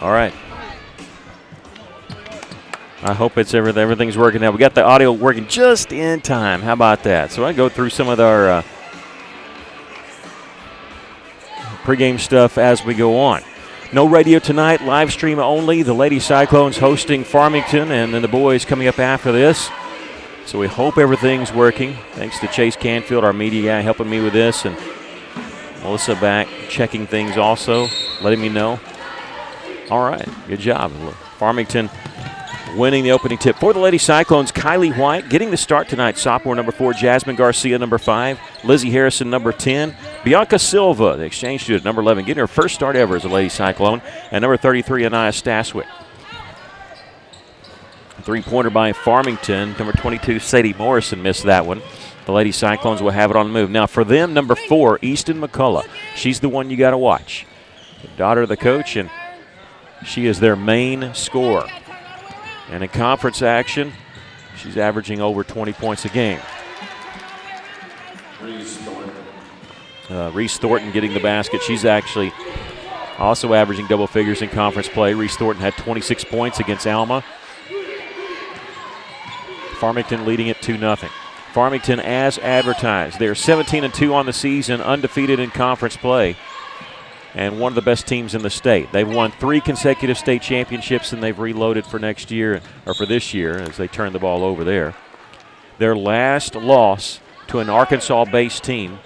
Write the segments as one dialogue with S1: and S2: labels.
S1: All right. I hope everything's working now. We got the audio working just in time. How about that? So I go through some of our pregame stuff as we go on. No radio tonight, live stream only. The Lady Cyclones hosting Farmington, and then the boys coming up after this. So we hope everything's working. Thanks to Chase Canfield, our media guy, helping me with this, and Melissa back checking things also, letting me know. All right, good job. Farmington winning the opening tip. For the Lady Cyclones, Kylie White getting the start tonight. Sophomore number 4, Jasmine Garcia number 5, Lizzie Harrison number 10, Bianca Silva, the exchange student number 11, getting her first start ever as a Lady Cyclone, and number 33, Anaya Staswick. Three-pointer by Farmington. Number 22, Sadie Morrison missed that one. The Lady Cyclones will have it on the move. Now for them, number 4, Easton McCullough. She's the one you got to watch. The daughter of the coach, and she is their main scorer. And in conference action, she's averaging over 20 points a game. Reese Thornton getting the basket. She's actually also averaging double figures in conference play. Reese Thornton had 26 points against Alma. Farmington leading it 2-0. Farmington, as advertised, they're 17-2 on the season, undefeated in conference play, and one of the best teams in the state. They've won 3 consecutive state championships, and they've reloaded for next year, or for this year, as they turn the ball over there. Their last loss to an Arkansas-based team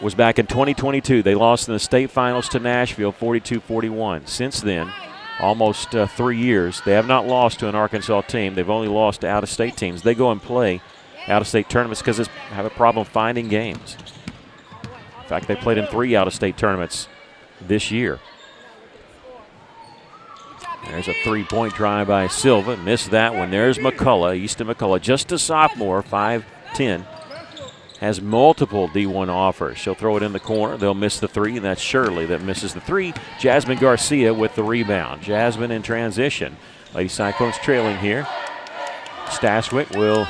S1: was back in 2022. They lost in the state finals to Nashville, 42-41. Since then, almost 3 years, they have not lost to an Arkansas team. They've only lost to out-of-state teams. They go and play out-of-state tournaments because they have a problem finding games. In fact, they played in 3 out-of-state tournaments this year. There's a three-point drive by Silva. Missed that one. There's McCullough, Easton McCullough, just a sophomore, 5'10". Has multiple D1 offers. She'll throw it in the corner. They'll miss the 3, and that's Shirley that misses the 3. Jasmine Garcia with the rebound. Jasmine in transition. Lady Cyclones trailing here. Staswick will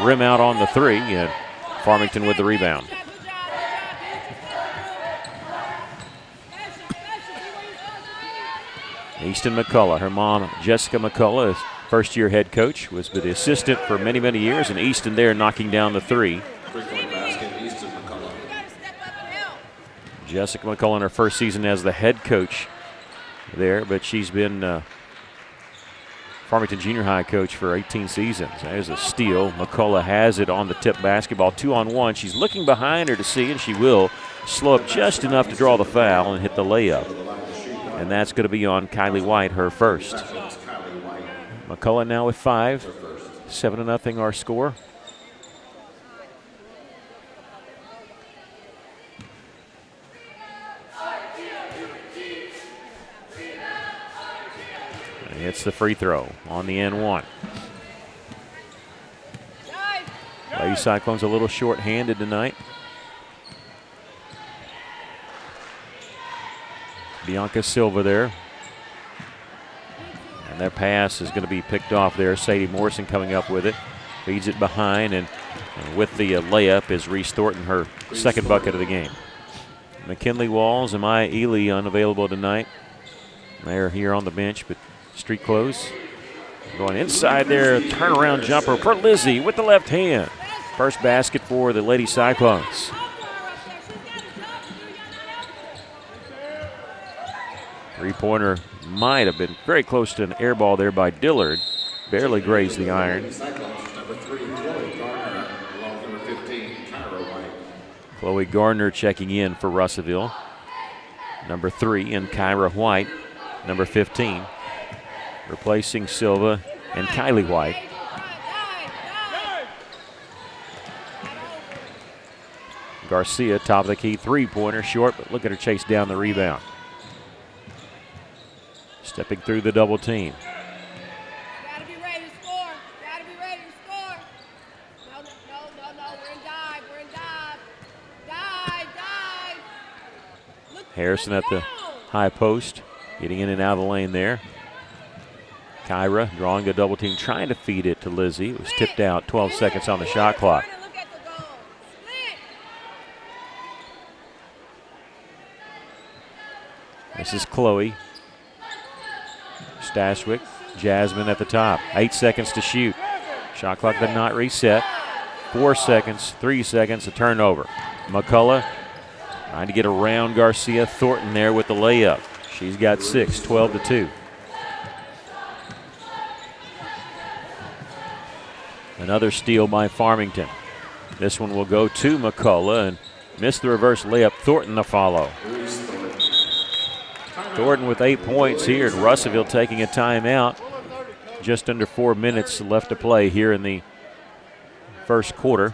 S1: rim out on the 3, and Farmington with the rebound. Easton McCullough, her mom, Jessica McCullough, is first-year head coach, was the assistant for many, many years, and Easton there knocking down the 3. Jessica McCullough in her first season as the head coach there, but she's been Farmington Junior High coach for 18 seasons. There's a steal. McCullough has it on the tip basketball, 2-on-1. She's looking behind her to see, and she will slow up just enough to draw the foul and hit the layup. And that's going to be on Kylie White, her first. McCullough now with 5. 7-0 our score. And hits the free throw on the N1. Lady Cyclones a little short-handed tonight. Bianca Silva there. And their pass is going to be picked off there. Sadie Morrison coming up with it. Feeds it behind, and with the layup is Reese Thornton, her second bucket of the game. McKinley Walls and Maya Ely unavailable tonight. They're here on the bench, but street clothes. Going inside there, turnaround jumper for Lizzie with the left hand. First basket for the Lady Cyclones. Three-pointer might have been very close to an air ball there by Dillard. Barely grazed the iron. Chloe Gardner checking in for Russellville. Number 3, and Kyra White, number 15. Replacing Silva and Kylie White. Garcia, top of the key, three-pointer, short, but look at her chase down the rebound. Stepping through the double team.
S2: Gotta be ready to score. Gotta be ready to score. No. We're in dive. We're in dive. Dive. Look,
S1: Harrison at the high post, getting in and out of the lane there. Kyra drawing the double team, trying to feed it to Lizzie. It was tipped out, 12 seconds on the shot clock. This is Chloe. Stashwick, Jasmine at the top. 8 seconds to shoot. Shot clock did not reset. 4 seconds, 3 seconds, a turnover. McCullough trying to get around Garcia. Thornton there with the layup. She's got 6, 12-2. Another steal by Farmington. This one will go to McCullough and missed the reverse layup. Thornton the follow. Thornton with 8 points here, and Russellville taking a timeout. Just under 4 minutes left to play here in the first quarter.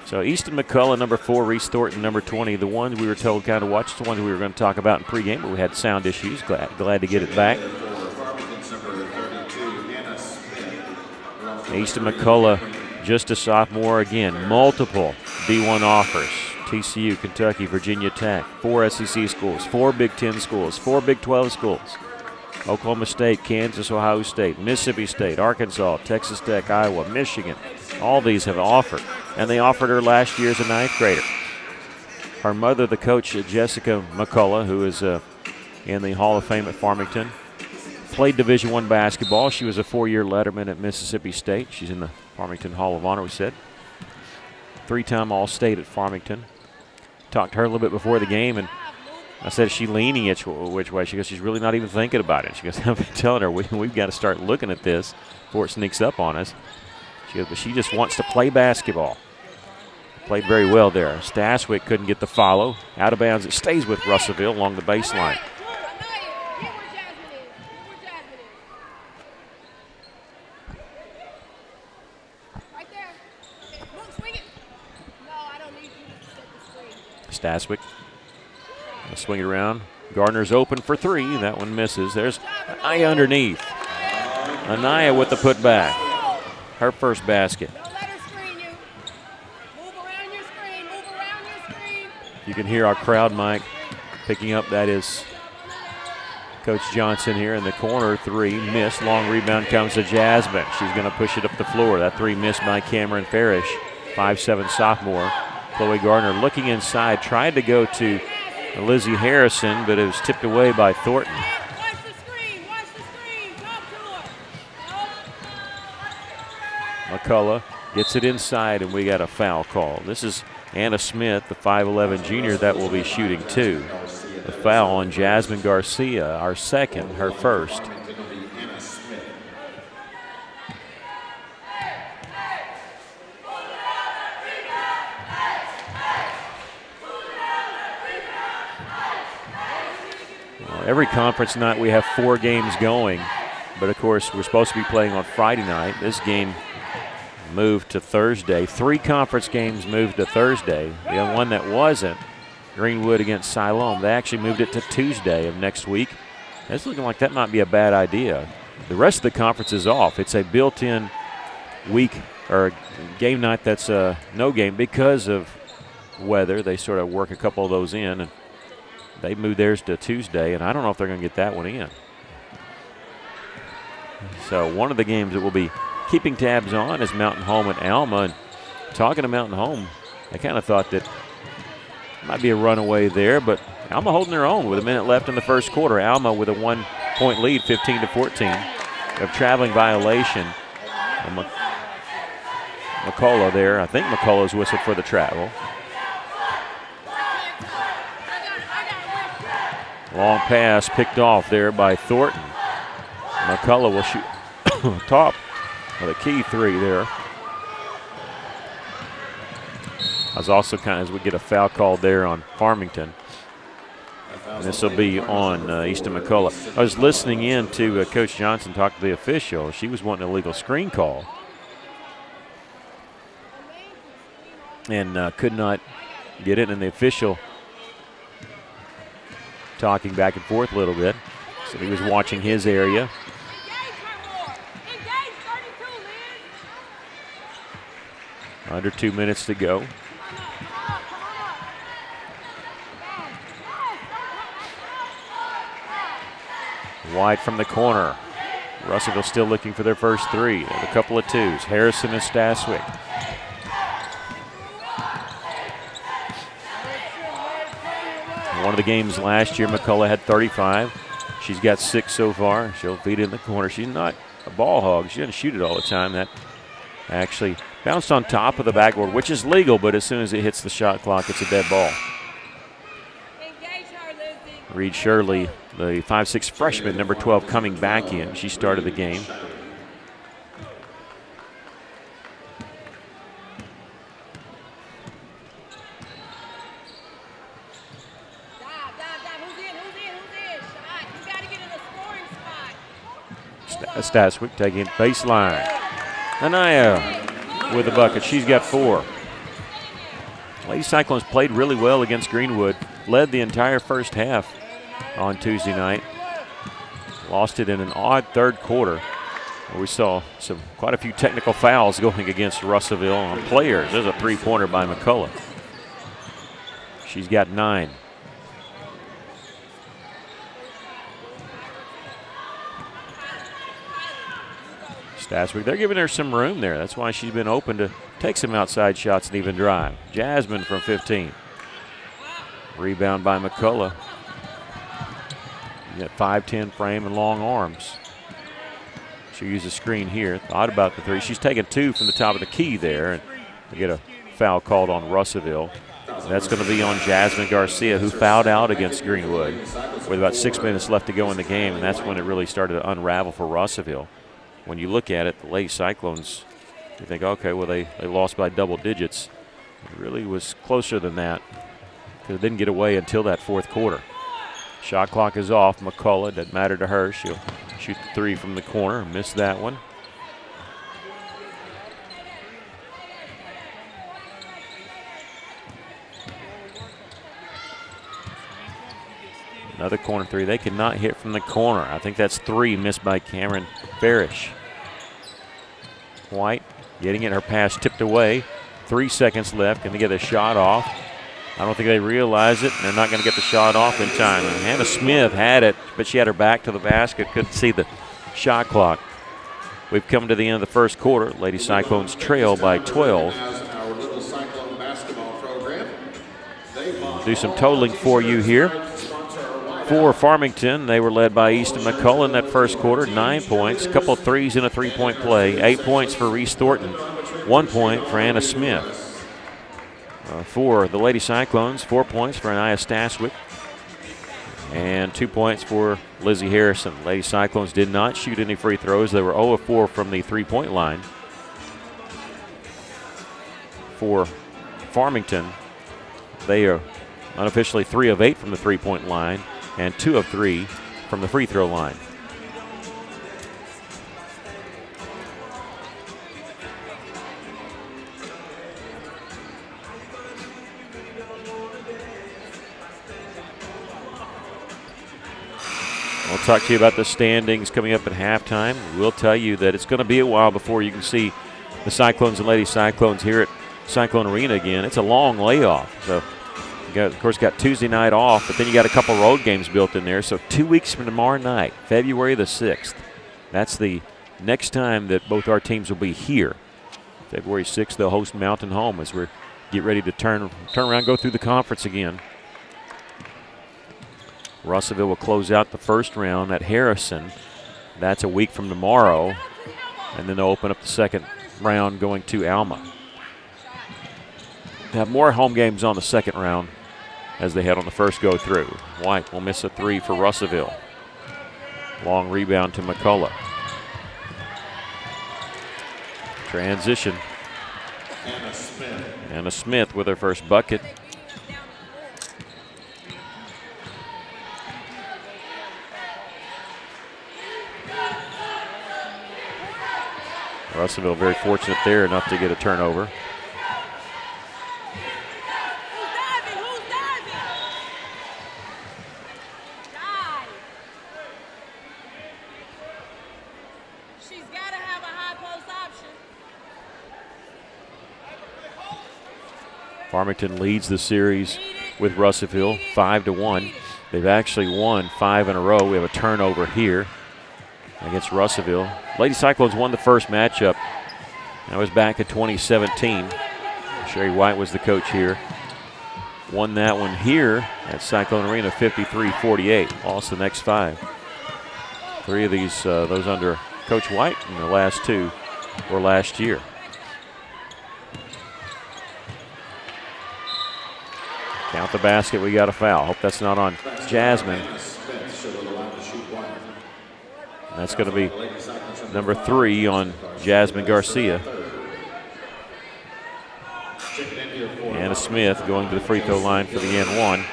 S1: So Easton McCullough, number 4, Reese Thornton, number 20. The ones we were told kind of watch, the ones we were going to talk about in pregame, but we had sound issues. Glad to get it back. Easton McCullough, just a sophomore again. Multiple D1 offers. TCU, Kentucky, Virginia Tech, 4 SEC schools, 4 Big Ten schools, 4 Big 12 schools. Oklahoma State, Kansas, Ohio State, Mississippi State, Arkansas, Texas Tech, Iowa, Michigan. All these have offered, and they offered her last year as a 9th grader. Her mother, the coach, Jessica McCullough, who is in the Hall of Fame at Farmington, played Division I basketball. She was a 4-year letterman at Mississippi State. She's in the Farmington Hall of Honor, we said. 3-time All-State at Farmington. Talked to her a little bit before the game, and I said, is she leaning which way? She goes, she's really not even thinking about it. She goes, I've been telling her we've got to start looking at this before it sneaks up on us. She goes, but she just wants to play basketball. Played very well there. Stashwick couldn't get the follow. Out of bounds. It stays with Russellville along the baseline. Stashwick will swing it around. Gardner's open for 3. That one misses. There's Anaya underneath. Anaya with the putback. Her first basket. You can hear our crowd mic picking up. That is Coach Johnson here in the corner. 3 missed. Long rebound comes to Jasmine. She's going to push it up the floor. That 3 missed by Cameron Farish, 5'7" sophomore. Chloe Gardner looking inside, tried to go to Lizzie Harrison, but it was tipped away by Thornton. McCullough gets it inside, and we got a foul call. This is Anna Smith, the 5'11" junior, that will be shooting 2. The foul on Jasmine Garcia, our second, her first. Every conference night we have 4 games going, but of course we're supposed to be playing on Friday night. This game moved to Thursday. 3 conference games moved to Thursday. The one that wasn't, Greenwood against Siloam, they actually moved it to Tuesday of next week. It's looking like that might be a bad idea. The rest of the conference is off. It's a built-in week or game night that's a no game because of weather. They sort of work a couple of those in, and they moved theirs to Tuesday, and I don't know if they're going to get that one in. So one of the games that we'll be keeping tabs on is Mountain Home and Alma. And talking to Mountain Home, I kind of thought that might be a runaway there, but Alma holding their own with a minute left in the first quarter. Alma with a 1-point lead, 15-14. Of traveling violation. McCullough there. I think McCullough's whistled for the travel. Long pass picked off there by Thornton. McCullough will shoot top of the key 3 there. I was also as we get a foul called there on Farmington. And this will be on Easton McCullough. I was listening in to Coach Johnson talk to the official. She was wanting a legal screen call. And could not get it, and the official talking back and forth a little bit. So he was watching his area. Under 2 minutes to go. Wide from the corner. Russellville still looking for their first 3. They have a couple of 2s. Harrison and Stashwick. One of the games last year, McCullough had 35. She's got 6 so far. She'll feed it in the corner. She's not a ball hog. She doesn't shoot it all the time. That actually bounced on top of the backboard, which is legal, but as soon as it hits the shot clock, it's a dead ball. Reed Shirley, the 5'6" freshman, number 12, coming back in. She started the game. Staswick taking baseline. Anaya with the bucket. She's got 4. Lady Cyclones played really well against Greenwood. Led the entire first half on Tuesday night. Lost it in an odd third quarter. We saw quite a few technical fouls going against Russellville on players. There's a 3-pointer by McCullough. She's got 9. Staswick, they're giving her some room there. That's why she's been open to take some outside shots and even drive. Jasmine from 15. Rebound by McCullough. You got 5'10" frame and long arms. She'll use a screen here. Thought about the 3. She's taken 2 from the top of the key there. And we get a foul called on Russellville. That's going to be on Jasmine Garcia, who fouled out against Greenwood with about 6 minutes left to go in the game. And that's when it really started to unravel for Russellville. When you look at it, the Lady Cyclones, you think, okay, well, they lost by double digits. It really was closer than that because it didn't get away until that fourth quarter. Shot clock is off. McCullough, doesn't matter to her. She'll shoot the 3 from the corner. Missed that one. Another corner 3. They could not hit from the corner. I think that's 3 missed by Cameron Barish. White getting it. Her pass tipped away. 3 seconds left. Can they get a shot off? I don't think they realize it. And they're not going to get the shot off in time. And Hannah Smith had it, but she had her back to the basket. Couldn't see the shot clock. We've come to the end of the first quarter. Lady Cyclones trail by 12. Do some totaling for you here. For Farmington, they were led by Easton McCullough in that first quarter, 9 points, a couple of threes in a 3-point play, 8 points for Reese Thornton, 1 point for Anna Smith. For the Lady Cyclones, 4 points for Anaya Staswick, and 2 points for Lizzie Harrison. Lady Cyclones did not shoot any free throws. They were 0 of 4 from the 3-point line. For Farmington, they are unofficially 3 of 8 from the 3-point line and 2 of 3 from the free throw line. I'll talk to you about the standings coming up at halftime. We'll tell you that it's going to be a while before you can see the Cyclones and Lady Cyclones here at Cyclone Arena again. It's a long layoff. So, of course, got Tuesday night off, but then you got a couple road games built in there. So 2 weeks from tomorrow night, February the 6th, that's the next time that both our teams will be here. February 6th, they'll host Mountain Home as we get ready to turn around, go through the conference again. Russellville will close out the first round at Harrison. That's a week from tomorrow. And then they'll open up the second round going to Alma. They have more home games on the second round as they had on the first go through. White will miss a 3 for Russellville. Long rebound to McCullough. Transition. Anna Smith with her first bucket. Russellville very fortunate there not to get a turnover. Farmington leads the series with Russellville 5-1. They've actually won 5 in a row. We have a turnover here against Russellville. Lady Cyclones won the first matchup. That was back in 2017. Sherry White was the coach here. won that one here at Cyclone Arena 53-48. Lost the next 5. 3 of these, those under Coach White, and the last 2 were last year. Count the basket, we got a foul. Hope that's not on Jasmine. That's going to be number 3 on Jasmine Garcia. Anna Smith going to the free throw line for the N1.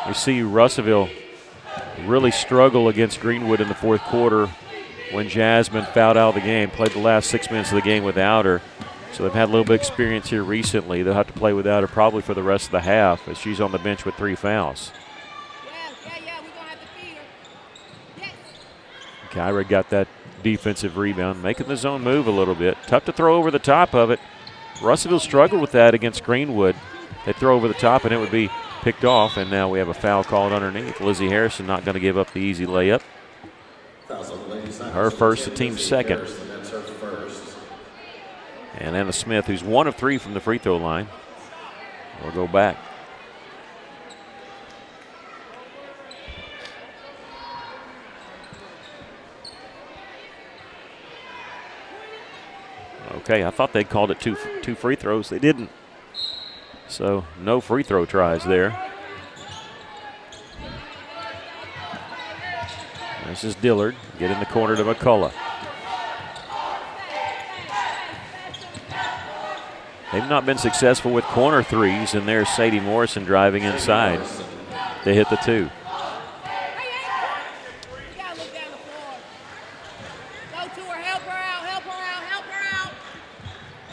S1: We see Russellville really struggle against Greenwood in the fourth quarter when Jasmine fouled out of the game, played the last 6 minutes of the game without her. So they've had a little bit of experience here recently. They'll have to play without her probably for the rest of the half as she's on the bench with 3 fouls. Kyra got that defensive rebound, making the zone move a little bit. Tough to throw over the top of it. Russellville struggled with that against Greenwood. They throw over the top and it would be picked off, and now we have a foul called underneath. Lizzie Harrison not going to give up the easy layup. Her first, the team's second. And Anna Smith, who's 1 of 3 from the free throw line, will go back. Okay, I thought they called it two free throws. They didn't. So no free throw tries there. This is Dillard. Get in the corner to McCullough. They've not been successful with corner threes, and there's Sadie Morrison driving inside. They hit the 2.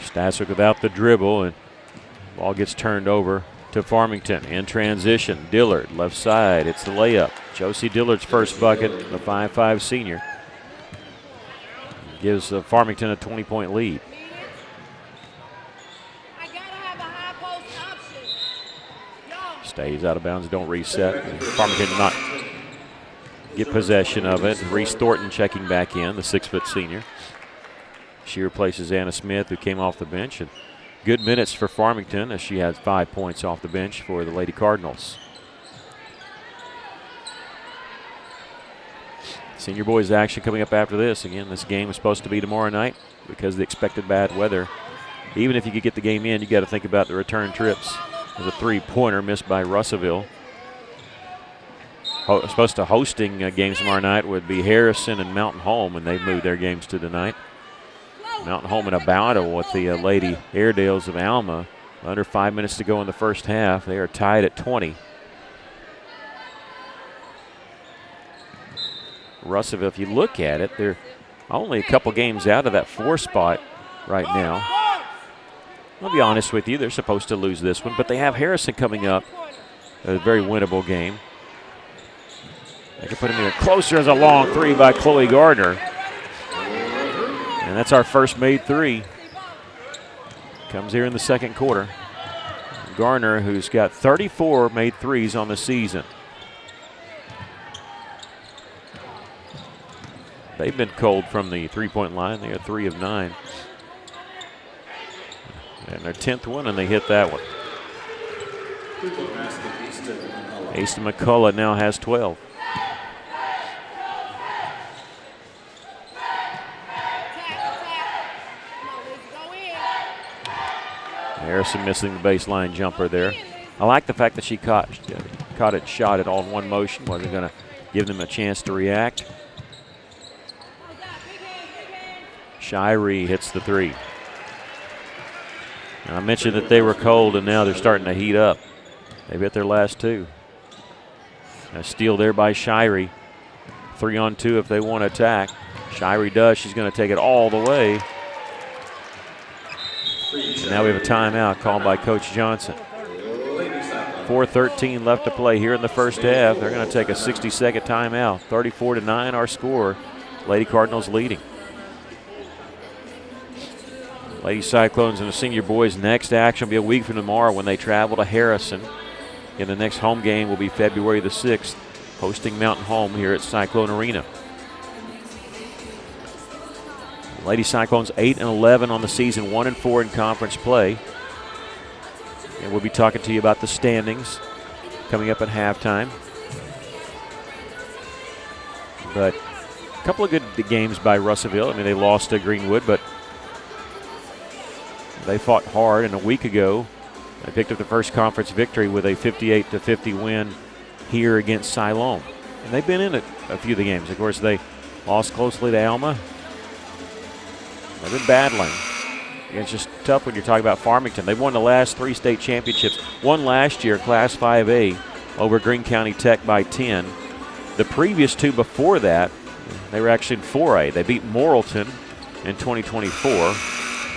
S1: Stassic without the dribble, and ball gets turned over to Farmington in transition. Dillard, left side, it's the layup. Josie Dillard's first bucket, the 5'5" senior. Gives Farmington a 20-point lead. Stays out of bounds, don't reset. Farmington did not get possession of it. Reese Thornton checking back in, the 6' senior. She replaces Anna Smith, who came off the bench. And good minutes for Farmington as she had 5 points off the bench for the Lady Cardinals. Senior boys action coming up after this. Again, this game is supposed to be tomorrow night because of the expected bad weather. Even if you could get the game in, you got to think about the return trips. There's a 3-pointer missed by Russellville. Supposed to hosting games tomorrow night would be Harrison and Mountain Home, and they've moved their games to tonight. Mountain Home in a battle with the Lady Airedales of Alma. Under 5 minutes to go in the first half. They are tied at 20. Russellville, if you look at it, they're only a couple games out of that 4 spot right now. I'll be honest with you, they're supposed to lose this one, but they have Harrison coming up. A very winnable game. They can put him even closer as a long 3 by Chloe Gardner. And that's our first made 3. Comes here in the second quarter. Garner, who's got 34 made 3s on the season. They've been cold from the 3-point line. They are 3 of 9. And their 10th one, and they hit that one. Easton McCullough now has 12. Harrison missing the baseline jumper there. I like the fact that she caught it, shot it all in one motion. Wasn't going to give them a chance to react. Shirey hits the 3. And I mentioned that they were cold, and now they're starting to heat up. They've hit their last 2. A steal there by Shirey. 3-on-2 if they want to attack. Shirey does. She's going to take it all the way. And now we have a timeout called by Coach Johnson. 4:13 left to play here in the first half. They're going to take a 60-second timeout. 34-9 our score. Lady Cardinals leading. Lady Cyclones and the senior boys' next action will be a week from tomorrow when they travel to Harrison. And the next home game will be February the 6th, hosting Mountain Home here at Cyclone Arena. Lady Cyclones 8-11 on the season, 1-4 in conference play. And we'll be talking to you about the standings coming up at halftime. But a couple of good games by Russellville. I mean, they lost to Greenwood, but they fought hard. And a week ago, they picked up the first conference victory with a 58-50 win here against Siloam. And they've been in it a few of the games. Of course, they lost closely to Alma. They've been battling. It's just tough when you're talking about Farmington. They've won the last 3 state championships. Won last year, Class 5A, over Greene County Tech by 10. The previous 2 before that, they were actually in 4A. They beat Morrilton in 2024,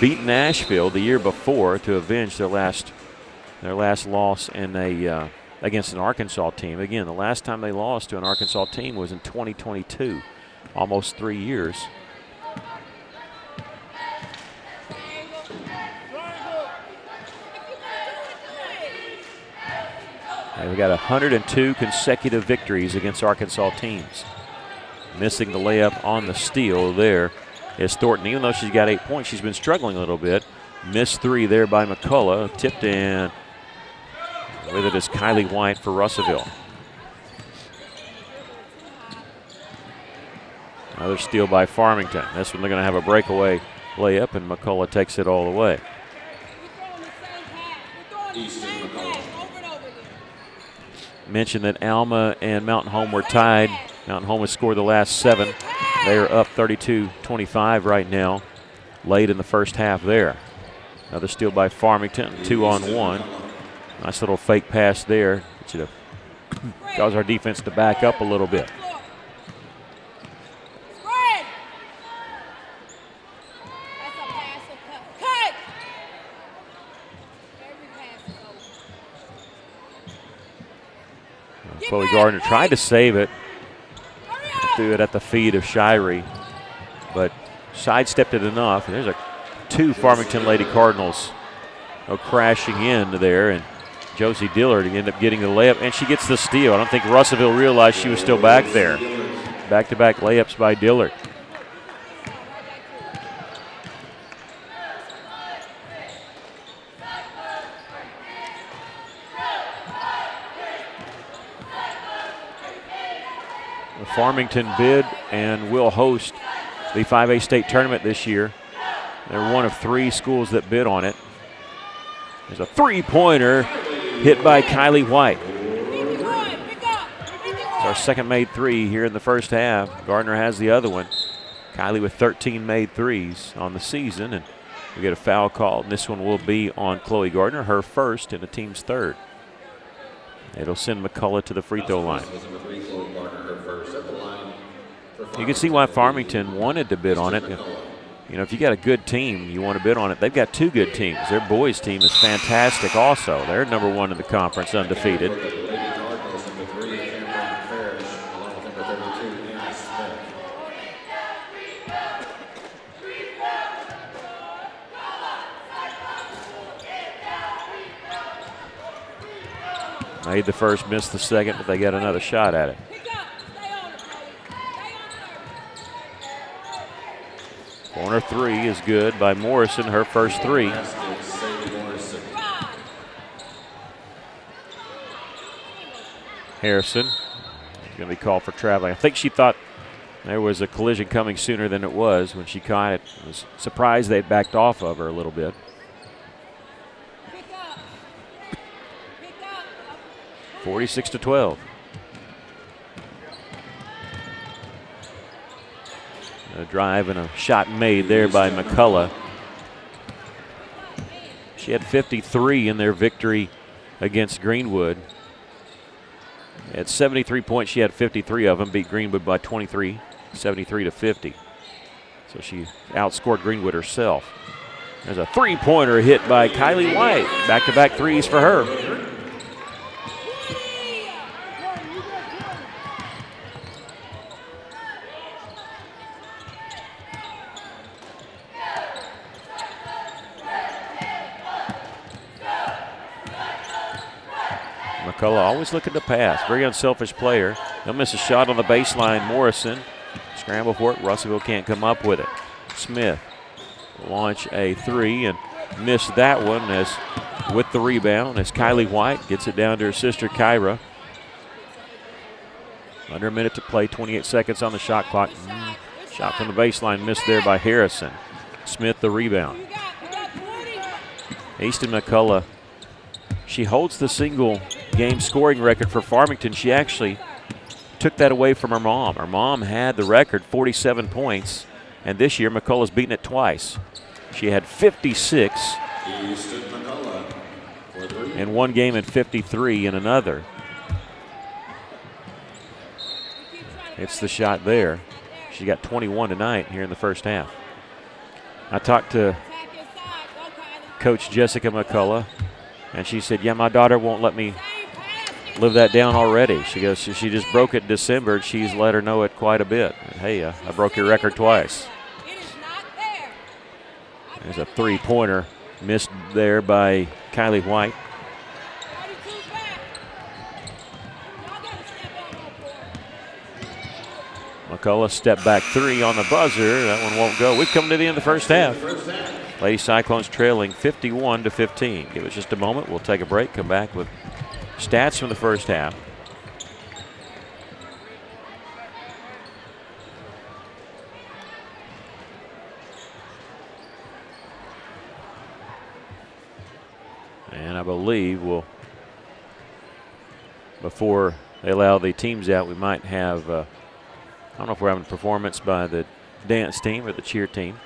S1: beat Nashville the year before to avenge their last loss in against an Arkansas team. Again, the last time they lost to an Arkansas team was in 2022, almost 3 years. And we got 102 consecutive victories against Arkansas teams. Missing the layup on the steal there is Thornton. Even though she's got 8 points, she's been struggling a little bit. Missed 3 there by McCullough. Tipped in. With it is Kylie White for Russellville. Another steal by Farmington. This one they're going to have a breakaway layup, and McCullough takes it all the way. Mentioned that Alma and Mountain Home were tied. Mountain Home has scored the last 7. They are up 32-25 right now, late in the first half there. Another steal by Farmington, 2-on-1. Nice little fake pass there. Cause our defense to back up a little bit. Chloe Gardner tried to save it. Threw it at the feet of Shirey, but sidestepped it enough. And there's 2 Farmington Lady Cardinals crashing in there, and Josie Dillard ended up getting the layup, and she gets the steal. I don't think Russellville realized she was still back there. Back-to-back layups by Dillard. Farmington bid and will host the 5A state tournament this year. They're one of 3 schools that bid on it. There's a 3-pointer hit by Kylie White. It's our second made 3 here in the first half. Gardner has the other one. Kylie with 13 made 3s on the season, and we get a foul call, and this one will be on Chloe Gardner, her first and the team's 3rd. It'll send McCullough to the free throw line. You can see why Farmington wanted to bid on it. You know, if you got a good team, you want to bid on it. They've got 2 good teams. Their boys team is fantastic also. They're number 1 in the conference, undefeated. Made the first, missed the second, but they got another shot at it. Corner 3 is good by Morrison, her first 3. Harrison is going to be called for traveling. I think she thought there was a collision coming sooner than it was when she caught it. I was surprised they'd backed off of her a little bit. 46-12. A drive and a shot made there by McCullough. She had 53 in their victory against Greenwood. At 73 points, she had 53 of them, beat Greenwood by 23, 73-50. So she outscored Greenwood herself. There's a 3-pointer hit by Kylie White. Back-to-back 3s for her. McCullough always looking to pass. Very unselfish player. They'll miss a shot on the baseline. Morrison scramble for it. Russellville can't come up with it. Smith launch a three and miss that one as with the rebound as Kylie White gets it down to her sister Kyra. Under a minute to play, 28 seconds on the shot clock. Shot from the baseline missed there by Harrison. Smith the rebound. Easton McCullough, she holds the single game scoring record for Farmington. She actually took that away from her mom. Her mom had the record, 47 points, and this year McCullough's beaten it twice. She had 56 in one game and 53 in another. It's the shot there. She got 21 tonight here in the first half. I talked to Coach Jessica McCullough, and she said, yeah, my daughter won't let me live that down already. She goes, she just broke it in December. She's let her know it quite a bit. Hey, I broke your record twice. There's a three-pointer missed there by Kylie White. McCullough step back three on the buzzer. That one won't go. We've come to the end of the first half. Lady Cyclones trailing 51-15. Give us just a moment. We'll take a break, come back with stats from the first half. And I believe before they allow the teams out, we might have, I don't know if we're having a performance by the dance team or the cheer team.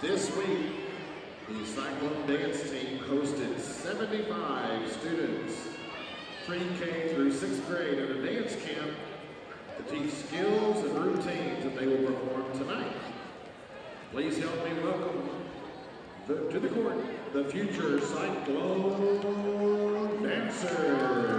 S3: This week, the Cyclone Dance team hosted 75 students, pre-K through 6th grade, at a dance camp to teach skills and routines that they will perform tonight. Please help me welcome to the court the future Cyclone dancers.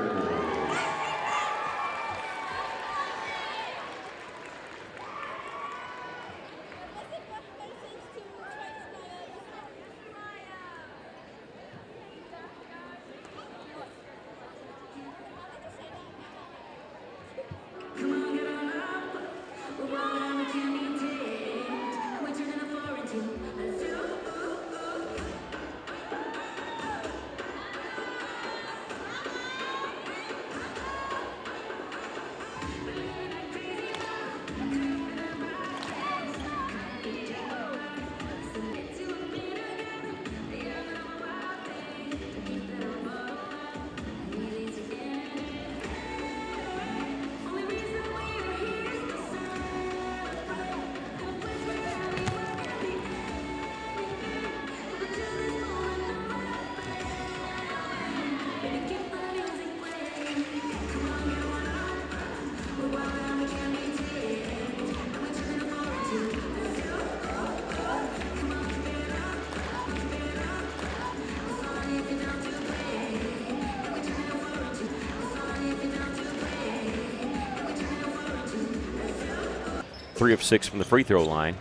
S1: Three of 6 from the free throw line.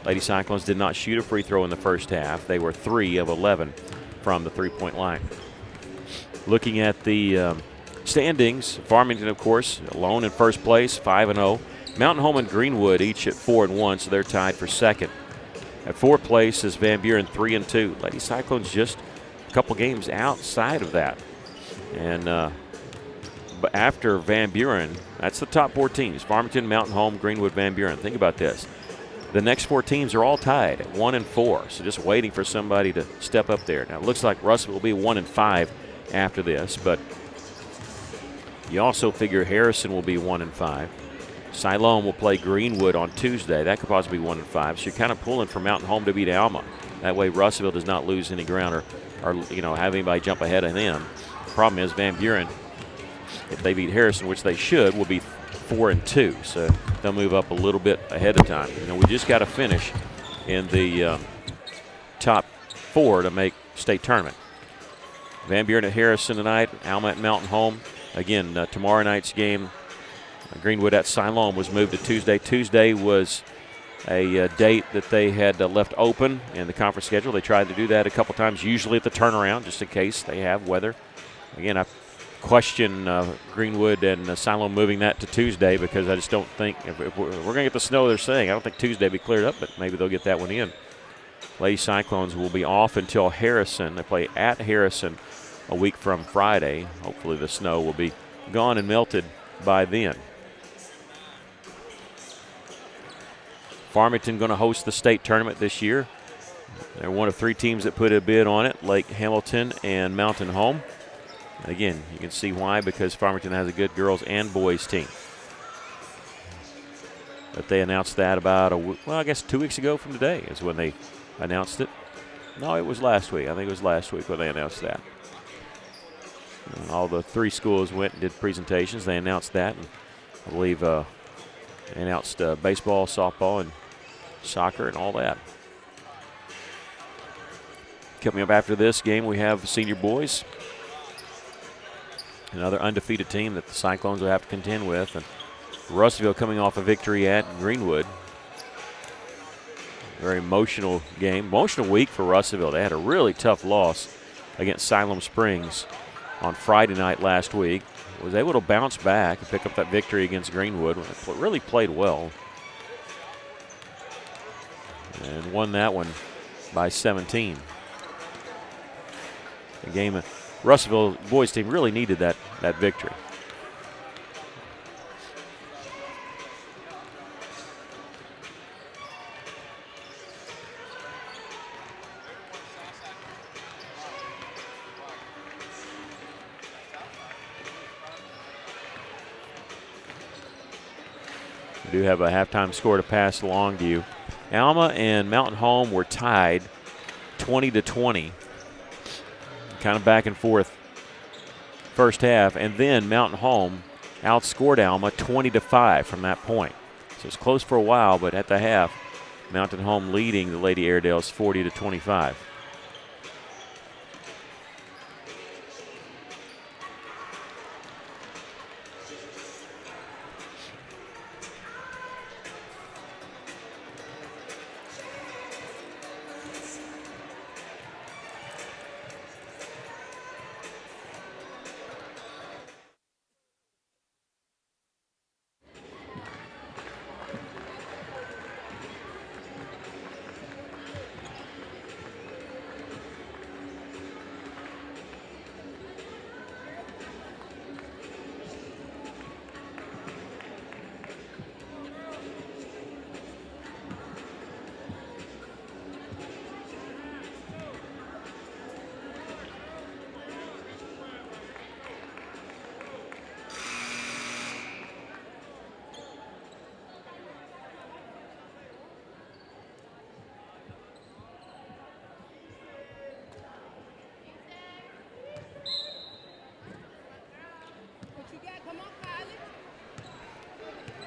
S1: Lady Cyclones did not shoot a free throw in the first half. They were 3 of 11 from the three-point line. Looking at the Standings, Farmington, of course, alone in first place, 5-0. Mountain Home and Greenwood each at 4-1, so they're tied for second. At fourth place is Van Buren, 3-2. Lady Cyclones just a couple games outside of that. And but after Van Buren, that's the top 4 teams: Farmington, Mountain Home, Greenwood, Van Buren. Think about this. The next 4 teams are all tied at 1-4, so just waiting for somebody to step up there. Now, it looks like Russell will be 1-5 after this, but you also figure Harrison will be 1-5. Siloam will play Greenwood on Tuesday. That could possibly be 1-5. So you're kind of pulling for Mountain Home to beat Alma. That way Russellville does not lose any ground or have anybody jump ahead of them. The problem is Van Buren, if they beat Harrison, which they should, will be 4-2. So they'll move up a little bit ahead of time. We just got to finish in the top 4 to make state tournament. Van Buren at Harrison tonight, Alma at Mountain Home. Again, tomorrow night's game, Greenwood at Siloam, was moved to Tuesday. Tuesday was a date that they had left open in the conference schedule. They tried to do that a couple times, usually at the turnaround, just in case they have weather. Again, I question Greenwood and Siloam moving that to Tuesday, because I just don't think, if we're going to get the snow they're saying, I don't think Tuesday will be cleared up, but maybe they'll get that one in. Lady Cyclones will be off until Harrison. They play at Harrison a week from Friday. Hopefully the snow will be gone and melted by then. Farmington going to host the state tournament this year. They're one of 3 teams that put a bid on it: Lake Hamilton and Mountain Home. Again, you can see why, because Farmington has a good girls and boys team. But they announced that about I guess 2 weeks ago from today is when they announced it. No, it was last week. I think it was last week when they announced that. And all the 3 schools went and did presentations. They announced that, and I believe they announced baseball, softball, and soccer and all that. Coming up after this game, we have senior boys. Another undefeated team that the Cyclones will have to contend with. And Russellville coming off a victory at Greenwood. Very emotional game. Emotional week for Russellville. They had a really tough loss against Siloam Springs on Friday night last week. Was able to bounce back and pick up that victory against Greenwood. Really played well. And won that one by 17. The game, Russellville boys team really needed that victory. We do have a halftime score to pass along to you. Alma and Mountain Home were tied 20-20. Kind of back and forth first half, and then Mountain Home outscored Alma 20-5 from that point. So it's close for a while, but at the half, Mountain Home leading the Lady Airedales 40-25.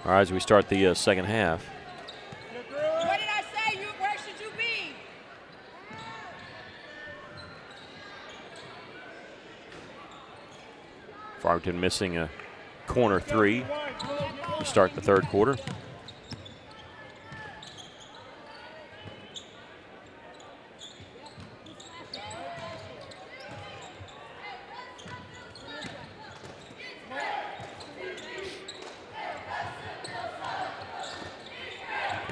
S1: All right, as we start the second half.
S2: What did I say? Where should you be?
S1: Farmington missing a corner 3 to start the third quarter.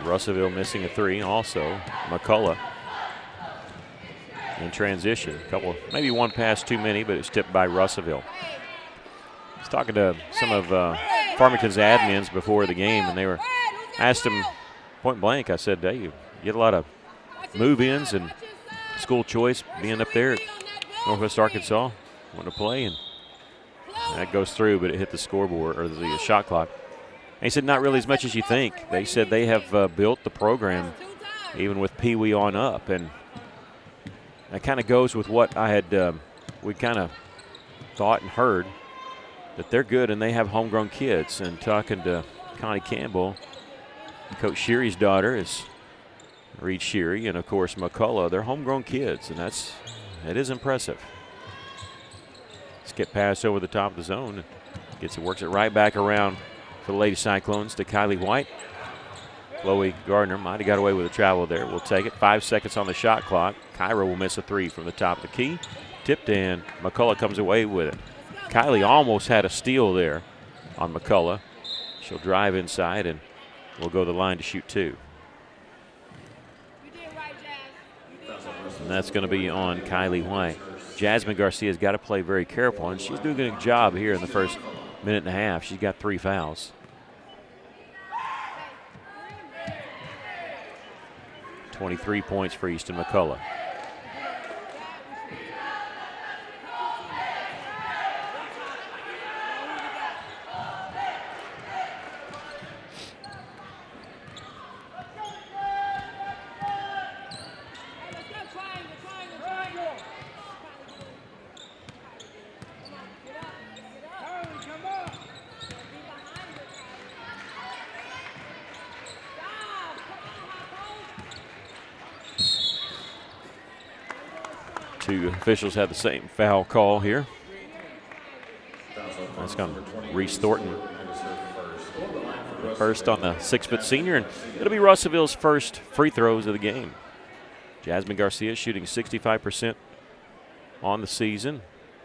S1: Russellville missing a 3 also. McCullough in transition. Maybe one pass too many, but it's tipped by Russellville. I was talking to some of Farmington's admins before the game, and they asked him point blank. I said, hey, you get a lot of move-ins and school choice being up there at Northwest Arkansas, wanting to play, and that goes through, but it hit the scoreboard or the shot clock. And he said, not really as much as you think. They said they have built the program even with Pee Wee on up, and that kind of goes with what I had we kind of thought and heard, that they're good and they have homegrown kids. And talking to Connie Campbell, Coach Sheary's daughter is Reed Sheary, and of course McCullough. They're homegrown kids, and it is impressive. Let's get passed over the top of the zone. Works it right back around for the Lady Cyclones to Kylie White. Chloe Gardner might have got away with a travel there. We'll take it. 5 seconds on the shot clock. Kyra will miss a 3 from the top of the key. Tipped in. McCullough comes away with it. Kylie almost had a steal there on McCullough. She'll drive inside and will go to the line to shoot 2. And that's going to be on Kylie White. Jasmine Garcia's got to play very careful, and she's doing a good job here in the first minute and a half. She's got 3 fouls. 23 points for Easton McCullough. Two officials had the same foul call here. That's going to Reese Thornton. First on the 6-foot senior, and it'll be Russellville's first free throws of the game. Jasmine Garcia shooting 65% on the season.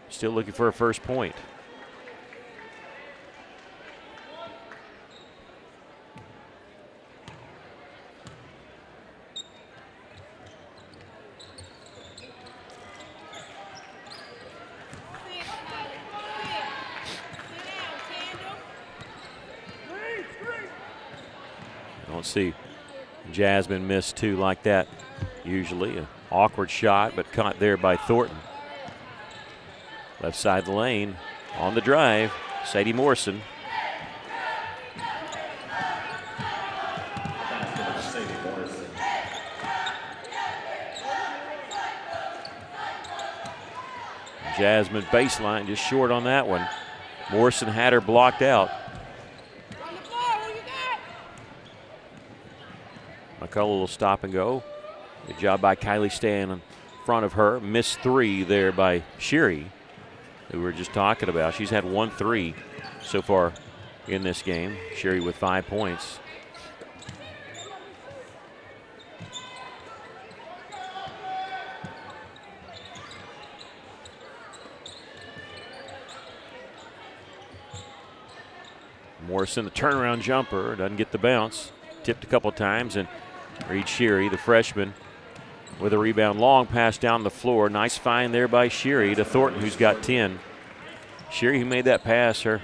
S1: Still looking for a first point. Don't see Jasmine miss 2 like that usually. An awkward shot, but caught there by Thornton. Left side of the lane on the drive, Sadie Morrison. Jasmine baseline just short on that one. Morrison had her blocked out. McCullough will stop and go. Good job by Kylie staying in front of her. Missed 3 there by Sheary, who we were just talking about. She's had 1 3 so far in this game. Sheary with 5 points. Morrison, the turnaround jumper, doesn't get the bounce. Tipped a couple times, and Reed Sheary, the freshman, with a rebound. Long pass down the floor. Nice find there by Sheary to Thornton, who's got 10. Sheary, who made that pass, her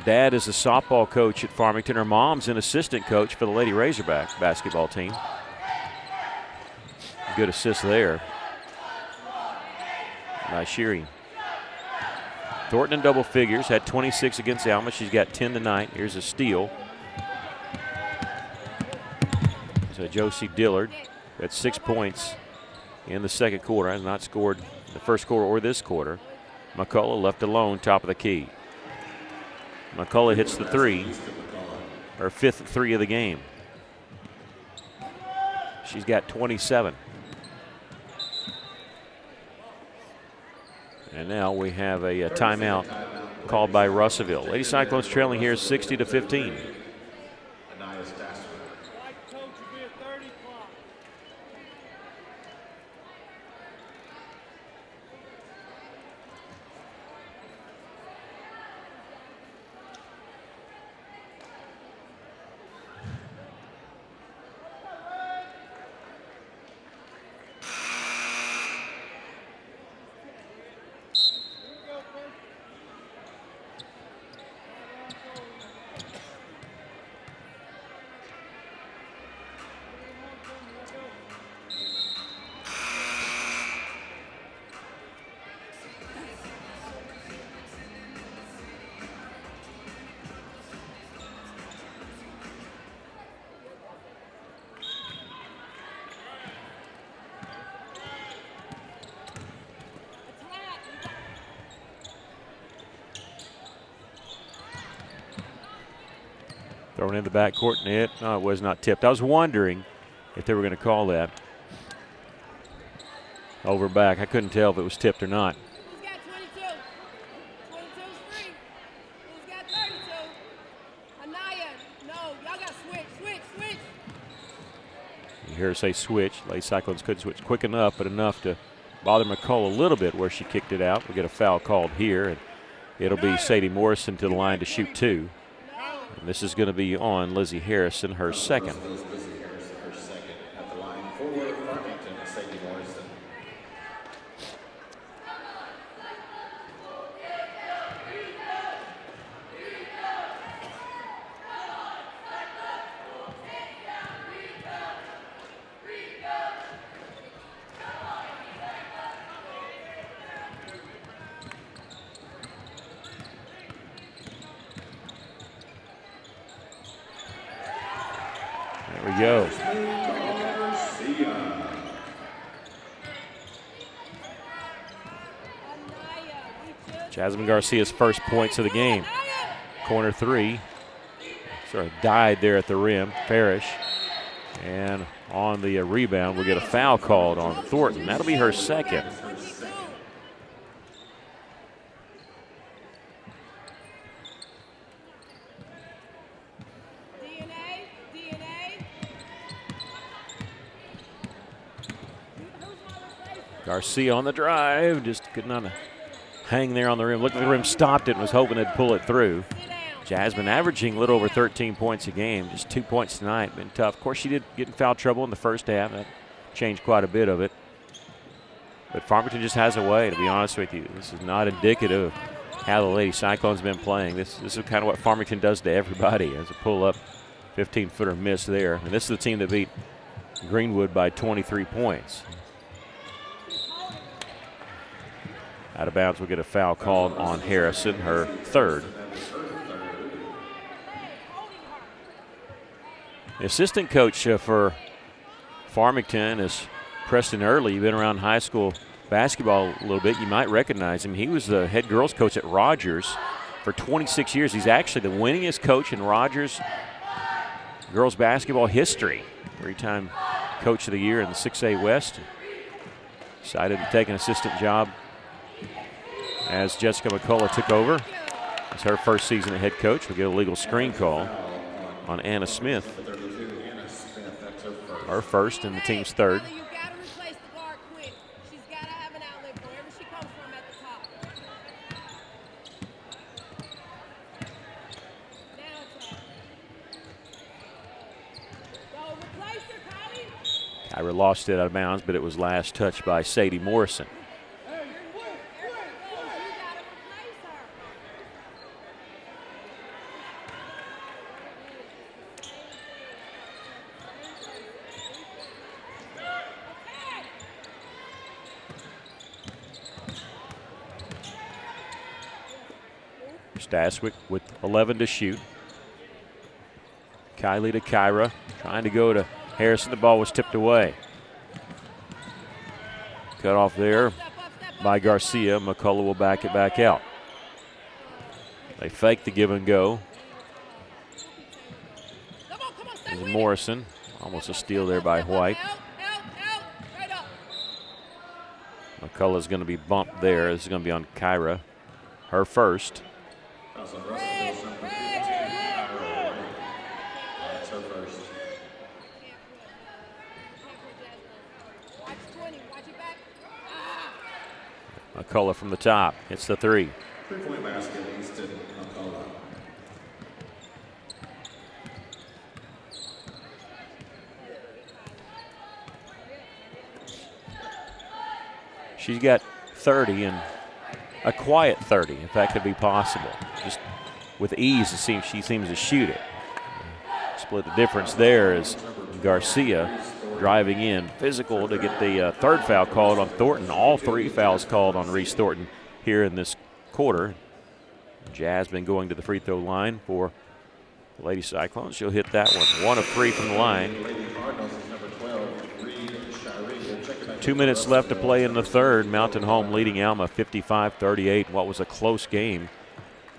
S1: dad is a softball coach at Farmington. Her mom's an assistant coach for the Lady Razorback basketball team. Good assist there by Sheary. Thornton in double figures, had 26 against Alma. She's got 10 tonight. Here's a steal. So Josie Dillard at 6 points in the second quarter. Has not scored the first quarter or this quarter. McCullough left alone, top of the key. McCullough hits the 3, her 5th 3 of the game. She's got 27. And now we have a timeout called by Russellville. Lady Cyclones trailing here 60-15. Thrown in the backcourt, and it was not tipped. I was wondering if they were going to call that. Over back. I couldn't tell if it was tipped or not.
S2: Who's got 22? 22's free. Who's got 32? Anaya. No, y'all got switch.
S1: You hear her say switch. Lady Cyclones couldn't switch quick enough, but enough to bother McCullough a little bit where she kicked it out. We'll get a foul called here, and it'll be Sadie Morrison to the line to shoot 2. And this is going to be on Lizzie Harrison, her second.
S3: Lizzie Harrison, her second at the line for Farmington, Sadie Morrison.
S1: There we go. Jasmine Garcia's first points of the game. Corner 3. Sort of died there at the rim. Farish. And on the rebound, we'll get a foul called on Thornton. That'll be her second. Garcia on the drive, just could not hang there on the rim. Looked like the rim stopped it and was hoping it'd pull it through. Jasmine averaging a little over 13 points a game, just 2 points tonight. Been tough. Of course, she did get in foul trouble in the first half. That changed quite a bit of it. But Farmington just has a way, to be honest with you. This is not indicative of how the Lady Cyclones have been playing. This is kind of what Farmington does to everybody. As a pull-up 15-footer miss there. And this is the team that beat Greenwood by 23 points. Out of bounds, we'll get a foul called on Harrison, her third. The assistant coach for Farmington is Preston Early. You've been around high school basketball a little bit. You might recognize him. He was the head girls coach at Rogers for 26 years. He's actually the winningest coach in Rogers girls basketball history. 3-time coach of the year in the 6A West. Decided to take an assistant job as Jessica McCullough took over. It's her first season as head coach. We'll get a legal screen call on Anna Smith. Her first and the team's third.
S2: You've got to replace the guard quick. She's got to have an outlet wherever she comes from at the top. Now attack. Go replace her, Kylie.
S1: Kyra lost it out of bounds, but it was last touched by Sadie Morrison. Staswick with 11 to shoot. Kylie to Kyra, trying to go to Harrison. The ball was tipped away. Cut off there by Garcia. McCullough will back it back out. They fake the give and go. This is Morrison. Almost a steal there by White. McCullough's going to be bumped there. This is going to be on Kyra. Her first. McCullough from the top. Hits the three.
S3: 3-point basket, Easton McCullough.
S1: She's got 30 and a quiet 30, if that could be possible. Just with ease, she seems to shoot it. Split the difference there is Garcia driving in, physical to get the third foul called on Thornton. All 3 fouls called on Reese Thornton here in this quarter. Jasmine going to the free throw line for the Lady Cyclones. She'll hit that one. 1 of 3 from the line. 2 minutes left to play in the third. Mountain Home leading Alma 55-38. What was a close game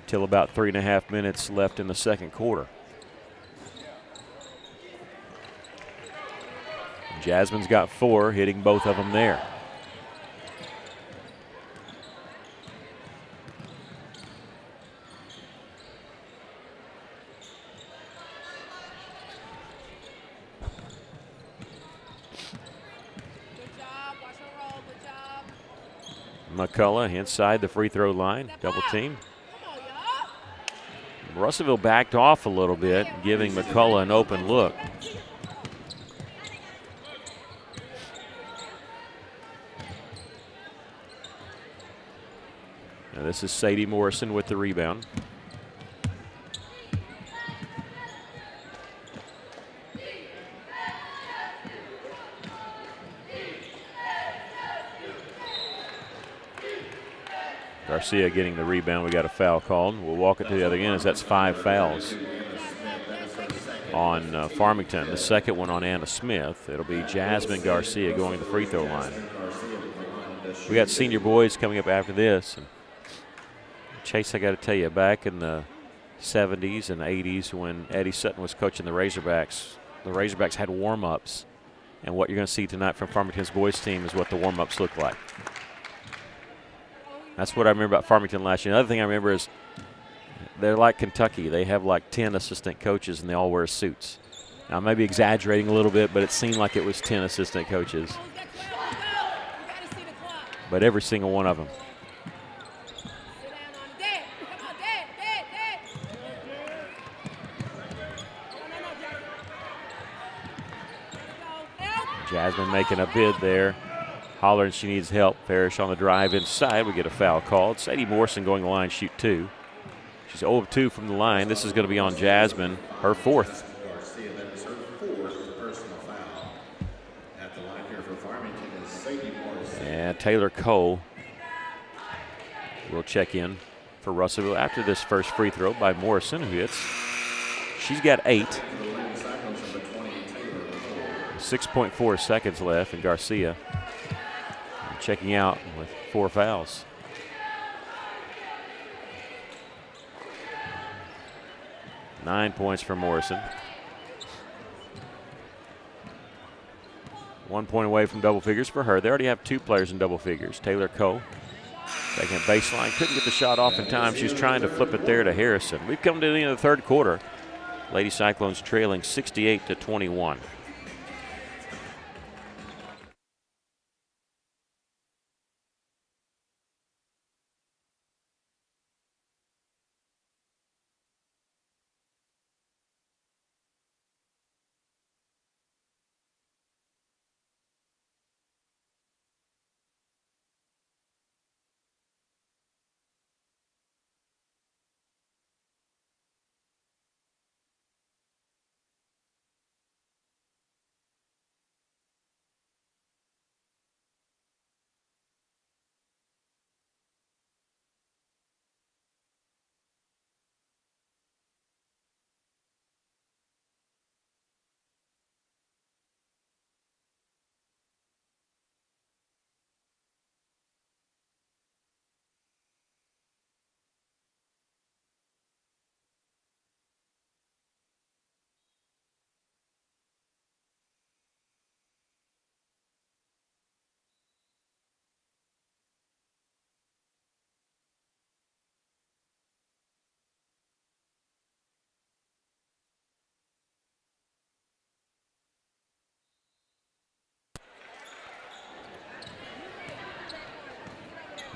S1: until about 3.5 minutes left in the second quarter. Jasmine's got 4, hitting both of them there. McCullough inside the free throw line, double team. Russellville backed off a little bit, giving McCullough an open look. Now this is Sadie Morrison with the rebound. Garcia getting the rebound. We got a foul called. We'll walk it to the other end as that's 5 fouls on Farmington. The second one on Anna Smith. It'll be Jasmine Garcia going to the free throw line. We got senior boys coming up after this. And Chase, I got to tell you, back in the 70s and 80s when Eddie Sutton was coaching the Razorbacks had warm-ups. And what you're going to see tonight from Farmington's boys team is what the warm-ups look like. That's what I remember about Farmington last year. Another thing I remember is they're like Kentucky. They have like 10 assistant coaches, and they all wear suits. Now, I may be exaggerating a little bit, but it seemed like it was 10 assistant coaches. But every single one of them. Jasmine making a bid there. Hollering she needs help. Parrish on the drive inside. We get a foul called. Sadie Morrison going to the line, shoot 2. She's 0 of 2 from the line. This is going to be on Jasmine, her 4th.
S3: Garcia, that is her 4th personal foul. At the line here for Farmington is Sadie Morrison.
S1: And Taylor Cole will check in for Russellville after this first free throw by Morrison, who hits. She's got 8. 6.4 seconds left, and Garcia checking out with 4 fouls. Nine points for Morrison. 1 point away from double figures for her. They already have 2 players in double figures. Taylor Coe taking a baseline. Couldn't get the shot off in time. She's trying to flip it there to Harrison. We've come to the end of the third quarter. Lady Cyclones trailing 68-21.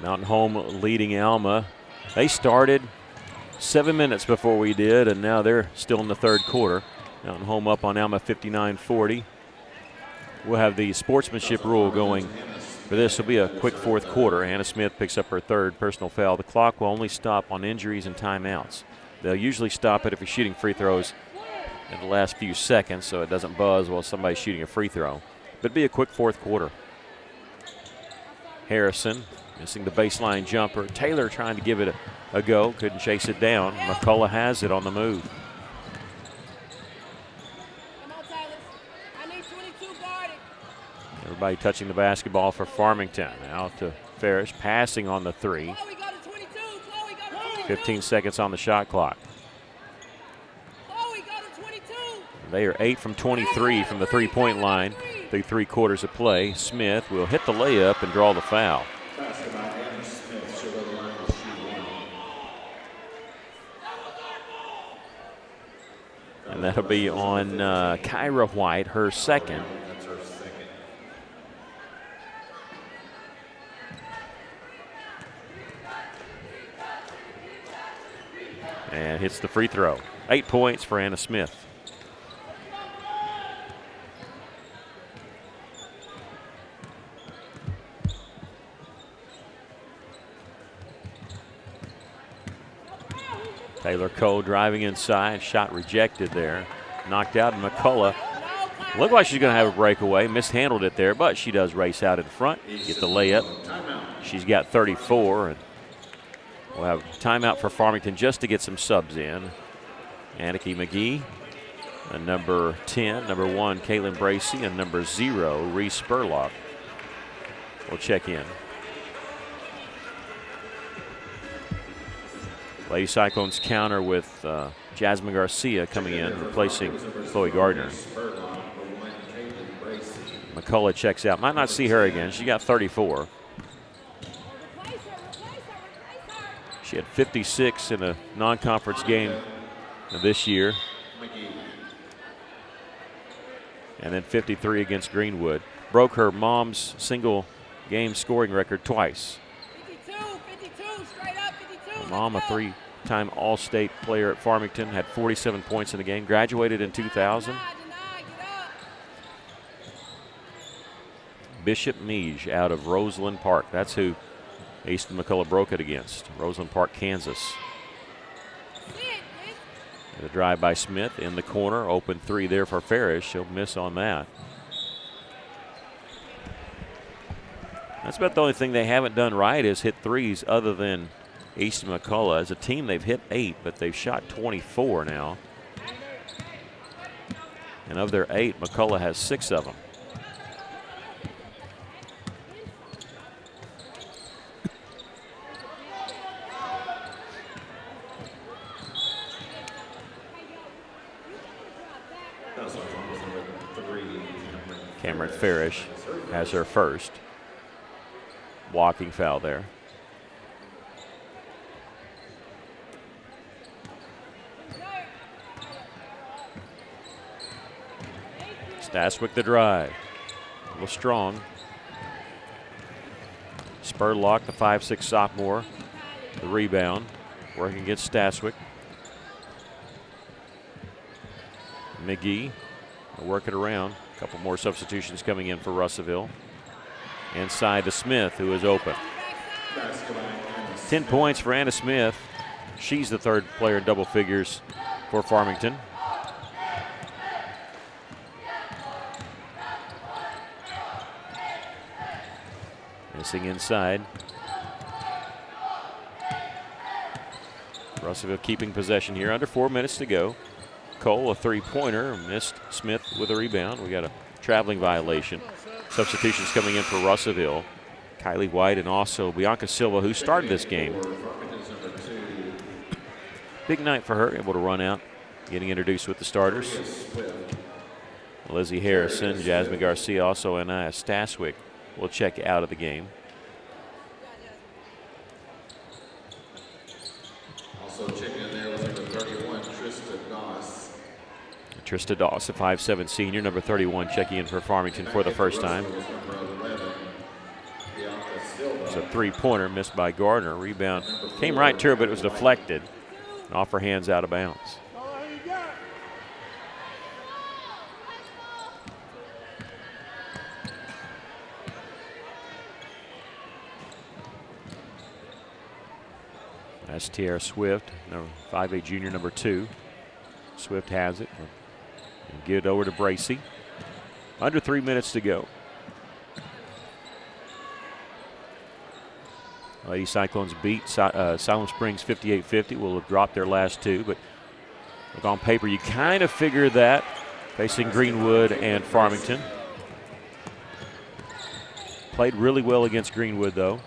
S1: Mountain Home leading Alma. They started 7 minutes before we did, and now they're still in the third quarter. Mountain Home up on Alma 59-40. We'll have the sportsmanship rule going for this. Will be a quick fourth quarter. Hannah Smith picks up her 3rd personal foul. The clock will only stop on injuries and timeouts. They'll usually stop it if you're shooting free throws in the last few seconds so it doesn't buzz while somebody's shooting a free throw. But it'll be a quick fourth quarter. Harrison missing the baseline jumper. Taylor trying to give it a go. Couldn't chase it down. McCullough has it on the move.
S2: Come on, Tyler. I need 22 guarded.
S1: Everybody touching the basketball for Farmington. Out to Farish, passing on the 3.
S2: Chloe, go to 22. Chloe, go to 22.
S1: 15 seconds on the shot clock.
S2: Chloe, go to 22.
S1: They are 8 from 23 from the 3-point line. through 3 quarters of play. Smith will hit the layup and draw the foul. And that'll be on Kyra White, her second. And hits the free throw. 8 points for Anna Smith. Taylor Cole driving inside, shot rejected there. Knocked out, and McCullough looked like she's going to have a breakaway. Mishandled it there, but she does race out in front, get the layup. She's got 34, and we'll have timeout for Farmington just to get some subs in. Anarchy McGee, and number 10, number 1, Caitlin Bracey, and number 0, Reese Spurlock will check in. Lady Cyclones counter with Jasmine Garcia coming in, replacing Chloe Gardner. McCullough checks out. Might not see her again. She got 34. She had 56 in a non-conference game this year. And then 53 against Greenwood. Broke her mom's single game scoring record twice.
S2: 52, straight up, 52.
S1: Her mom, a 3-time All-State player at Farmington, had 47 points in the game. Graduated in 2000. Bishop Meege out of Roseland Park. That's who Easton McCullough broke it against. Roseland Park, Kansas. The drive by Smith in the corner. Open 3 there for Ferris. She'll miss on that. That's about the only thing they haven't done right is hit threes other than Easton McCullough. As a team, they've hit 8, but they've shot 24 now. And of their 8, McCullough has 6 of them. Cameron Farish has her first. Blocking foul there. Staswick the drive. A little strong. Spurlock, the 5'6" sophomore. The rebound. Working against Staswick. McGee will work it around. A couple more substitutions coming in for Russellville. Inside to Smith, who is open. 10 points for Anna Smith. She's the 3rd player in double figures for Farmington. Missing inside. Russellville keeping possession here. Under 4 minutes to go. Cole, a 3-pointer, missed Smith with a rebound. We got a traveling violation. Substitutions coming in for Russellville. Kylie White and also Bianca Silva, who started this game. Big night for her, able to run out, getting introduced with the starters. Lizzie Harrison, Jasmine Garcia, also Anaya Staswick will check out of the game.
S3: Also checking in there was number 31, Trista Doss.
S1: Trista Doss, a 5'7" senior, number 31, checking in for Farmington for the first time. It's a 3-pointer missed by Gardner. Rebound came right to her, but it was deflected. And off her hands, out of bounds. That's Tierra Swift, number 5'8" junior, number 2. Swift has it. And get it over to Bracey. Under 3 minutes to go. Lady Cyclones beat Silent Springs 58-50. Will have dropped their last 2, but look, on paper you kind of figure that, facing Greenwood and Farmington. Played really well against Greenwood, though.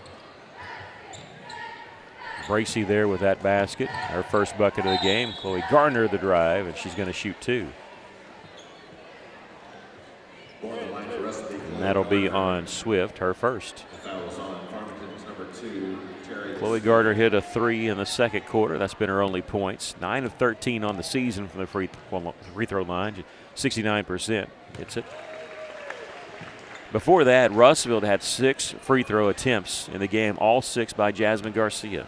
S1: Bracey there with that basket. Her first bucket of the game. Chloe Gardner the drive, and she's going to shoot 2. that'll be on Swift, her first.
S3: Fouls on Farmington's number 2, Terry.
S1: Chloe Gardner hit a 3 in the second quarter. That's been her only points. 9 of 13 on the season from the free throw line. 69% hits it. Before that, Russellville had 6 free throw attempts in the game, all 6 by Jasmine Garcia.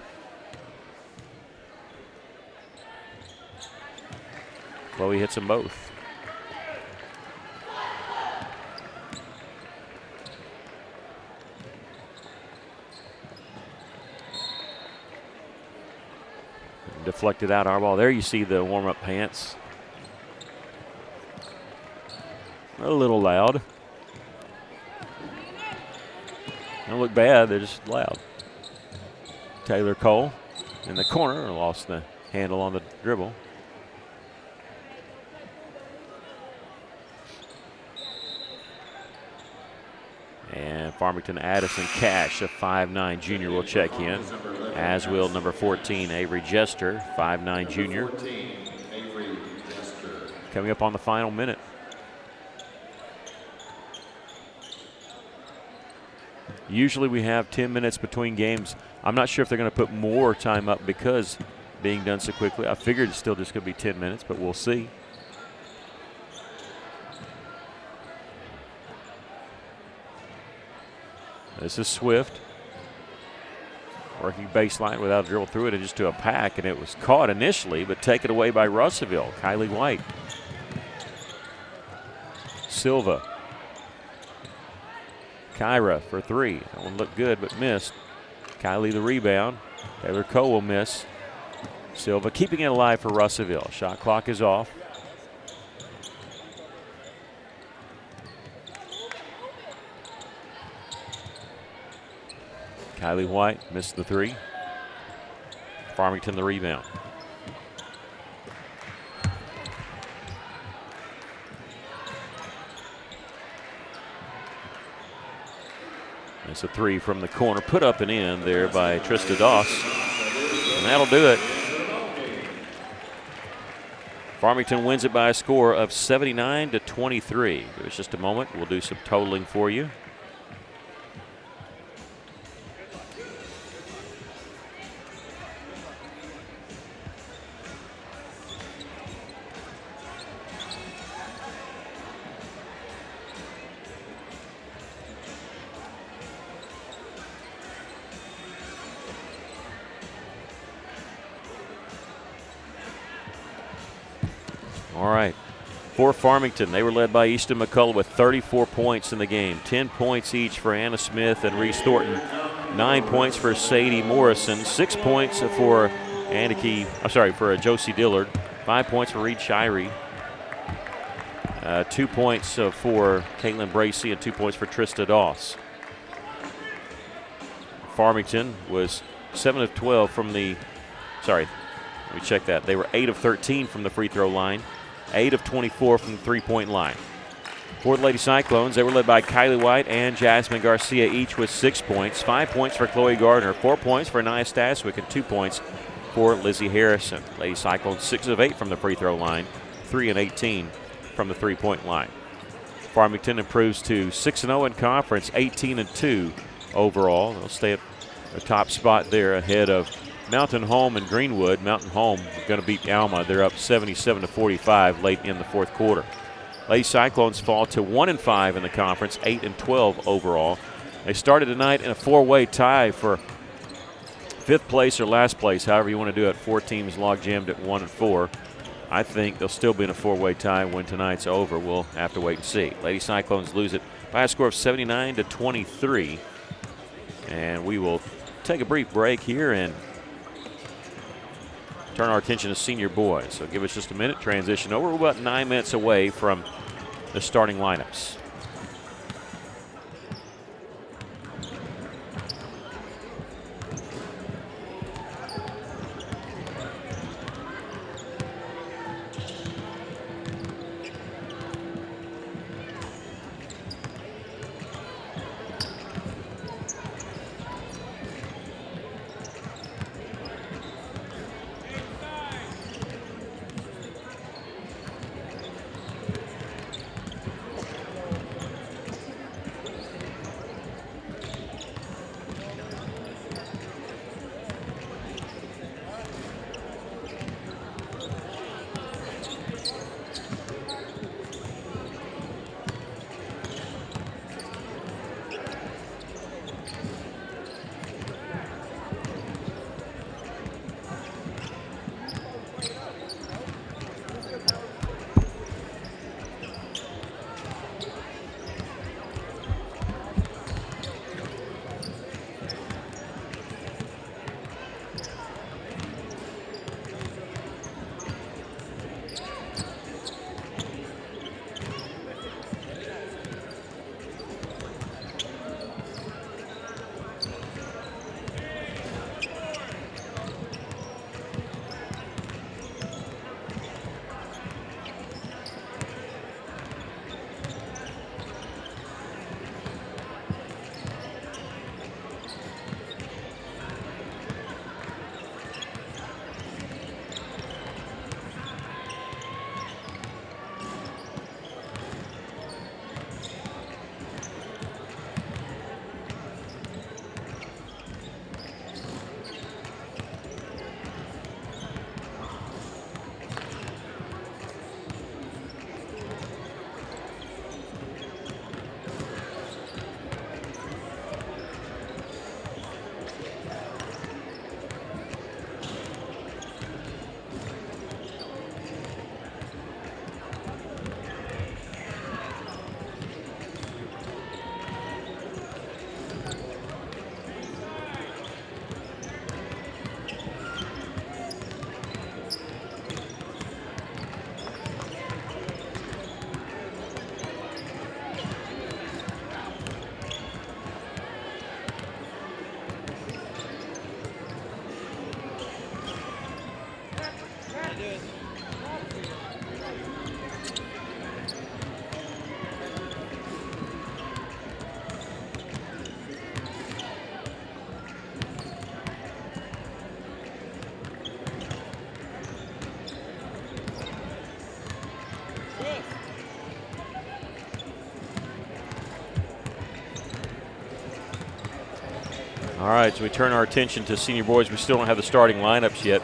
S1: Chloe hits them both. Deflected out our ball. There you see the warm-up pants. A little loud. Don't look bad, they're just loud. Taylor Cole in the corner, lost the handle on the dribble. And Farmington Addison Cash, a 5'9" junior, will check in, as will number 14, Avery Jester, 5'9" junior. Coming up on the final minute. Usually we have 10 minutes between games. I'm not sure if they're going to put more time up because being done so quickly. I figured it's still just going to be 10 minutes, but we'll see. This is Swift. Working baseline without a dribble through it and just to a pack, and it was caught initially, but taken away by Russellville. Kylie White. Silva. Kyra for 3. That one looked good, but missed. Kylie the rebound. Taylor Cole will miss. Silva keeping it alive for Russellville. Shot clock is off. Kylie White missed the 3. Farmington the rebound. It's a 3 from the corner, put up and in there by Trista Doss, and that'll do it. Farmington wins it by a score of 79-23. Give us just a moment. We'll do some totaling for you. All right. For Farmington, they were led by Easton McCullough with 34 points in the game. 10 points each for Anna Smith and Reese Thornton. 9 points for Sadie Morrison. 6 points for Josie Dillard. 5 points for Reed Shirey. 2 points for Caitlin Bracey and 2 points for Trista Doss. Farmington was 7 of 12 from the, let me check that. They were 8 of 13 from the free throw line. 8 of 24 from the three-point line. For the Lady Cyclones, they were led by Kylie White and Jasmine Garcia, each with 6 points. 5 points for Chloe Gardner, 4 points for Nia Staswick, and 2 points for Lizzie Harrison. Lady Cyclones 6 of 8 from the free throw line, 3 and 18 from the three-point line. Farmington improves to 6-0 in conference, 18-2 overall. They'll stay at the top spot there ahead of Mountain Home and Greenwood. Mountain Home going to beat Alma. They're up 77-45 late in the fourth quarter. Lady Cyclones fall to 1-5 in the conference, 8-12 overall. They started tonight in a 4-way tie for 5th place or last place, however you want to do it. 4 teams log jammed at 1-4. I think they'll still be in a 4-way tie when tonight's over. We'll have to wait and see. Lady Cyclones lose it by a score of 79-23. And we will take a brief break here and turn our attention to senior boys. So give us just a minute, transition over. We're about 9 minutes away from the starting lineups. All right, so we turn our attention to senior boys. We still don't have the starting lineups yet.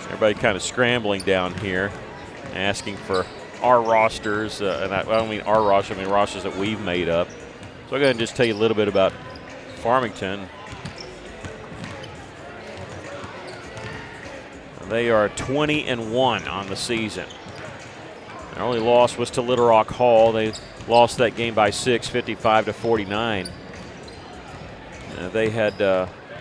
S1: Everybody kind of scrambling down here, asking for our rosters. And I don't mean our roster, I mean rosters that we've made up. So I'll go ahead and just tell you a little bit about Farmington. They are 20-1 on the season. Their only loss was to Little Rock Hall. They lost that game by 6, 55-49. They had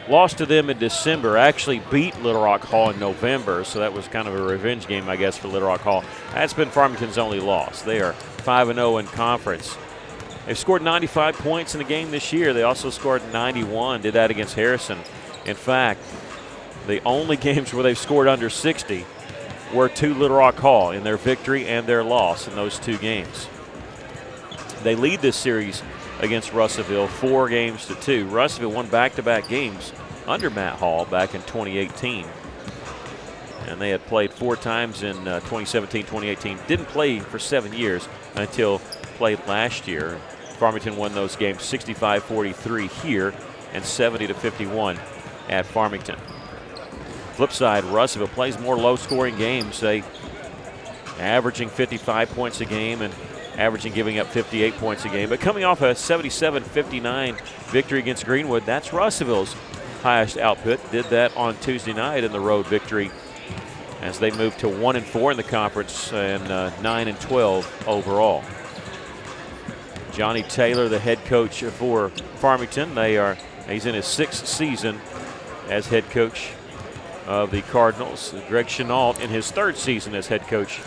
S1: lost to them in December, actually beat Little Rock Hall in November, so that was kind of a revenge game, I guess, for Little Rock Hall. That's been Farmington's only loss. They are 5-0 in conference. They've scored 95 points in the game this year. They also scored 91, did that against Harrison. In fact, the only games where they've scored under 60 were to Little Rock Hall in their victory and their loss in those two games. They lead this series against Russellville 4-2. Russellville won back-to-back games under Matt Hall back in 2018. And they had played 4 times in 2017, 2018. Didn't play for 7 years until played last year. Farmington won those games 65-43 here and 70-51 at Farmington. Flip side, Russellville plays more low-scoring games. They averaging 55 points a game and averaging giving up 58 points a game. But coming off a 77-59 victory against Greenwood, that's Russellville's highest output. Did that on Tuesday night in the road victory as they moved to 1-4 in the conference and 9-12 overall. Johnny Taylor, the head coach for Farmington. He's in his 6th season as head coach of the Cardinals. Greg Chenault in his 3rd season as head coach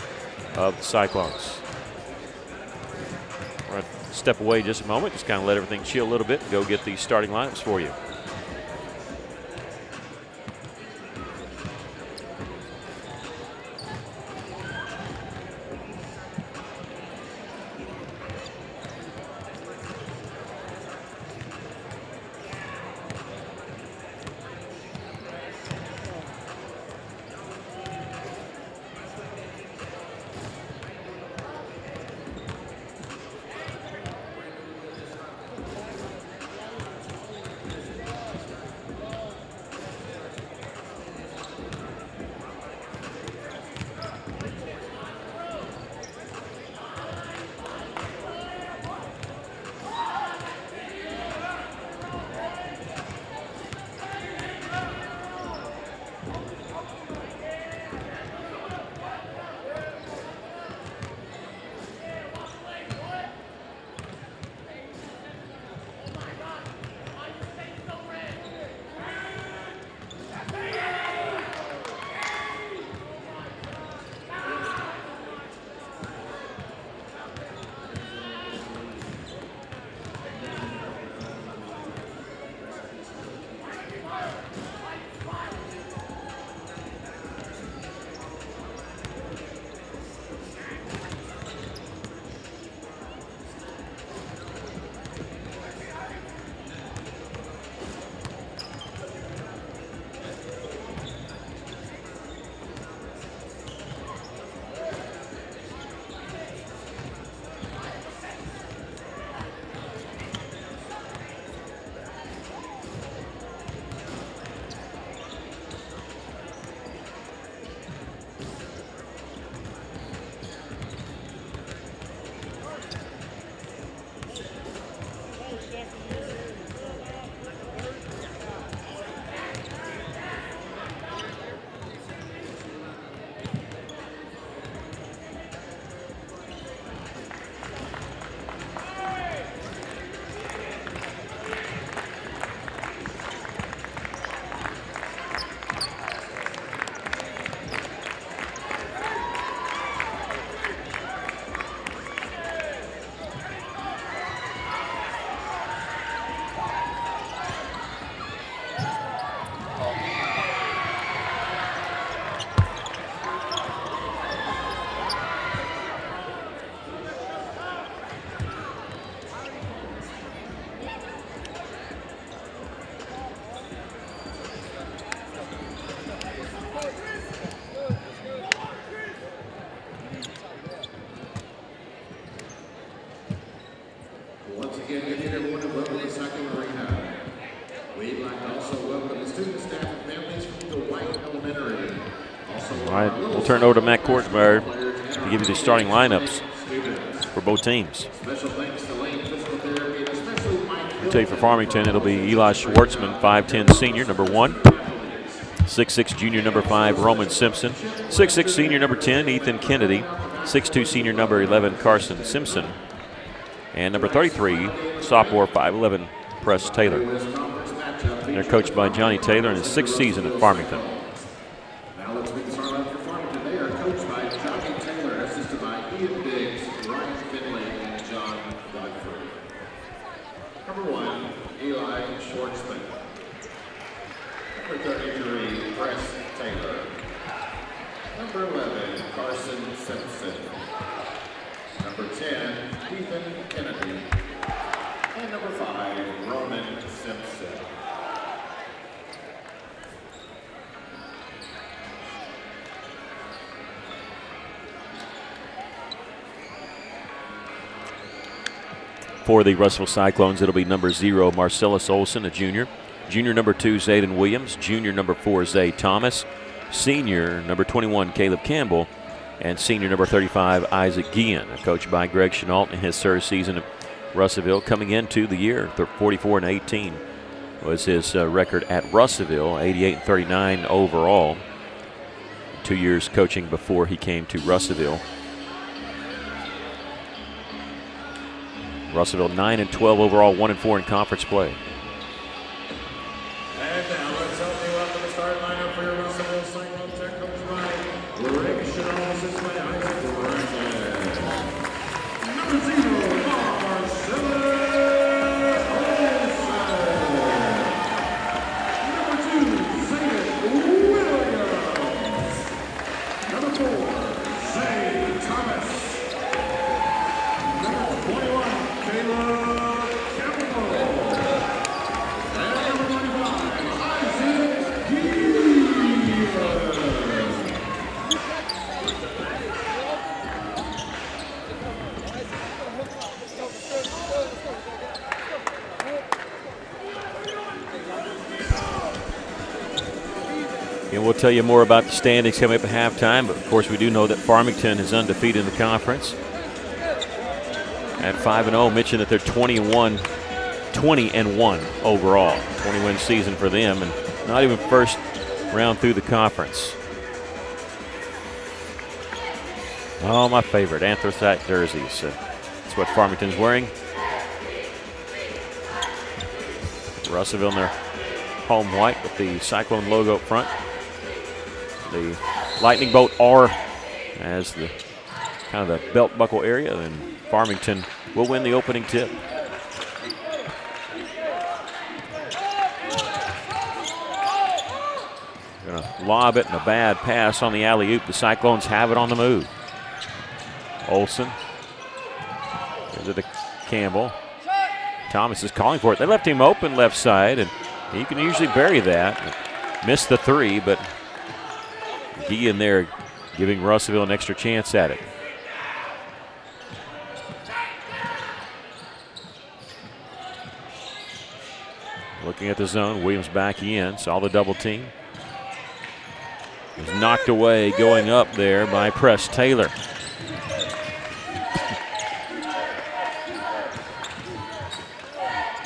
S1: of the Cyclones. We're going to step away just a moment, just kind of let everything chill a little bit and go get the starting lineups for you.
S3: Once again, good evening, everyone, and welcome to Cyclone Arena. We'd like
S1: All right, we'll turn it over to Matt Kortsberg to give you the starting lineups for both teams. I'll tell you for Farmington, it'll be Eli Schwartzman, 5'10 senior, number 1. 6'6 junior, number 5, Roman Simpson. 6'6 senior, number 10, Ethan Kennedy. 6'2 senior, number 11, Carson Simpson. And number 33, sophomore, 5'11, Press Taylor. They're coached by Johnny Taylor in his 6th season at Farmington.
S3: Now let's meet the starting lineup for Farmington. They are coached by Johnny Taylor, assisted by Ian Biggs, Ryan Finley, and John Godfrey. Number 1, Eli Schwartzman. Number 33, Press Taylor. Number 11, Carson Simpson. Number 10, Ethan Kennedy. And number 5, Roman Simpson.
S1: For the Russellville Cyclones, it'll be number 0, Marcellus Olson, a junior. Junior number 2, Zayden Williams. Junior number 4, Zay Thomas. Senior number 21, Caleb Campbell. And senior number 35, Isaac Guillen, coached by Greg Chenault in his 3rd season at Russellville. Coming into the year, 44-18 was his record at Russellville, 88-39 overall. 2 years coaching before he came to Russellville. Russellville 9-12 overall, 1-4 in conference play.
S3: And now let's help you out with the starting lineup for your Russellville Cyclones. They're coached by Greg Chenault, assisted by Isaac Brandon. Number 0, Marcellus Olson. Number 2, Zayden Williams. Number 4, Zay Thomas. Number 21, Caleb Campbell. And number 25, Isaac Guillen.
S1: And we'll tell you more about the standings coming up at halftime, but of course we do know that Farmington is undefeated in the conference at 5-0. Mentioned that they're 20-1 overall. 20-win season for them, and not even first round through the conference. Oh, my favorite, anthracite jerseys. That's what Farmington's wearing. Russellville in their home white with the Cyclone logo up front. The Lightning Bolt R as the kind of the belt buckle area, and Farmington will win the opening tip. Gonna lob it, and a bad pass on the alley-oop. The Cyclones have it on the move. Olson. Gives it to Campbell. Thomas is calling for it. They left him open left side, and he can usually bury that. Missed the 3, but Guillen there giving Russellville an extra chance at it. Looking at the zone, Williams back in, saw the double team. Was knocked away going up there by Press Taylor.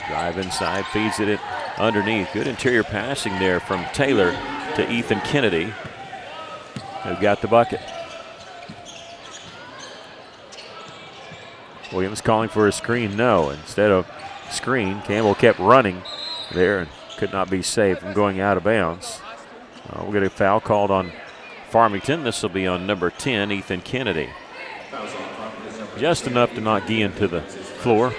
S1: Drive inside, feeds it underneath. Good interior passing there from Taylor to Ethan Kennedy, who got the bucket. Williams calling for a screen, no. Instead of screen, Campbell kept running there and could not be saved from going out of bounds. We'll get a foul called on Farmington. This will be on number 10, Ethan Kennedy. Just enough to knock Guillen to the floor.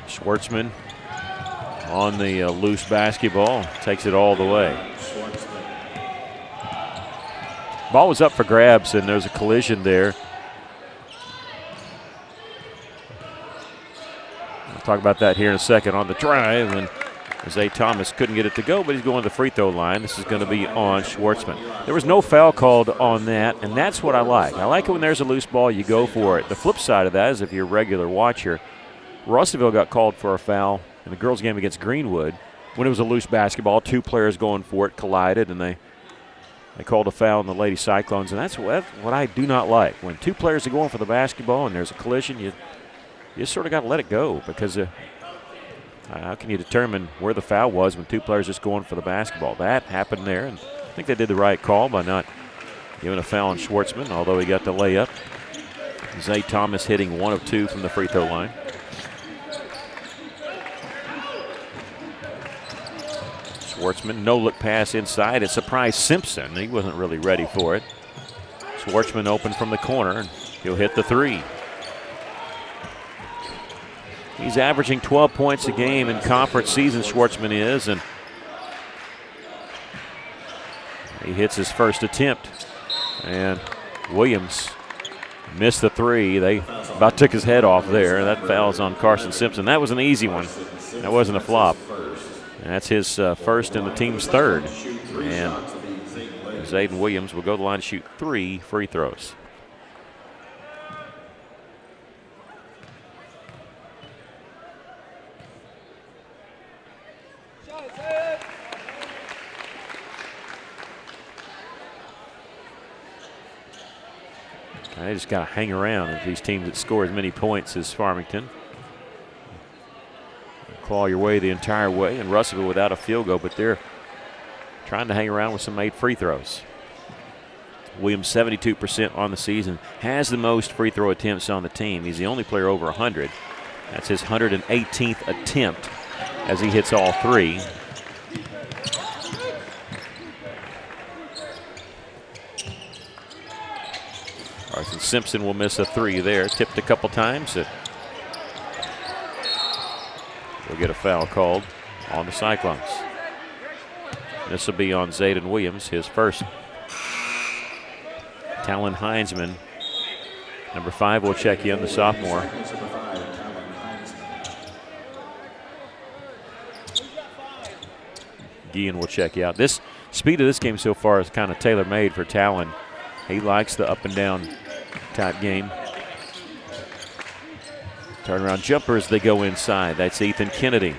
S1: Schwartzman on the loose basketball, takes it all the way. Ball was up for grabs, and there's a collision there. We'll talk about that here in a second on the drive, and Zay Thomas couldn't get it to go, but he's going to the free throw line. This is going to be on Schwartzman. There was no foul called on that, and that's what I like. I like it when there's a loose ball, you go for it. The flip side of that is if you're a regular watcher, Russellville got called for a foul in the girls' game against Greenwood when it was a loose basketball. 2 players going for it collided, and they called a foul on the Lady Cyclones, and that's what I do not like. When 2 players are going for the basketball and there's a collision, you sort of got to let it go, because how can you determine where the foul was when 2 players just going for the basketball? That happened there, and I think they did the right call by not giving a foul on Schwartzman, although he got the layup. Zay Thomas hitting 1 of 2 from the free throw line. Schwartzman, no-look pass inside. It surprised Simpson. He wasn't really ready for it. Schwartzman open from the corner, and he'll hit the 3. He's averaging 12 points a game in conference season, Schwartzman is, and he hits his first attempt. And Williams missed the 3. They about took his head off there. That foul's on Carson Simpson. That was an easy one. That wasn't a flop. And that's his first and the team's 3rd. And Zayden Williams will go to the line to shoot 3 free throws. They just got to hang around with these teams that score as many points as Farmington. Claw your way the entire way, and Russellville without a field goal, but they're trying to hang around with some made free throws. Williams 72% on the season, has the most free throw attempts on the team. He's the only player over 100. That's his 118th attempt as he hits all 3. Carson Simpson will miss a 3 there. Tipped a couple times. We'll get a foul called on the Cyclones. This will be on Zayden Williams, his first. Talon Heinzman, number 5, will check in, the sophomore. Guillen will check you out. This speed of this game so far is kind of tailor-made for Talon. He likes the up and down type game. Turnaround jumpers, they go inside. That's Ethan Kennedy.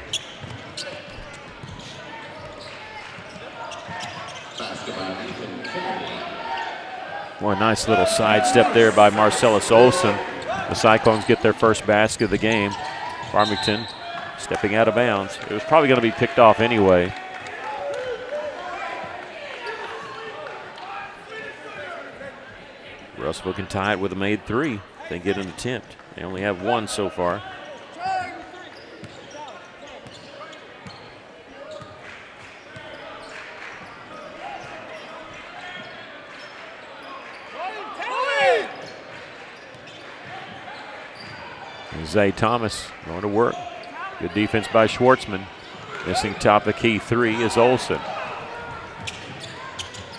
S1: Well, a nice little sidestep there by Marcellus Olson. The Cyclones get their first basket of the game. Farmington stepping out of bounds. It was probably going to be picked off anyway. Russellville can tie it with a made 3 if they get an attempt. They only have 1 so far. And Zay Thomas going to work. Good defense by Schwartzman. Missing top of the key 3 is Olson.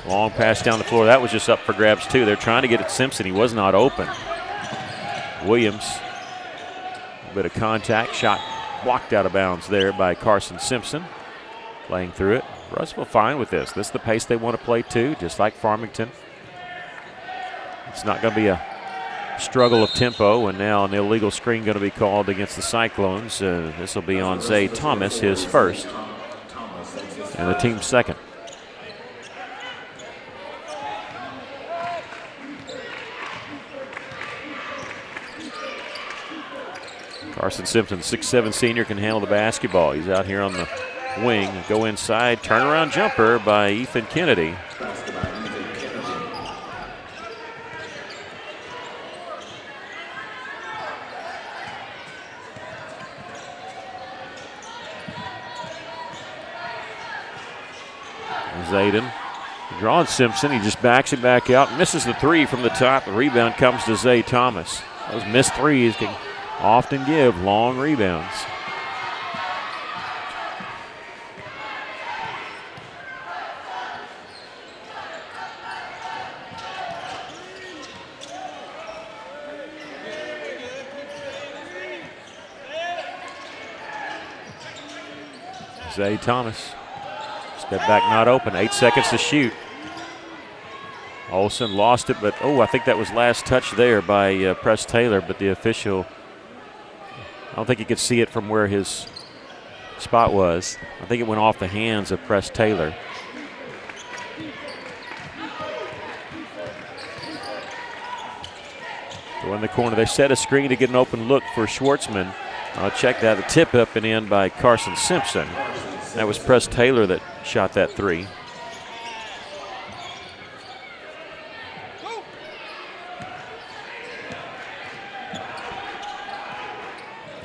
S1: Long pass down the floor. That was just up for grabs, too. They're trying to get at Simpson. He was not open. Williams, a bit of contact. Shot blocked out of bounds there by Carson Simpson. Playing through it. Russellville fine with this. This is the pace they want to play, too, just like Farmington. It's not going to be a struggle of tempo, and now an illegal screen going to be called against the Cyclones. This will be on Zay Thomas, his first, and the team's second. Carson Simpson, 6'7" senior, can handle the basketball. He's out here on the wing. Go inside, turnaround jumper by Ethan Kennedy. Zayden drawing Simpson. He just backs it back out, misses the 3 from the top. The rebound comes to Zay Thomas. Those missed 3s can often give long rebounds. Zay Thomas. Step back not open. 8 seconds to shoot. Olsen lost it, but I think that was last touch there by Press Taylor, but the official, I don't think he could see it from where his spot was. I think it went off the hands of Press Taylor. Go in the corner. They set a screen to get an open look for Schwartzman. I'll check that. The tip up and in by Carson Simpson. That was Press Taylor that shot that three.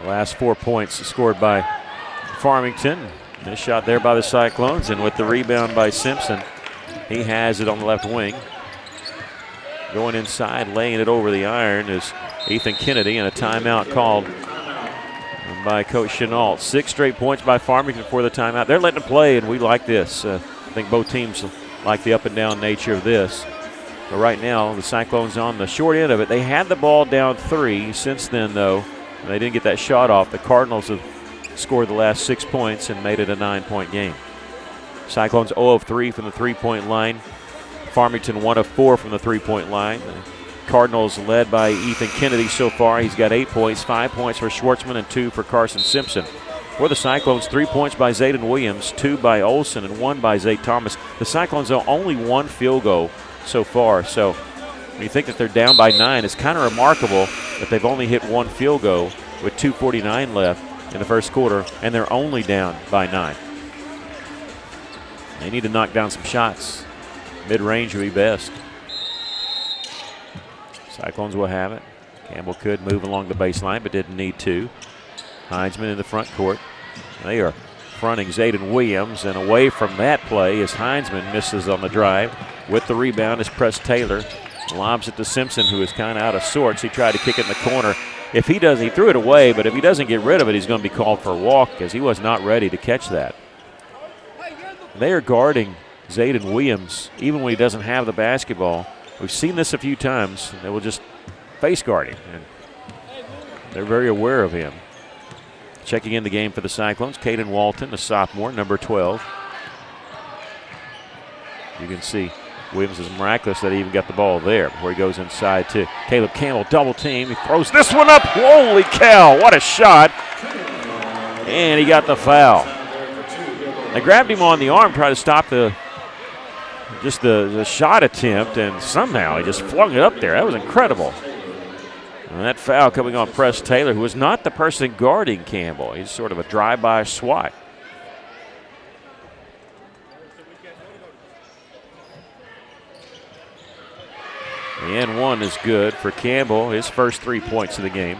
S1: The last 4 points scored by Farmington. This shot there by the Cyclones, and with the rebound by Simpson, he has it on the left wing. Going inside, laying it over the iron is Ethan Kennedy, and a timeout called by Coach Chenault. 6 straight points by Farmington for the timeout. They're letting it play, and we like this. I think both teams like the up and down nature of this. But right now, the Cyclones on the short end of it. They had the ball down 3. Since then, though, they didn't get that shot off. The Cardinals have scored the last 6 points and made it a 9-point game. Cyclones 0 of 3 from the three-point line. Farmington 1 of 4 from the three-point line. The Cardinals led by Ethan Kennedy so far. He's got 8 points, 5 points for Schwartzman and 2 for Carson Simpson. For the Cyclones, 3 points by Zayden Williams, 2 by Olsen, and 1 by Zay Thomas. The Cyclones have only 1 field goal so far. So when you think that they're down by 9, it's kind of remarkable that they've only hit 1 field goal with 2:49 left in the first quarter, and they're only down by 9. They need to knock down some shots. Mid-range would be best. Cyclones will have it. Campbell could move along the baseline, but didn't need to. Heinzman in the front court. They are fronting Zayden Williams, and away from that play as Heinzman misses on the drive. With the rebound is Press Taylor. Lobs it to Simpson, who is kind of out of sorts. He tried to kick it in the corner. If he does, he threw it away, but if he doesn't get rid of it, he's going to be called for a walk because he was not ready to catch that. They are guarding Zayden Williams even when he doesn't have the basketball. We've seen this a few times. They will just face guard him, and they're very aware of him. Checking in the game for the Cyclones, Caden Walton, a sophomore, number 12. You can see Williams is miraculous that he even got the ball there before he goes inside to Caleb Campbell, double team. He throws this one up. Holy cow, what a shot. And he got the foul. They grabbed him on the arm, tried to stop the shot attempt, and somehow he just flung it up there. That was incredible. And that foul coming on Press Taylor, who was not the person guarding Campbell. He's sort of a drive-by swat. The and one is good for Campbell, his first 3 points of the game.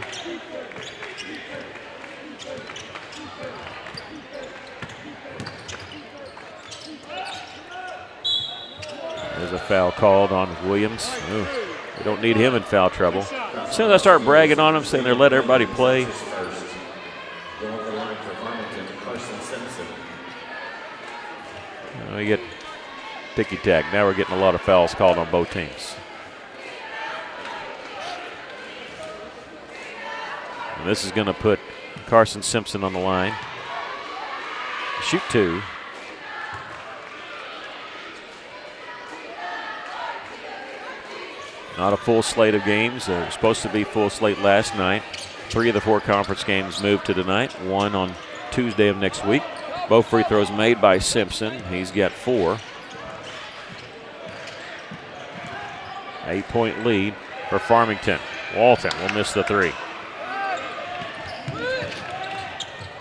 S1: There's a foul called on Williams. Ooh, we don't need him in foul trouble. As soon as I start bragging on him, saying they're letting everybody play. We get ticky-tack. Now we're getting a lot of fouls called on both teams. And this is going to put Carson Simpson on the line. Shoot 2. Not a full slate of games. They were supposed to be full slate last night. 3 of the 4 conference games moved to tonight. 1 on Tuesday of next week. Both free throws made by Simpson. He's got 4. 8-point lead for Farmington. Walton will miss the 3.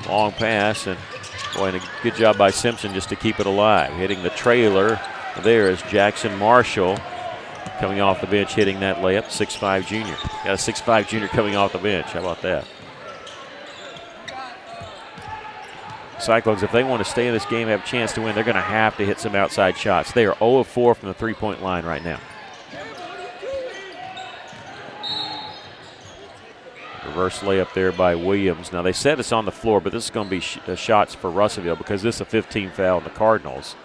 S1: Long pass, and boy, and a good job by Simpson just to keep it alive. Hitting the trailer there is Jackson Marshall coming off the bench, hitting that layup. 6'5 junior. Got a 6'5 junior coming off the bench. How about that? Cyclones, if they want to stay in this game, have a chance to win, they're going to have to hit some outside shots. They are 0 of 4 from the three-point line right now. Reverse layup there by Williams. Now, they said it's on the floor, but this is going to be shots for Russellville because this is a 15 foul on the Cardinals.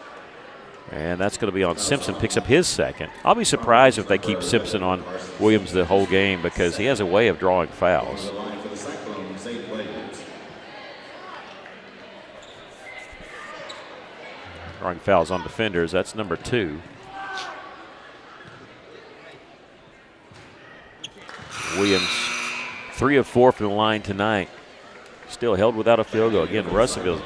S1: And that's going to be on Simpson. Picks up his second. I'll be surprised if they keep Simpson on Williams the whole game because he has a way of drawing fouls. drawing fouls on defenders. That's number 2. Williams, 3 of 4 from the line tonight. Still held without a field goal. Again, Russellville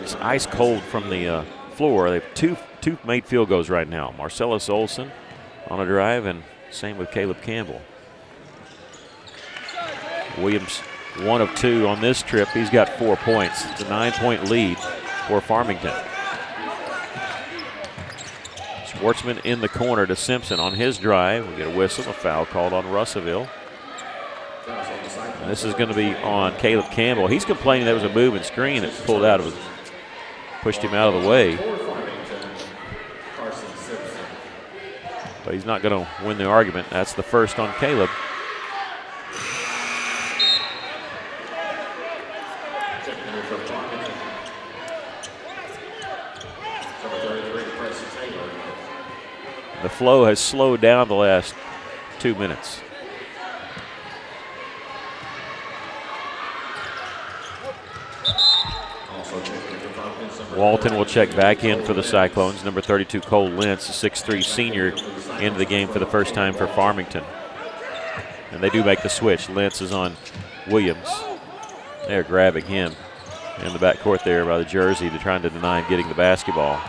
S1: is ice cold from the floor. They have two made field goals right now. Marcellus Olson on a drive, and same with Caleb Campbell. Williams, 1 of 2 on this trip. He's got 4 points. It's a 9-point lead for Farmington. Schwartzman in the corner to Simpson on his drive. We get a whistle, a foul called on Russellville. And this is going to be on Caleb Campbell. He's complaining there was a move and screen that pulled out of his, pushed him out of the way. But he's not going to win the argument. That's the first on Caleb. The flow has slowed down the last 2 minutes. Walton will check back in for the Cyclones. Number 32, Cole Lentz, a 6'3 senior, into the game for the first time for Farmington. And they do make the switch. Lentz is on Williams. They're grabbing him in the backcourt there by the jersey. They're trying to deny him getting the basketball.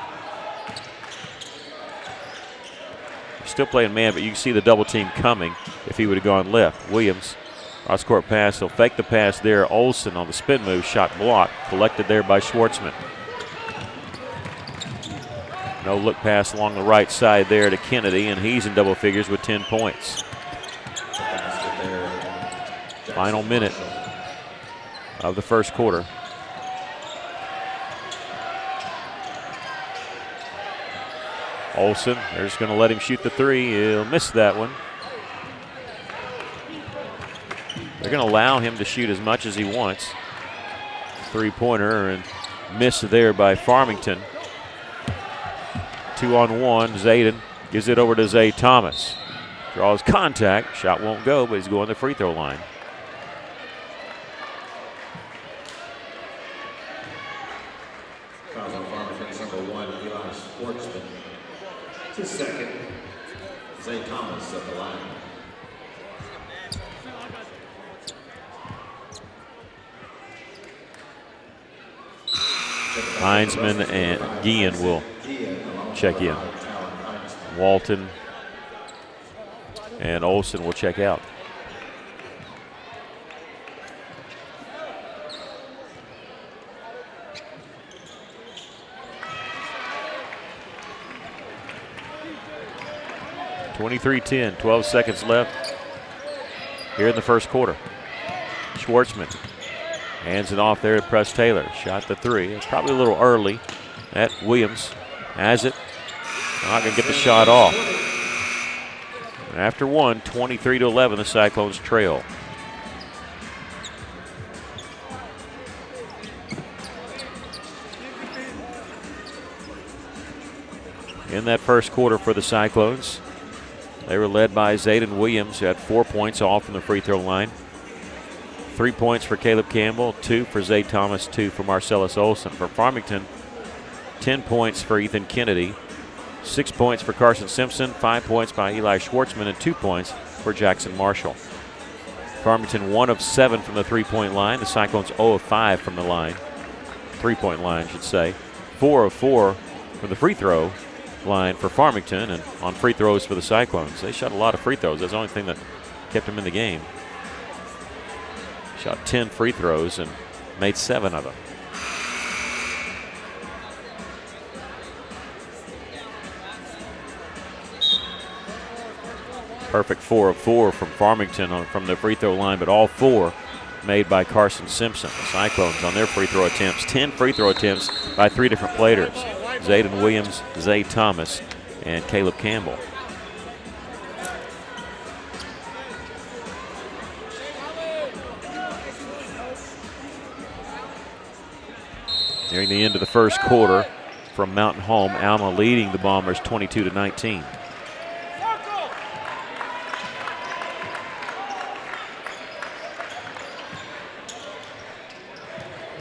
S1: Still playing man, but you can see the double team coming if he would have gone left. Williams, cross-court pass. He'll fake the pass there. Olson on the spin move, shot blocked, collected there by Schwartzman. No look pass along the right side there to Kennedy, and he's in double figures with 10 points. Final minute of the first quarter. Olson, they're just going to let him shoot the 3. He'll miss that one. They're going to allow him to shoot as much as he wants. 3-pointer, and missed there by Farmington. 2-on-1, Zayden gives it over to Zay Thomas. Draws contact, shot won't go, but he's going to the free throw line.
S3: Fouls on Farmington's number 1, Eli Schwartzman. To second, Zay Thomas at the line.
S1: Heinzman and Guillen will check in. Walton and Olson will check out. (23-10), 12 seconds left here in the first quarter. Schwartzman hands it off there to Press Taylor. Shot the 3. It's probably a little early. At Williams has it. Not going to get the shot off. And after 1, 23-11, the Cyclones trail. In that first quarter for the Cyclones, they were led by Zayden Williams, who had 4 points, all from the free throw line. 3 points for Caleb Campbell, 2 for Zay Thomas, 2 for Marcellus Olson. For Farmington, 10 points for Ethan Kennedy, 6 points for Carson Simpson, 5 points by Eli Schwartzman, and 2 points for Jackson Marshall. Farmington 1 of 7 from the three-point line. The Cyclones 0 of 5 from the line. Three-point line, I should say. 4 of 4 from the free throw line for Farmington, and on free throws for the Cyclones. They shot a lot of free throws. That's the only thing that kept them in the game. Shot 10 free throws and made 7 of them. Perfect 4 of 4 from Farmington from the free throw line, but all 4 made by Carson Simpson. The Cyclones on their free throw attempts, 10 free throw attempts by 3 different players. Zayden Williams, Zay Thomas, and Caleb Campbell. Nearing the end of the first quarter from Mountain Home, Alma leading the Bombers 22-19.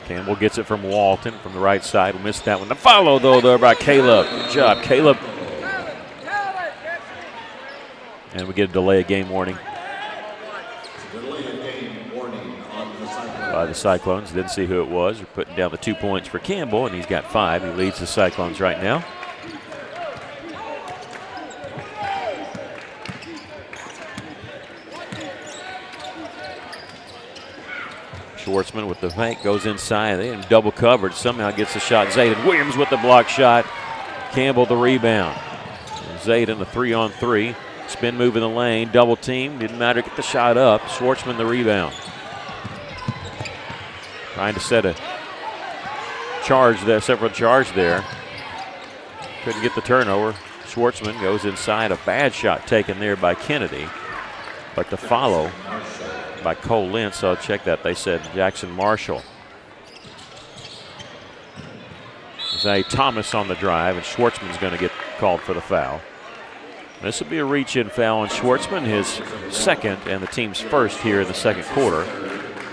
S1: Campbell gets it from Walton from the right side. We missed that one. The follow, though, there by Caleb. Good job, Caleb. And we get a delay of game warning.
S3: Delay of game warning on the Cyclones.
S1: By the Cyclones. Didn't see who it was. We're putting down the 2 points for Campbell, and he's got 5. He leads the Cyclones right now. Schwartzman with the fake goes inside. They have double covered. Somehow gets the shot. Zayden Williams with the block shot. Campbell the rebound. Zayden the 3-on-3. Spin move in the lane. Double team. Didn't matter. Get the shot up. Schwartzman the rebound. Trying to set a charge there. Separate charge there. Couldn't get the turnover. Schwartzman goes inside. A bad shot taken there by Kennedy. But the follow by Cole Lentz, so I'll check that. They said Jackson Marshall. Zay Thomas on the drive, and Schwartzman's going to get called for the foul. This will be a reach-in foul on Schwartzman, his second and the team's first here in the second quarter.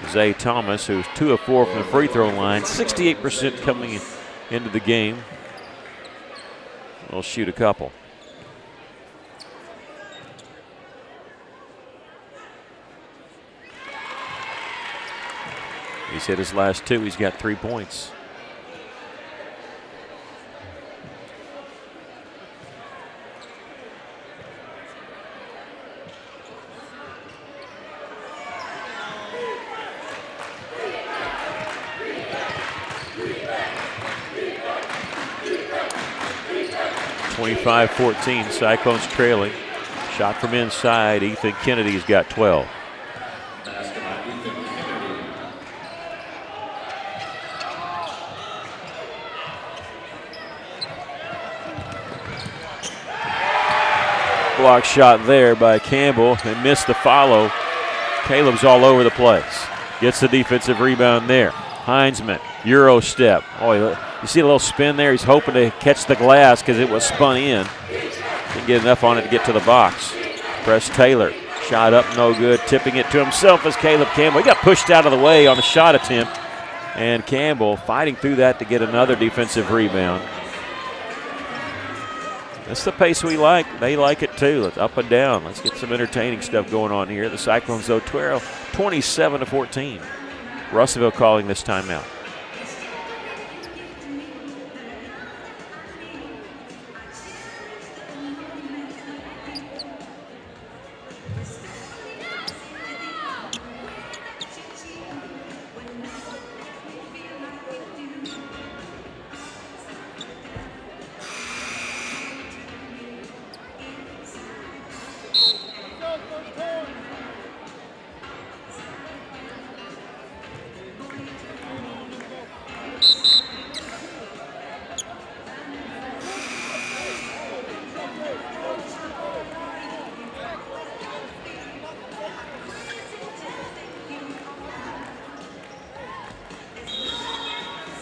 S1: Zay Thomas, who's 2 of 4 from the free throw line, 68% coming into the game. Will shoot a couple. He's hit his last 2. He's got 3 points. (25-14), Cyclones trailing. Shot from inside. Ethan Kennedy's got 12. Block shot there by Campbell and missed the follow. Caleb's all over the place. Gets the defensive rebound there. Heinzman, Euro step. Oh, you see a little spin there? He's hoping to catch the glass because it was spun in. Didn't get enough on it to get to the box. Press Taylor. Shot up, no good. Tipping it to himself as Caleb Campbell. He got pushed out of the way on the shot attempt. And Campbell fighting through that to get another defensive rebound. That's the pace we like. They like it too. Let's up and down. Let's get some entertaining stuff going on here. The Cyclones, though, 27-14. Russellville calling this timeout.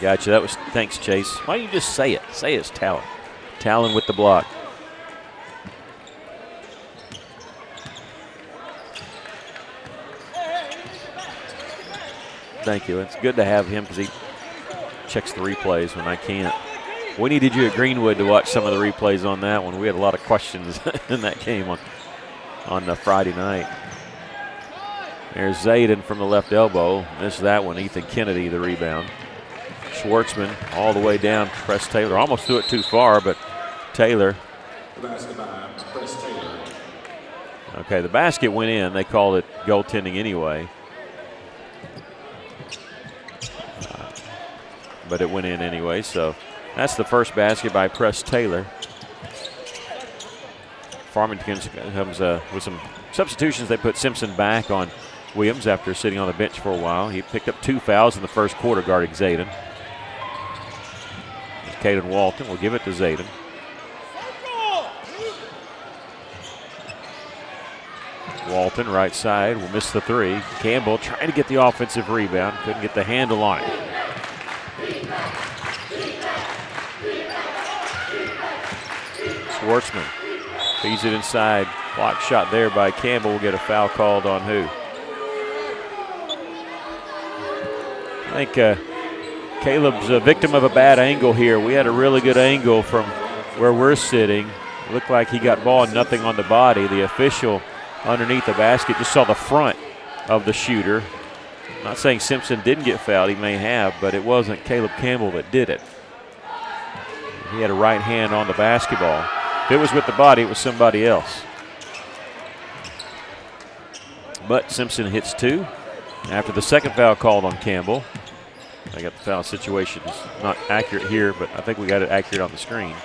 S1: Gotcha. That was, thanks, Chase. Why don't you just say it? Say it's Talon. Talon with the block. Thank you. It's good to have him because he checks the replays when I can't. We needed you at Greenwood to watch some of the replays on that one. We had a lot of questions in that game on the Friday night. There's Zayden from the left elbow. Missed that one. Ethan Kennedy, the rebound. Schwartzman all the way down. Press Taylor. Almost threw it too far, but Taylor.
S3: Press Taylor.
S1: Okay, the basket went in. They called it goaltending anyway. But it went in anyway, so that's the first basket by Press Taylor. Farmington comes with some substitutions. They put Simpson back on Williams after sitting on the bench for a while. He picked up 2 fouls in the first quarter guarding Zayden. Caden Walton will give it to Zayden. Walton, right side, will miss the 3. Campbell trying to get the offensive rebound. Couldn't get the handle on it. Schwartzman feeds it inside. Block shot there by Campbell. Will get a foul called on who? I think Caleb's a victim of a bad angle here. We had a really good angle from where we're sitting. It looked like he got ball and nothing on the body. The official underneath the basket just saw the front of the shooter. Not saying Simpson didn't get fouled, he may have, but it wasn't Caleb Campbell that did it. He had a right hand on the basketball. If it was with the body, it was somebody else. But Simpson hits 2 after the second foul called on Campbell. I got the foul situation is not accurate here, but I think we got it accurate on the screen.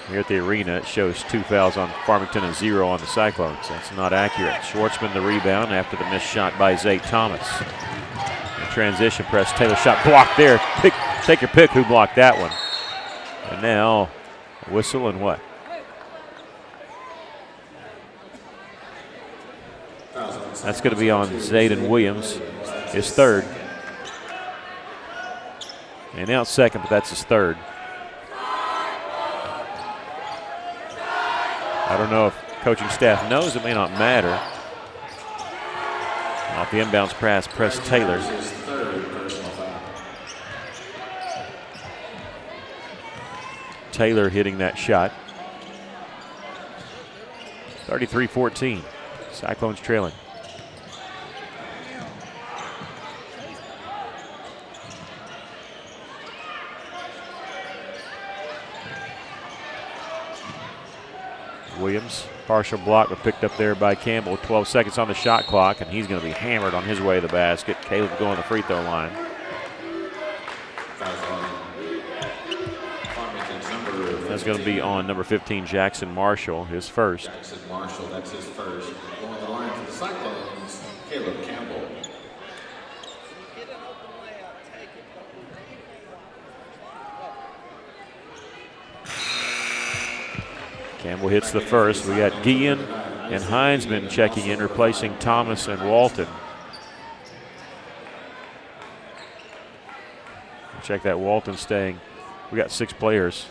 S1: Here at the arena, it shows 2 fouls on Farmington and 0 on the Cyclones. That's not accurate. Schwartzman the rebound after the missed shot by Zay Thomas. The transition press, Taylor shot blocked there. Take your pick who blocked that one. And now a whistle and what? That's going to be on Zayden Williams, his third. And now it's second, but that's his third. I don't know if coaching staff knows. It may not matter. Off the inbounds press Taylor. Taylor hitting that shot. 33-14. Cyclones trailing. Williams, partial block, but picked up there by Campbell. 12 seconds on the shot clock, and he's going to be hammered on his way to the basket. Caleb going to the free throw line. That's going to be on number 15, Jackson Marshall, his first.
S3: Jackson Marshall, that's his first. Going to the line for the Cyclones, Caleb Campbell.
S1: Campbell hits the first. We got Guillen and Heinzman checking in, replacing Thomas and Walton. Check that Walton staying. We got 6 players.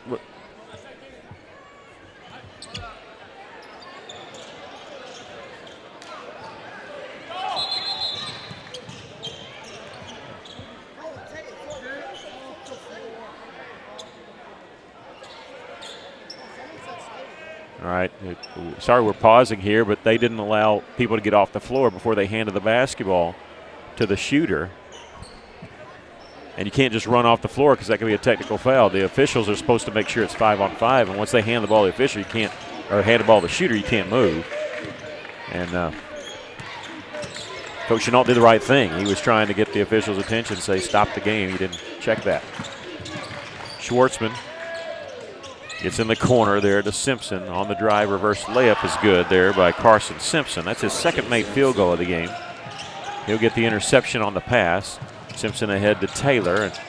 S1: What? All right, sorry we're pausing here, but they didn't allow people to get off the floor before they handed the basketball to the shooter. And you can't just run off the floor because that can be a technical foul. The officials are supposed to make sure it's 5-on-5, and once they hand the ball to the official, you can't, or hand the ball to the shooter, you can't move. And Coach Chenault did the right thing. He was trying to get the officials' attention, say stop the game. He didn't check that. Schwartzman gets in the corner there to Simpson. On the drive, reverse layup is good there by Carson Simpson. That's his second made field goal of the game. He'll get the interception on the pass. Simpson ahead to Taylor and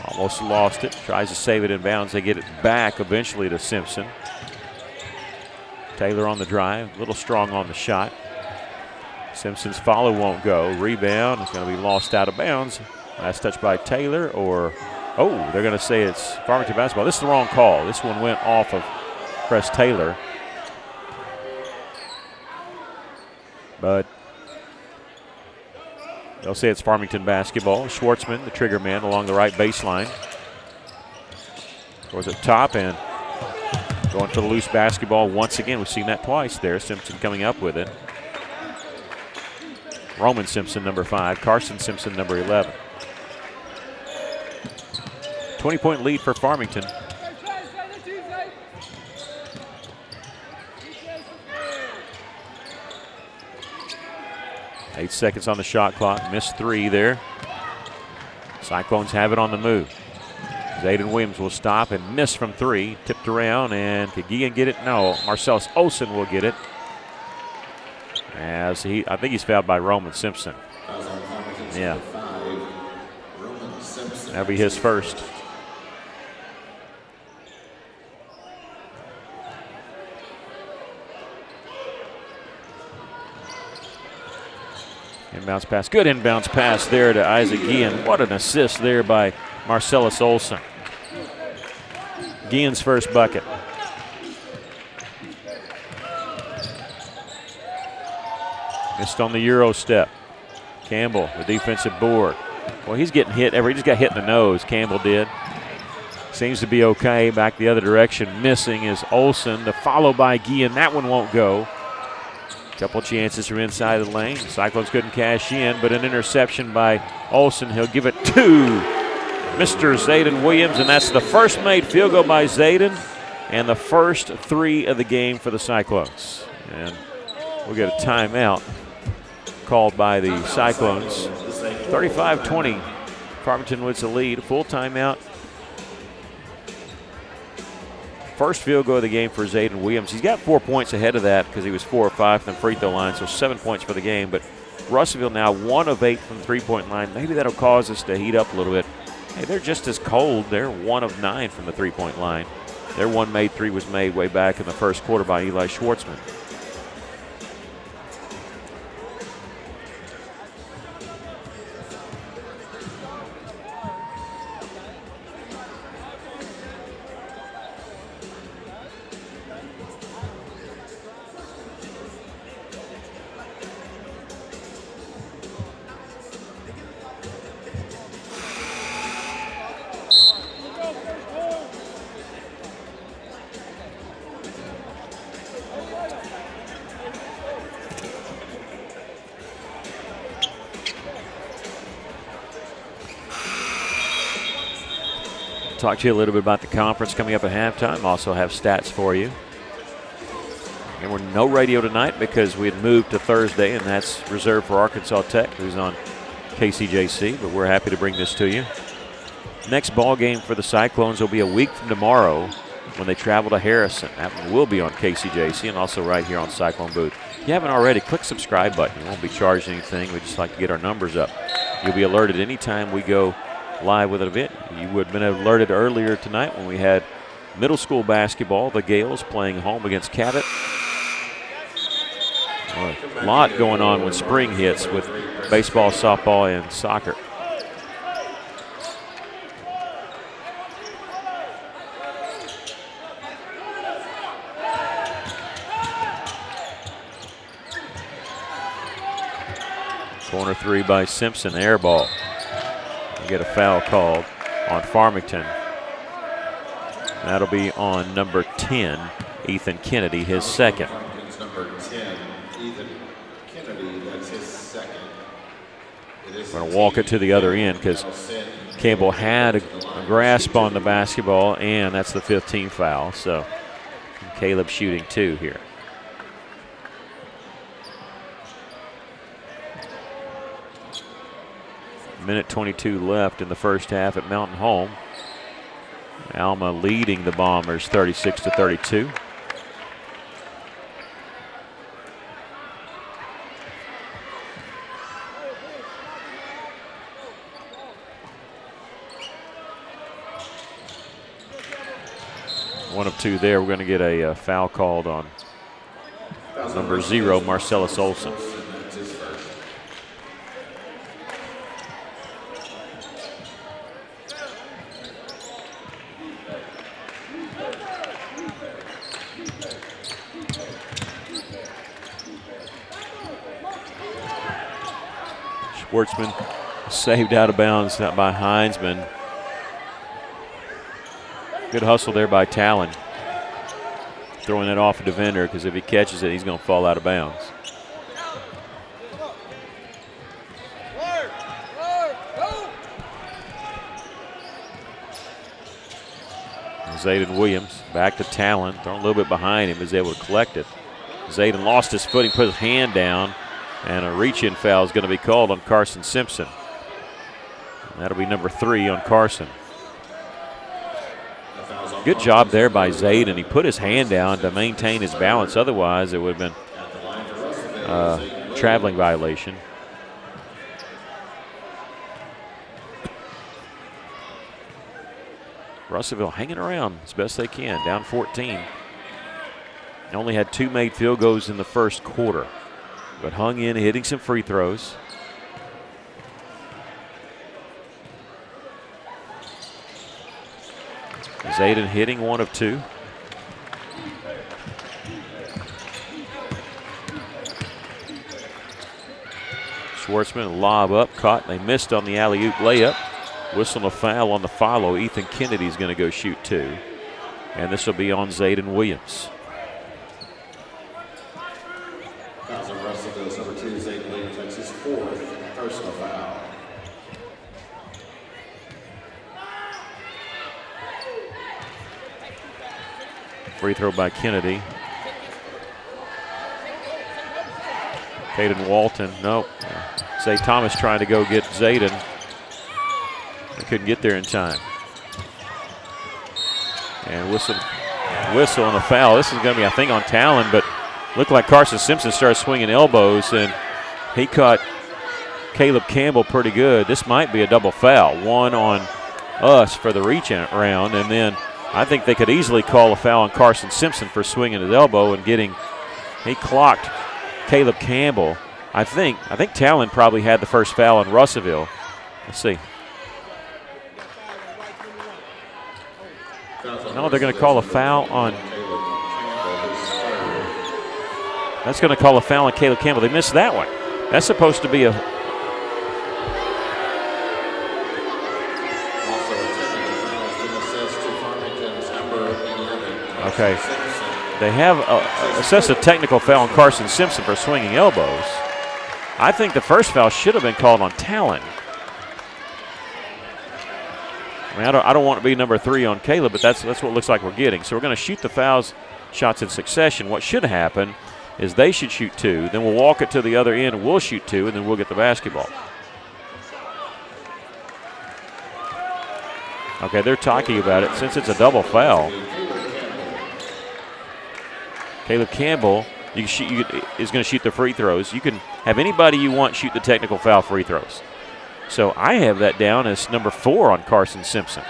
S1: almost lost it. Tries to save it in bounds. They get it back eventually to Simpson. Taylor on the drive, a little strong on the shot. Simpson's follow won't go. Rebound is going to be lost out of bounds. Last touch by Taylor, or oh, they're going to say it's Farmington basketball. This is the wrong call. This one went off of Press Taylor. But they'll say it's Farmington basketball. Schwartzman, the trigger man, along the right baseline. Goes up top and going for the loose basketball once again. We've seen that twice there. Simpson coming up with it. Roman Simpson, number 5. Carson Simpson, number 11. 20-point lead for Farmington. Eight seconds on the shot clock. Missed 3 there. Cyclones have it on the move. Zayden Williams will stop and miss from 3. Tipped around, and could Guillen get it? No. Marcellus Olsen will get it. As I think he's fouled by Roman Simpson. Yeah. That'll be his first. Inbounds pass. Good inbounds pass there to Isaac Guillen. What an assist there by Marcellus Olsen. Guillen's first bucket. Missed on the Euro step. Campbell, the defensive board. Well, he's getting hit. He just got hit in the nose, Campbell did. Seems to be okay. Back the other direction. Missing is Olson. The follow by Guillen. That one won't go. Couple chances from inside the lane. Cyclones couldn't cash in, but an interception by Olson. He'll give it to Mr. Zayden Williams, and that's the first made field goal by Zayden and the first 3 of the game for the Cyclones. And we'll get a timeout called by the Cyclones. 35-20. Farmington with the lead. Full timeout. First field goal of the game for Zayden Williams. He's got 4 points ahead of that because he was 4 of 5 from the free throw line, so 7 points for the game. But Russellville now 1 of 8 from the three-point line. Maybe that'll cause us to heat up a little bit. Hey, they're just as cold. They're 1 of 9 from the three-point line. Their one made three was made way back in the first quarter by Eli Schwartzman. Talk to you a little bit about the conference coming up at halftime. Also have stats for you. And we're no radio tonight because we had moved to Thursday, and that's reserved for Arkansas Tech, who's on KCJC, but we're happy to bring this to you. Next ball game for the Cyclones will be a week from tomorrow when they travel to Harrison. That one will be on KCJC and also right here on Cyclone Booth. If you haven't already, click subscribe button. You won't be charged anything. We just like to get our numbers up. You'll be alerted anytime we go live with an event. You would have been alerted earlier tonight when we had middle school basketball. The Gales playing home against Cabot. A lot going on when spring hits with baseball, softball, and soccer. Corner 3 by Simpson, air ball. We get a foul called on Farmington. That'll be on number 10, Ethan Kennedy, his second.
S3: Farmington's number 10, Ethan Kennedy, that's his second.
S1: We're going to walk it to the other end because Campbell had a grasp on the basketball, and that's the 15th foul. So Caleb shooting 2 here. Minute 22 left in the first half at Mountain Home. Alma leading the Bombers 36-32. One of 2 there. We're going to get a foul called on number 0, Marcellus Olson. Schwartzman saved out of bounds by Heinzman. Good hustle there by Talon. Throwing it off a defender because if he catches it, he's going to fall out of bounds. Zayden Williams back to Talon. Thrown a little bit behind him, is able to collect it. Zayden lost his footing, put his hand down. And a reach-in foul is going to be called on Carson Simpson. That'll be number 3 on Carson. Good job there by Zayden. He put his hand down to maintain his balance. Otherwise, it would have been a traveling violation. Russellville hanging around as best they can, down 14. Only had 2 made field goals in the first quarter, but hung in, hitting some free throws. Zayden hitting 1 of 2. Schwartzman, lob up, caught. They missed on the alley-oop layup. Whistle a foul on the follow. Ethan Kennedy's going to go shoot 2. And this will be on Zayden Williams.
S3: Fouls on Russellville's number 2, Zayden Williams. That's his 4th personal foul.
S1: Free throw by Kennedy. Caden Walton, nope. Zay Thomas trying to go get Zayden. They couldn't get there in time. And whistle on the foul. This is going to be, I think, on Talon, but looked like Carson Simpson started swinging elbows, and he caught Caleb Campbell pretty good. This might be a double foul. One on us for the reach round, and then I think they could easily call a foul on Carson Simpson for swinging his elbow and getting, he clocked Caleb Campbell. I think Talon probably had the first foul on Russellville. Let's see. No, they're going to call a foul on. That's going to call a foul on Caleb Campbell. They missed that one. That's supposed to be a. Okay. They have assessed a technical foul on Carson Simpson for swinging elbows. I think the first foul should have been called on Talon. I mean, I don't want to be number 3 on Caleb, but that's what it looks like we're getting. So we're going to shoot the shots in succession. What should happen is they should shoot 2, then we'll walk it to the other end and we'll shoot 2, and then we'll get the basketball. Okay, they're talking about it. Since it's a double foul, Caleb Campbell is going to shoot the free throws. You can have anybody you want shoot the technical foul free throws. So I have that down as number 4 on Carson Simpson.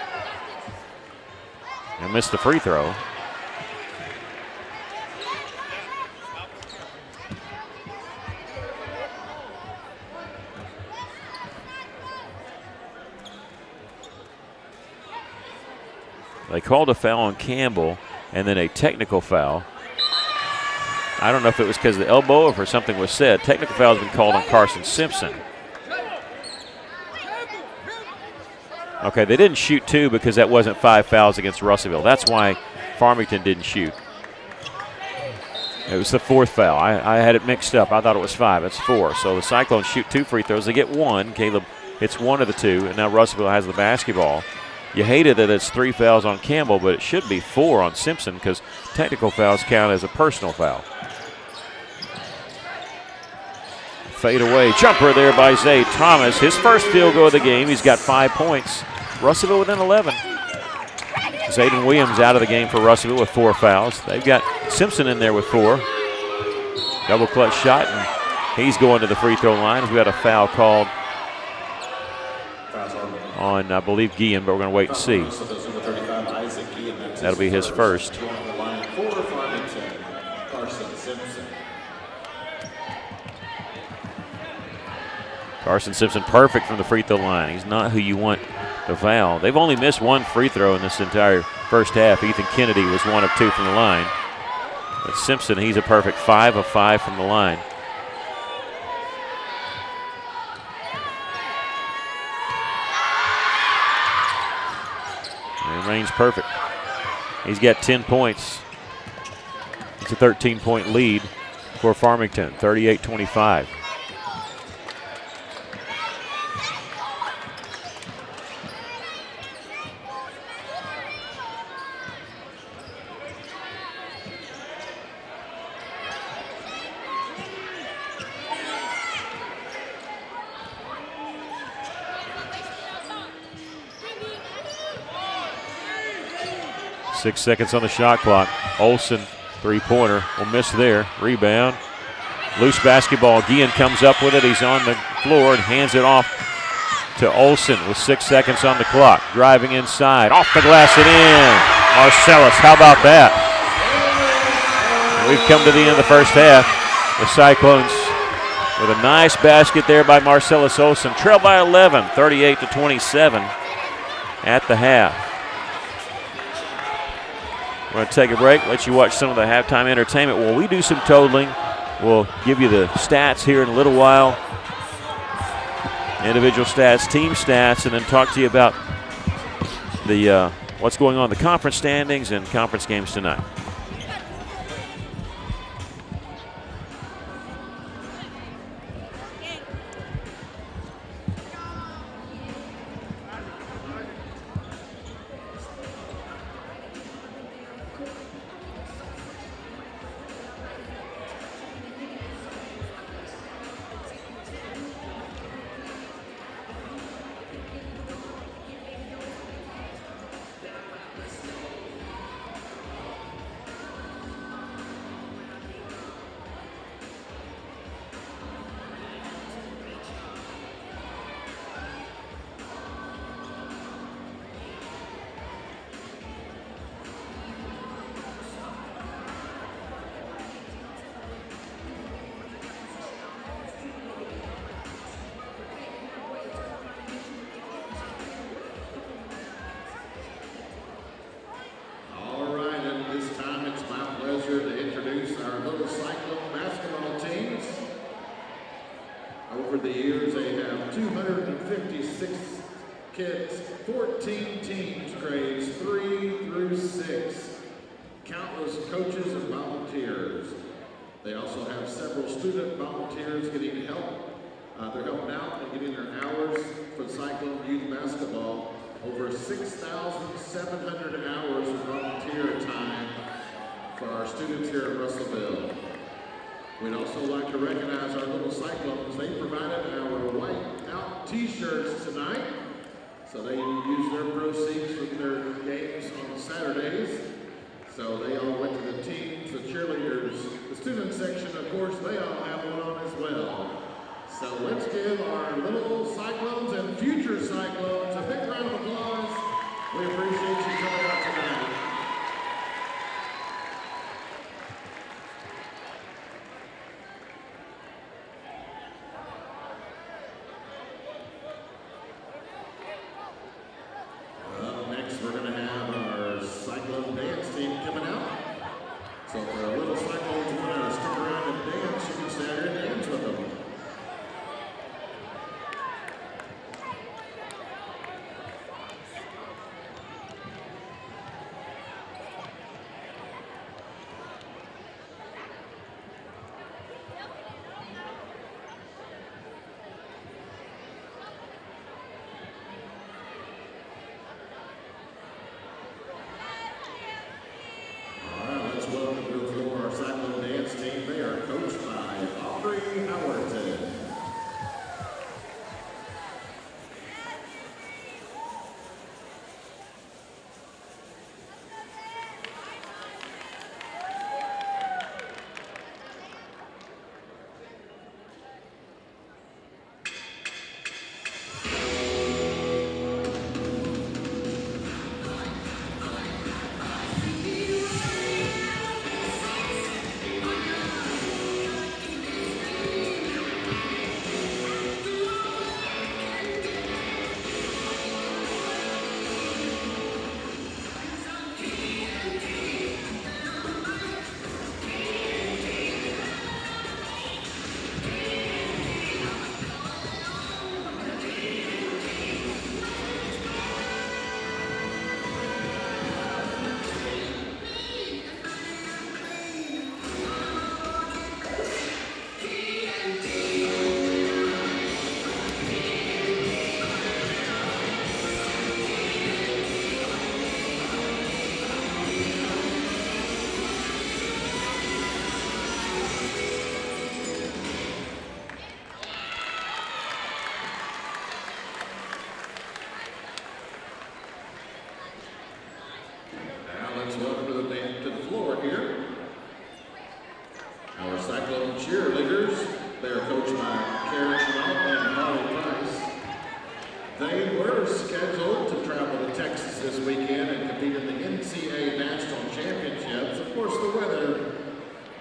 S1: And missed the free throw. They called a foul on Campbell and then a technical foul. I don't know if it was because of the elbow or if something was said. Technical foul has been called on Carson Simpson. Okay, they didn't shoot 2 because that wasn't 5 fouls against Russellville. That's why Farmington didn't shoot. It was the 4th foul. I had it mixed up. I thought it was 5. It's 4. So the Cyclones shoot 2 free throws. They get 1. Caleb hits 1 of the 2, and now Russellville has the basketball. You hated that it's 3 fouls on Campbell, but it should be 4 on Simpson because technical fouls count as a personal foul. Fade away. Jumper there by Zay Thomas. His first field goal of the game. He's got 5 points. Russellville within 11. Zayden Williams out of the game for Russellville with 4 fouls. They've got Simpson in there with 4. Double clutch shot, and he's going to the free throw line. We got a foul called on, I believe, Guillen, but we're going to wait and see. That'll be his first. Carson Simpson perfect from the free throw line. He's not who you want to foul. They've only missed 1 free throw in this entire first half. Ethan Kennedy was 1 of 2 from the line. But Simpson, he's a perfect 5 of 5 from the line. He remains perfect. He's got 10 points. It's a 13-point lead for Farmington, 38-25. Six seconds on the shot clock. Olsen, three-pointer, will miss there. Rebound. Loose basketball. Guillen comes up with it. He's on the floor and hands it off to Olsen with 6 seconds on the clock. Driving inside. Off the glass and in. Marcellus, how about that? And we've come to the end of the first half. The Cyclones with a nice basket there by Marcellus Olsen. Trail by 11, 38-27 at the half. We're going to take a break, let you watch some of the halftime entertainment. While we do some totaling, we'll give you the stats here in a little while. individual stats, team stats, and then talk to you about the what's going on in the conference standings and conference games tonight.
S3: Over the years, they have 256 kids, 14 teams, grades 3 through 6, countless coaches and volunteers. They also have several student volunteers getting help. They're helping out and getting their hours for Cyclone Youth Basketball. Over 6,700 hours of volunteer time for our students here in Russellville. We'd also like to recognize our little Cyclones. They provided our white out t-shirts tonight. So they use their proceeds from their games on Saturdays. So they all went to the teams, the cheerleaders, the student section, of course, they all have one on as well. So let's give our little Cyclones and future Cyclones a big round of applause. We appreciate you coming out tonight. Next, we're going to have our Cyclone dance team coming out. So for our little Cyclones who want to stick around and dance, you can stay here and dance with them.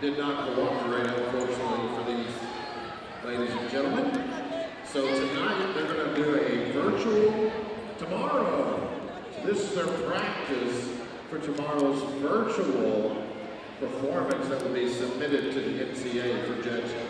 S3: Did not cooperate, unfortunately, for these ladies and gentlemen. So tonight they're going to do a virtual tomorrow. So this is their practice for tomorrow's virtual performance that will be submitted to the NCAA for judging.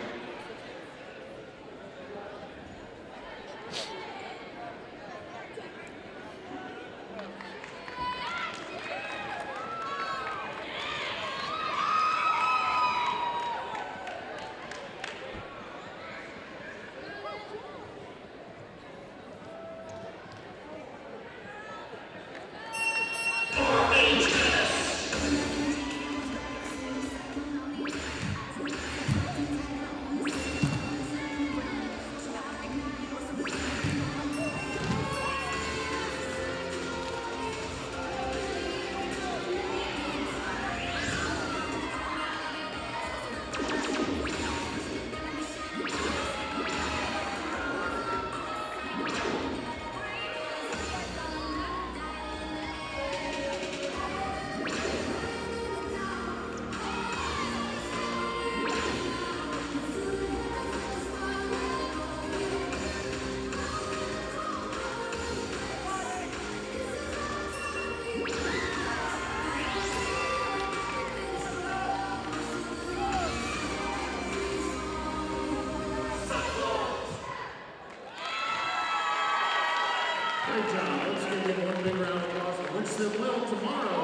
S3: Great job. Let's give them one big round of applause and wish them well tomorrow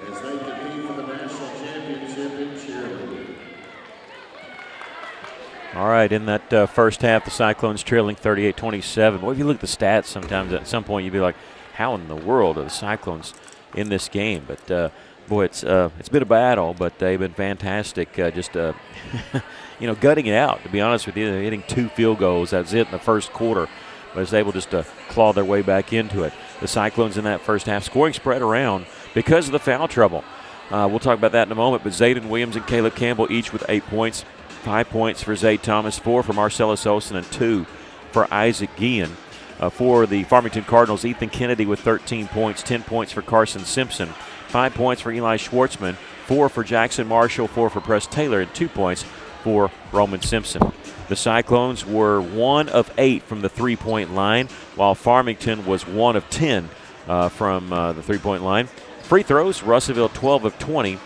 S3: as they compete for the national championship in cheerleading.
S1: All right, in that first half, the Cyclones trailing 38-27. Well, if you look at the stats, sometimes at some point you'd be like, how in the world are the Cyclones in this game? But, boy, it's been a battle, but they've been fantastic. Just, gutting it out, to be honest with you. They're hitting 2 field goals. That's it in the first quarter. But was able just to claw their way back into it. The Cyclones in that first half scoring spread around because of the foul trouble. We'll talk about that in a moment, but Zayden Williams and Caleb Campbell each with 8 points. 5 points for Zay Thomas, 4 for Marcellus Olsen, and 2 for Isaac Guillen. For the Farmington Cardinals, Ethan Kennedy with 13 points, 10 points for Carson Simpson, 5 points for Eli Schwartzman, 4 for Jackson Marshall, 4 for Press Taylor, and 2 points for Roman Simpson. The Cyclones were 1 of 8 from the three-point line, while Farmington was 1 of 10 from the three-point line. Free throws, Russellville 12 of 20,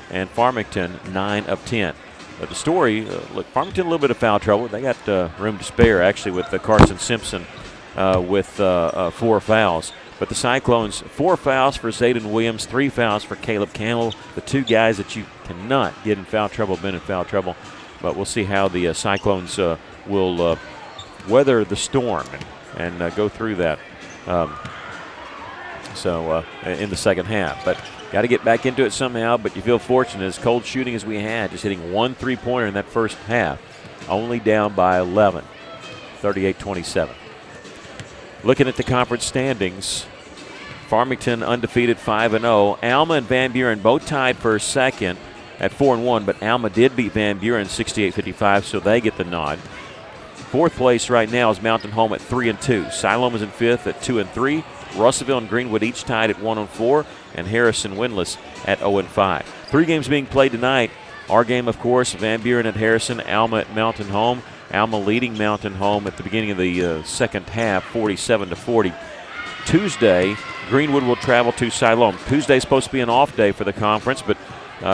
S1: and Farmington 9 of 10. The story, look, Farmington a little bit of foul trouble. They got room to spare, actually, with Carson Simpson with 4 fouls. But the Cyclones, 4 fouls for Zayden Williams, 3 fouls for Caleb Campbell, the 2 guys that you cannot get in foul trouble, been in foul trouble. But we'll see how the Cyclones will weather the storm and go through that in the second half. But got to get back into it somehow, but you feel fortunate, as cold shooting as we had, just hitting 1 3-pointer in that first half, only down by 11, 38-27. Looking at the conference standings, Farmington undefeated 5-0. Alma and Van Buren both tied for second at 4-1, but Alma did beat Van Buren 68-55, so they get the nod. Fourth place right now is Mountain Home at 3-2. Siloam is in fifth at 2-3. Russellville and Greenwood each tied at 1-4, and Harrison winless at 0-5. 3 games being played tonight. Our game, of course, Van Buren at Harrison, Alma at Mountain Home. Alma leading Mountain Home at the beginning of the second half, 47-40. Tuesday, Greenwood will travel to Siloam. Tuesday's supposed to be an off day for the conference, but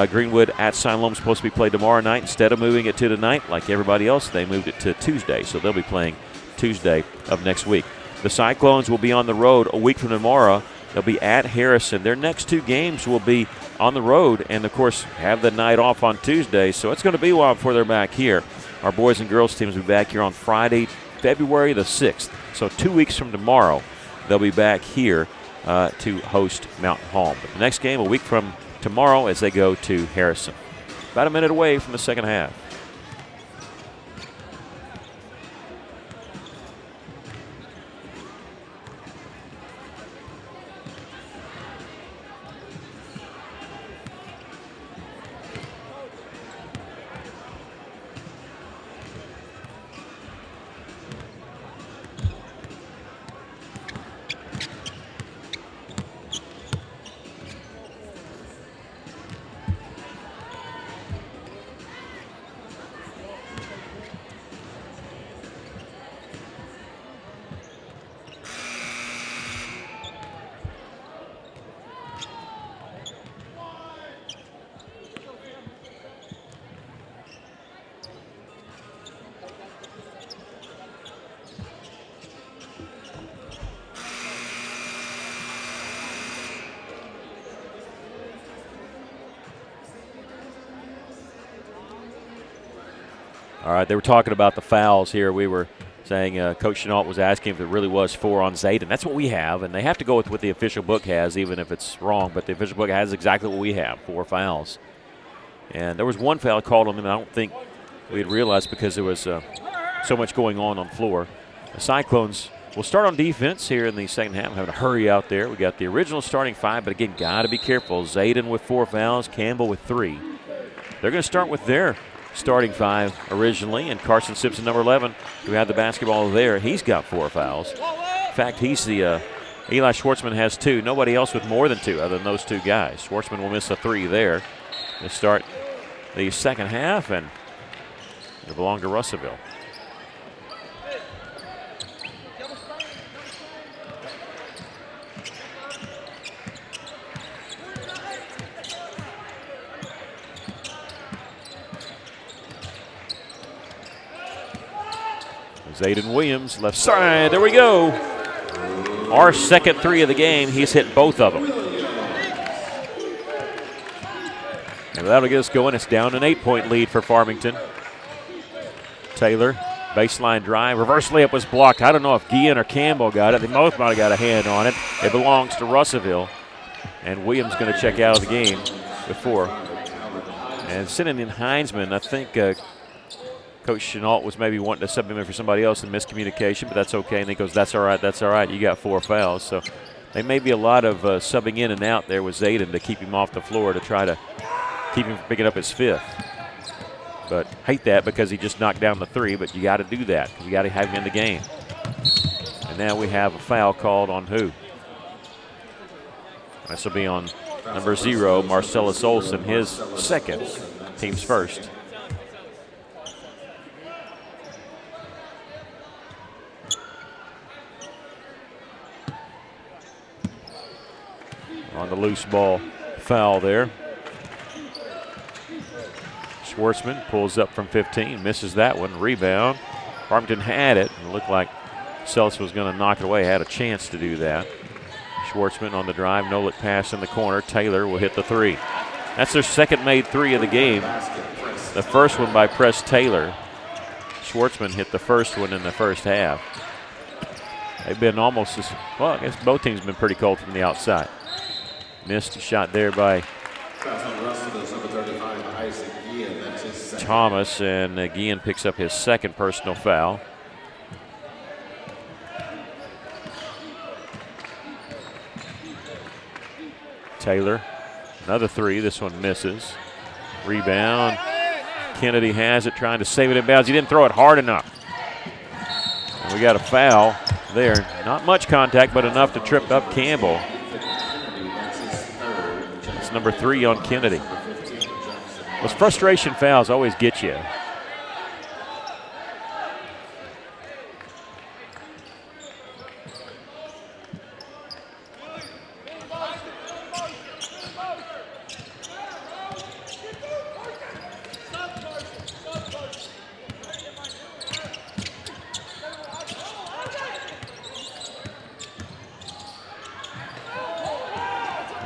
S1: Greenwood at Siloam is supposed to be played tomorrow night. Instead of moving it to tonight, like everybody else, they moved it to Tuesday, so they'll be playing Tuesday of next week. The Cyclones will be on the road a week from tomorrow. They'll be at Harrison. Their next 2 games will be on the road and, of course, have the night off on Tuesday. So it's going to be a while before they're back here. Our boys and girls teams will be back here on Friday, February the 6th. So 2 weeks from tomorrow, they'll be back here to host Mountain Home. But the next game a week from tomorrow as they go to Harrison. About a minute away from the second half. All right, they were talking about the fouls here. We were saying Coach Chenault was asking if it really was 4 on Zayden. That's what we have, and they have to go with what the official book has, even if it's wrong. But the official book has exactly what we have, 4 fouls. And there was 1 foul called on him, and I don't think we had realized because there was so much going on the floor. The Cyclones will start on defense here in the second half. I'm having to hurry out there. We got the original starting 5, but again, got to be careful. Zayden with 4 fouls, Campbell with 3. They're going to start with their starting 5 originally, and Carson Simpson, number 11, who had the basketball there, he's got 4 fouls. In fact, he's the Eli Schwartzman has 2. Nobody else with more than 2 other than those 2 guys. Schwartzman will miss a 3 there to start the second half, and it belong to Russellville. Zayden Williams, left side. There we go. Our second 3 of the game, he's hit both of them. And that'll get us going. It's down an 8-point lead for Farmington. Taylor, baseline drive. Reverse layup was blocked. I don't know if Guillen or Campbell got it. They both might have got a hand on it. It belongs to Russellville. And Williams going to check out of the game before. And sending in Heinzman, I think Coach Chenault was maybe wanting to sub him in for somebody else in miscommunication, but that's okay. And he goes, that's all right. You got 4 fouls. So there may be a lot of subbing in and out there with Zayden to keep him off the floor to try to keep him from picking up his 5th. But hate that because he just knocked down the 3, but you got to do that because you got to have him in the game. And now we have a foul called on who? This will be on number 0, Marcellus Olson, his second, team's first. On the loose ball foul there. Schwartzman pulls up from 15, misses that one. Rebound. Farmington had it. It looked like Seltz was going to knock it away. Had a chance to do that. Schwartzman on the drive. No look pass in the corner. Taylor will hit the 3. That's their second made 3 of the game. The first one by Press Taylor. Schwartzman hit the first one in the first half. They've been almost as well. I guess both teams have been pretty cold from the outside. Missed a shot there by Thomas, and Guillen picks up his second personal foul. Taylor, another 3. This one misses. Rebound. Kennedy has it, trying to save it in bounds. He didn't throw it hard enough. And we got a foul there. Not much contact, but enough to trip up Campbell. That's number 3 on Kennedy. Those frustration fouls always get you.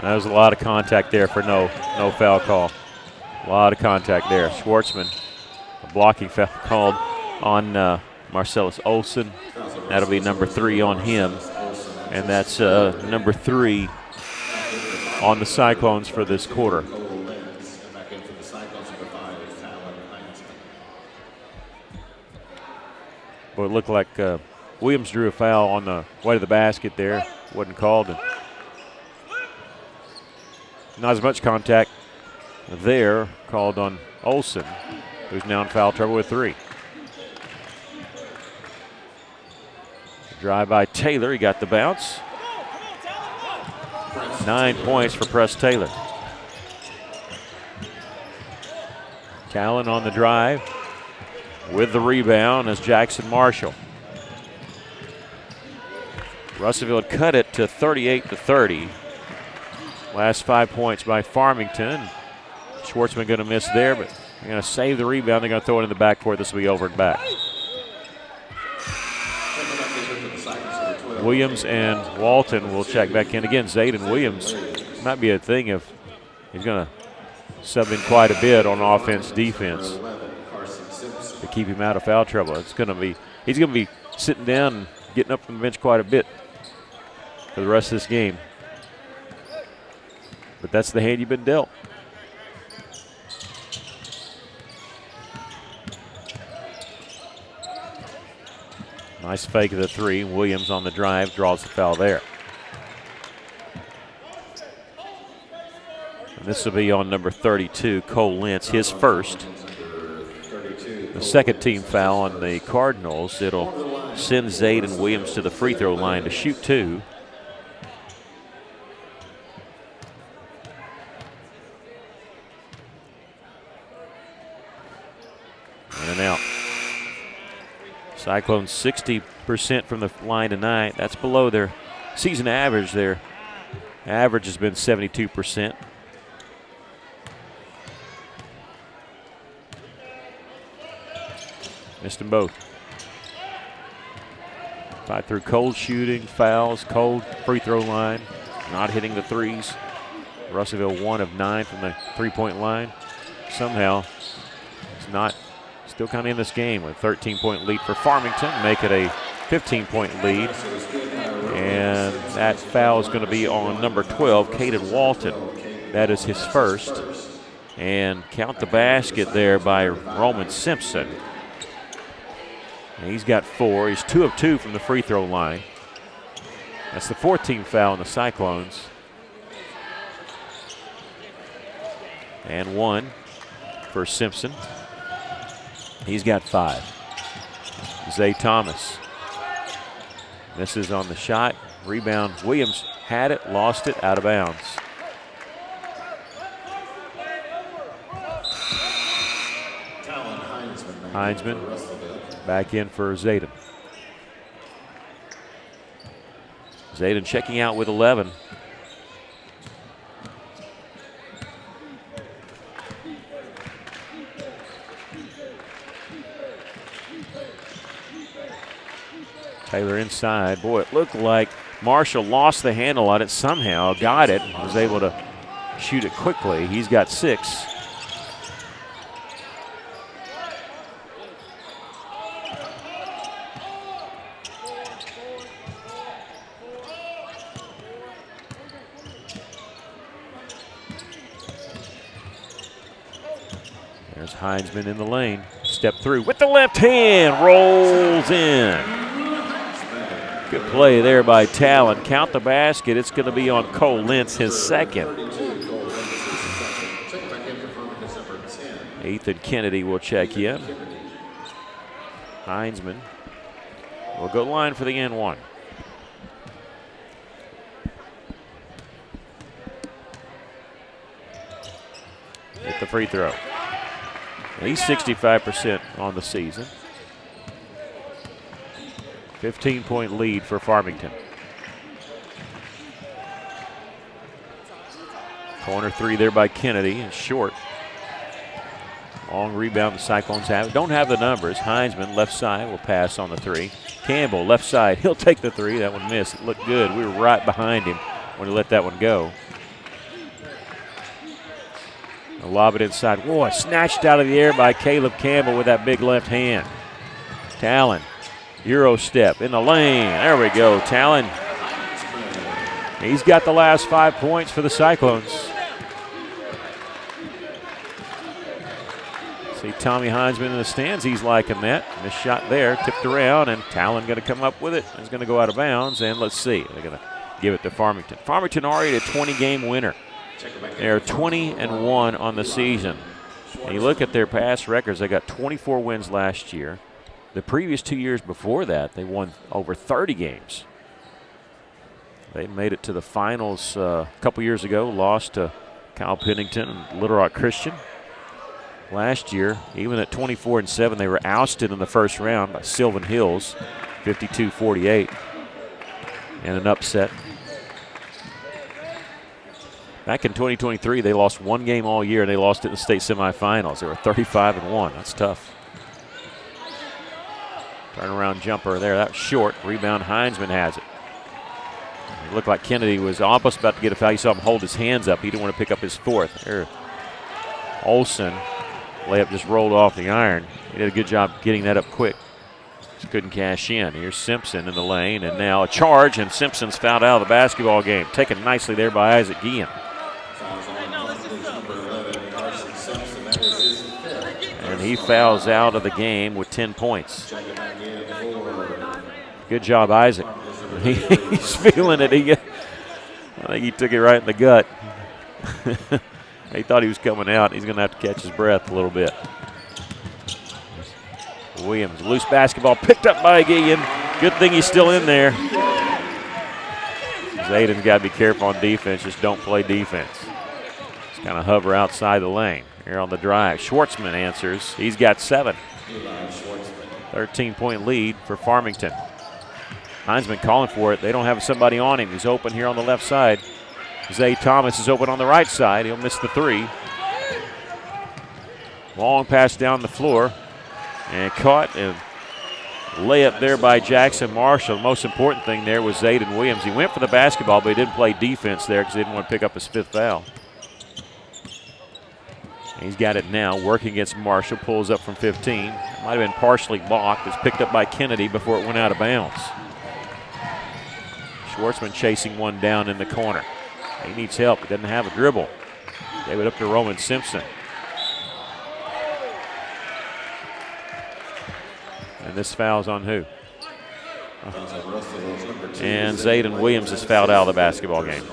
S1: That was a lot of contact there for no foul call. A lot of contact there. Schwartzman, a blocking foul called on Marcellus Olson. That'll be number 3 on him. And that's number 3 on the Cyclones for this quarter. Well, it looked like Williams drew a foul on the way to the basket there. Wasn't called. And not as much contact there called on Olson, who's now in foul trouble with 3. Drive by Taylor, he got the bounce. 9 points for Press Taylor. Callan on the drive with the rebound as Jackson Marshall. Russellville cut it to 38-30. Last 5 points by Farmington. Schwartzman going to miss there, but they're going to save the rebound. They're going to throw it in the backcourt. This will be over and back. Williams and Walton will check back in. Again, Zayden Williams might be a thing if he's going to sub in quite a bit on offense, defense to keep him out of foul trouble. He's going to be sitting down and getting up from the bench quite a bit for the rest of this game. But that's the hand you've been dealt. Nice fake of the 3. Williams on the drive draws the foul there. And this will be on number 32, Cole Lentz, his first. The second team foul on the Cardinals. It'll send Zayden Williams to the free throw line to shoot 2. In and out. Cyclones 60% from the line tonight. That's below their season average. Their average has been 72%. Missed them both. Fight through cold shooting, fouls, cold free throw line, not hitting the threes. Russellville 1 of 9 from the three-point line. Somehow, it's not, still kind of in this game with a 13-point lead for Farmington, make it a 15-point lead. And that foul is going to be on number 12, Caden Walton. That is his first. And count the basket there by Roman Simpson. And he's got 4. He's 2 of 2 from the free throw line. That's the 14th foul in the Cyclones. And 1 for Simpson. He's got 5. Zay Thomas misses on the shot. Rebound. Williams had it, lost it, out of bounds. Heinzman back in for Zayden. Zayden checking out with 11. Taylor inside. Boy, it looked like Marshall lost the handle on it somehow, got it, was able to shoot it quickly. He's got 6. There's Heinzman in the lane. Step through with the left hand, rolls in. Good play there by Talon. Count the basket. It's going to be on Cole Lentz, his second. Ethan Kennedy will check in. Heinzman will go line for the N1. Hit the free throw. He's 65% on the season. 15-point lead for Farmington. Corner 3 there by Kennedy, and short. Long rebound the Cyclones have. Don't have the numbers. Heinzman, left side, will pass on the 3. Campbell, left side, he'll take the 3. That one missed. It looked good. We were right behind him when he let that one go. I'll lob it inside. Boy, snatched out of the air by Caleb Campbell with that big left hand. Talon. Euro step in the lane. There we go. Talon. He's got the last 5 points for the Cyclones. See Tommy Heinzman in the stands. He's liking that. Missed shot there. Tipped around, and Talon going to come up with it. He's going to go out of bounds, and let's see. They're going to give it to Farmington. Farmington already a 20-game winner. They're 20-1 on the season. And you look at their past records. They got 24 wins last year. The previous 2 years before that, they won over 30 games. They made it to the finals a couple years ago, lost to Kyle Pennington and Little Rock Christian. Last year, even at 24-7, they were ousted in the first round by Sylvan Hills, 52-48, and an upset. Back in 2023, they lost 1 game all year, and they lost it in the state semifinals. They were 35-1. That's tough. Turnaround jumper there. That's short. Rebound, Heinzman has it. It looked like Kennedy was almost about to get a foul. You saw him hold his hands up. He didn't want to pick up his 4th. There. Olsen, layup just rolled off the iron. He did a good job getting that up quick. Just couldn't cash in. Here's Simpson in the lane, and now a charge, and Simpson's fouled out of the basketball game. Taken nicely there by Isaac Guillen. And he fouls out of the game with 10 points. Good job, Isaac. He's feeling it. I think he took it right in the gut. He thought he was coming out. He's going to have to catch his breath a little bit. Williams, loose basketball picked up by Guillen. Good thing he's still in there. Zayden's got to be careful on defense. Just don't play defense. Just kind of hover outside the lane. Here on the drive, Schwartzman answers. He's got 7. 13-point lead for Farmington. Heinzman calling for it. They don't have somebody on him. He's open here on the left side. Zay Thomas is open on the right side. He'll miss the 3. Long pass down the floor. And caught, and layup there by Jackson Marshall. The most important thing there was Zayden Williams. He went for the basketball, but he didn't play defense there because he didn't want to pick up his 5th foul. He's got it now, working against Marshall, pulls up from 15. Might have been partially blocked. It's picked up by Kennedy before it went out of bounds. Schwartzman chasing one down in the corner. He needs help. He doesn't have a dribble. Gave it up to Roman Simpson. And this foul's on who? And Zayden Williams is fouled out of the basketball game.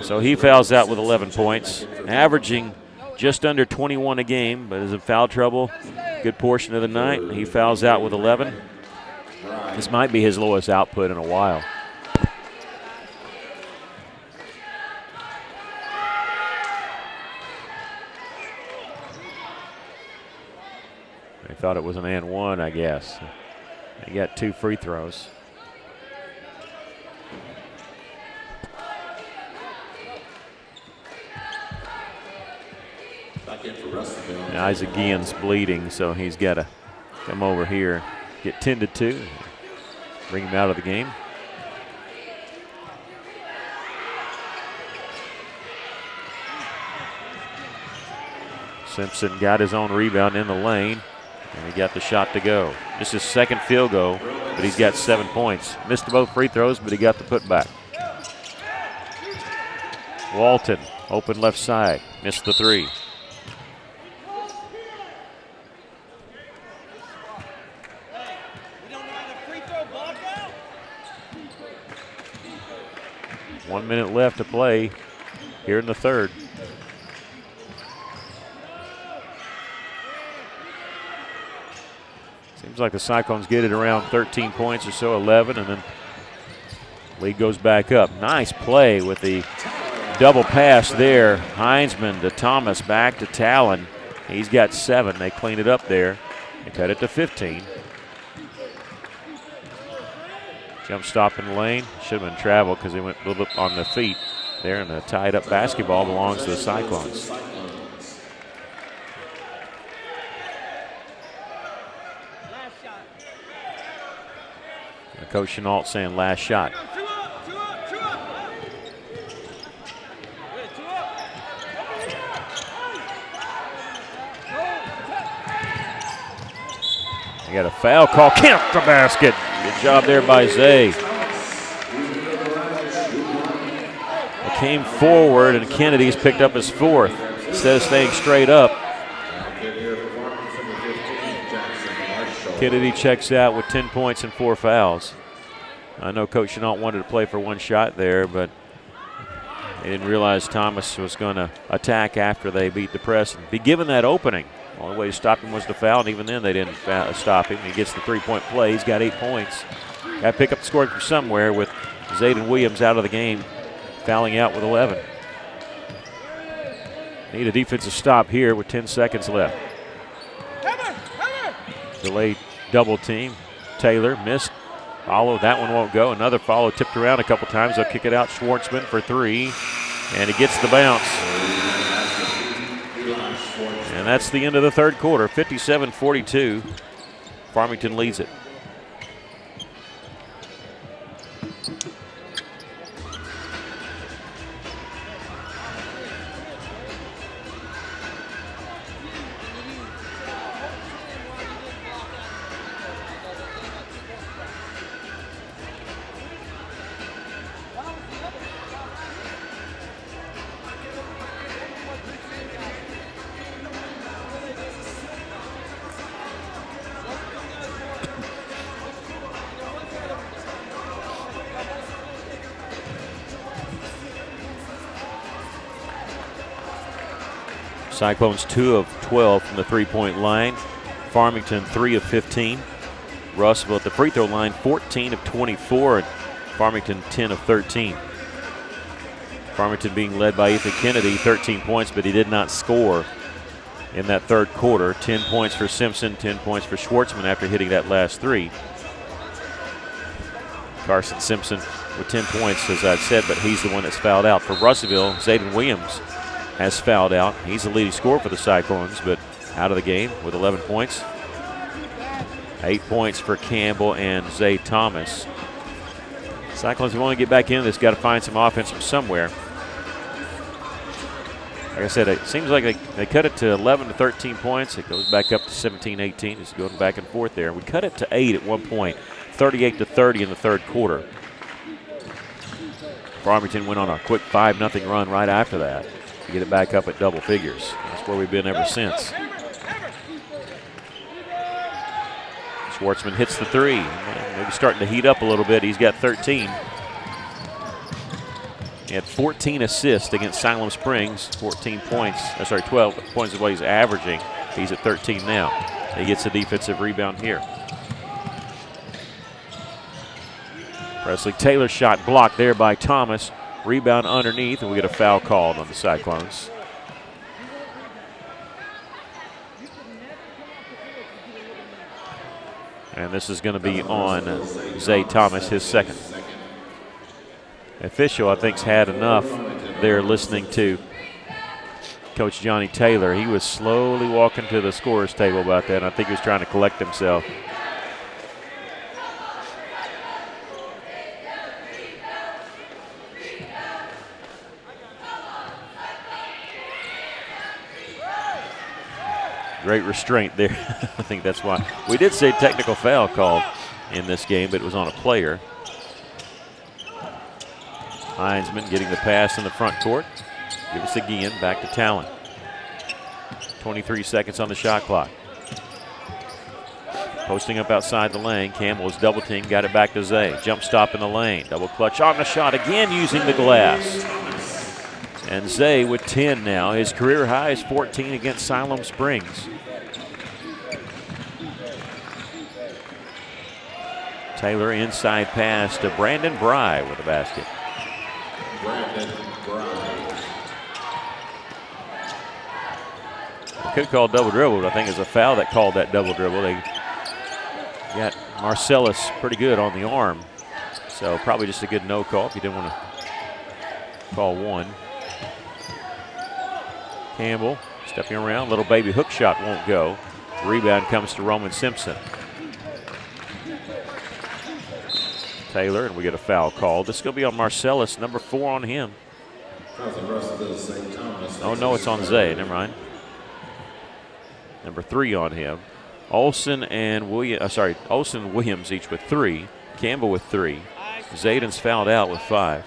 S1: So he fouls out with 11 points, averaging just under 21 a game, but is in foul trouble good portion of the night. He fouls out with 11. This might be his lowest output in a while. They thought it was an and one, I guess. He got 2 free throws. Now Isaac Guillen's bleeding, so he's got to come over here, get tended to, bring him out of the game. Simpson got his own rebound in the lane, and he got the shot to go. Just his 2nd field goal, but he's got 7 points. Missed both free throws, but he got the putback. Walton, open left side, missed the 3. One minute left to play here in the 3rd. Seems like the Cyclones get it around 13 points or so, 11, and then lead goes back up. Nice play with the double pass there. Heinzman to Thomas, back to Talon. He's got 7. They clean it up there. They cut it to 15. Jump stop in the lane. Should have been travel because he went a little bit on the feet there, and the tied up basketball belongs to the Cyclones. Coach Chenault saying last shot. They got a foul call. Kemp the basket. Good job there by Zay. It came forward, and Kennedy's picked up his 4th. Instead of staying straight up, Kennedy checks out with 10 points and 4 fouls. I know Coach Chenault wanted to play for 1 shot there, but they didn't realize Thomas was going to attack after they beat the press and be given that opening. The only way to stop him was to foul, and even then they didn't stop him. He gets the 3-point play. He's got 8 points. Got to pick up the scoring from somewhere with Zayden Williams out of the game, fouling out with 11. Need a defensive stop here with 10 seconds left. Delayed double team. Taylor missed. Follow, that one won't go. Another follow, tipped around a couple times. They'll kick it out. Schwartzman for 3, and he gets the bounce. And that's the end of the 3rd quarter. 57-42. Farmington leads it. Cyclones 2 of 12 from the 3-point line. Farmington 3 of 15. Russellville at the free throw line 14 of 24, and Farmington 10 of 13. Farmington being led by Ethan Kennedy, 13 points, but he did not score in that 3rd quarter. 10 points for Simpson, 10 points for Schwartzman after hitting that last 3. Carson Simpson with 10 points, as I've said, but he's the one that's fouled out. For Russellville, Zayden Williams has fouled out. He's the leading scorer for the Cyclones, but out of the game with 11 points. 8 points for Campbell and Zay Thomas. Cyclones want to get back into this, got to find some offense from somewhere. Like I said, it seems like they cut it to 11 to 13 points. It goes back up to 17, 18. It's going back and forth there. We cut it to 8 at one point, 38 to 30 in the third quarter. Farmington went on a quick 5-0 run right after that to get it back up at double figures. That's where we've been ever since. Schwartzman hits the three. Maybe starting to heat up a little bit. He's got 13. He had 14 assists against Siloam Springs, 12 points is what he's averaging. He's at 13 now. He gets a defensive rebound here. Presley Taylor's shot blocked there by Thomas. Rebound underneath, and we get a foul called on the Cyclones. And this is going to be on Zay Thomas, his second. Official, I think, has had enough there listening to Coach Johnny Taylor. He was slowly walking to the scorer's table about that, and I think he was trying to collect himself. Great restraint there. I think that's why. We did say technical foul called in this game, but it was on a player. Heinzman getting the pass in the front court. Give us again, back to Talon. 23 seconds on the shot clock. Posting up outside the lane. Campbell is double teamed, got it back to Zay. Jump stop in the lane. Double clutch on the shot again using the glass. And Zay with 10 now. His career high is 14 against Siloam Springs. Taylor inside pass to Brandon Bry with the basket.
S3: Brandon Bry.
S1: Could call double dribble, but I think it's a foul that called that double dribble. They got Marcellus pretty good on the arm. So probably just a good no call if you didn't want to call one. Campbell stepping around, little baby hook shot won't go. Rebound comes to Roman Simpson. Taylor, and we get a foul call. This is going to be on Marcellus, number 4 on him. Oh, no, it's on Zay. Never mind. Number 3 on him. Olsen and Williams each with 3. Campbell with 3. Zayden's fouled out with 5.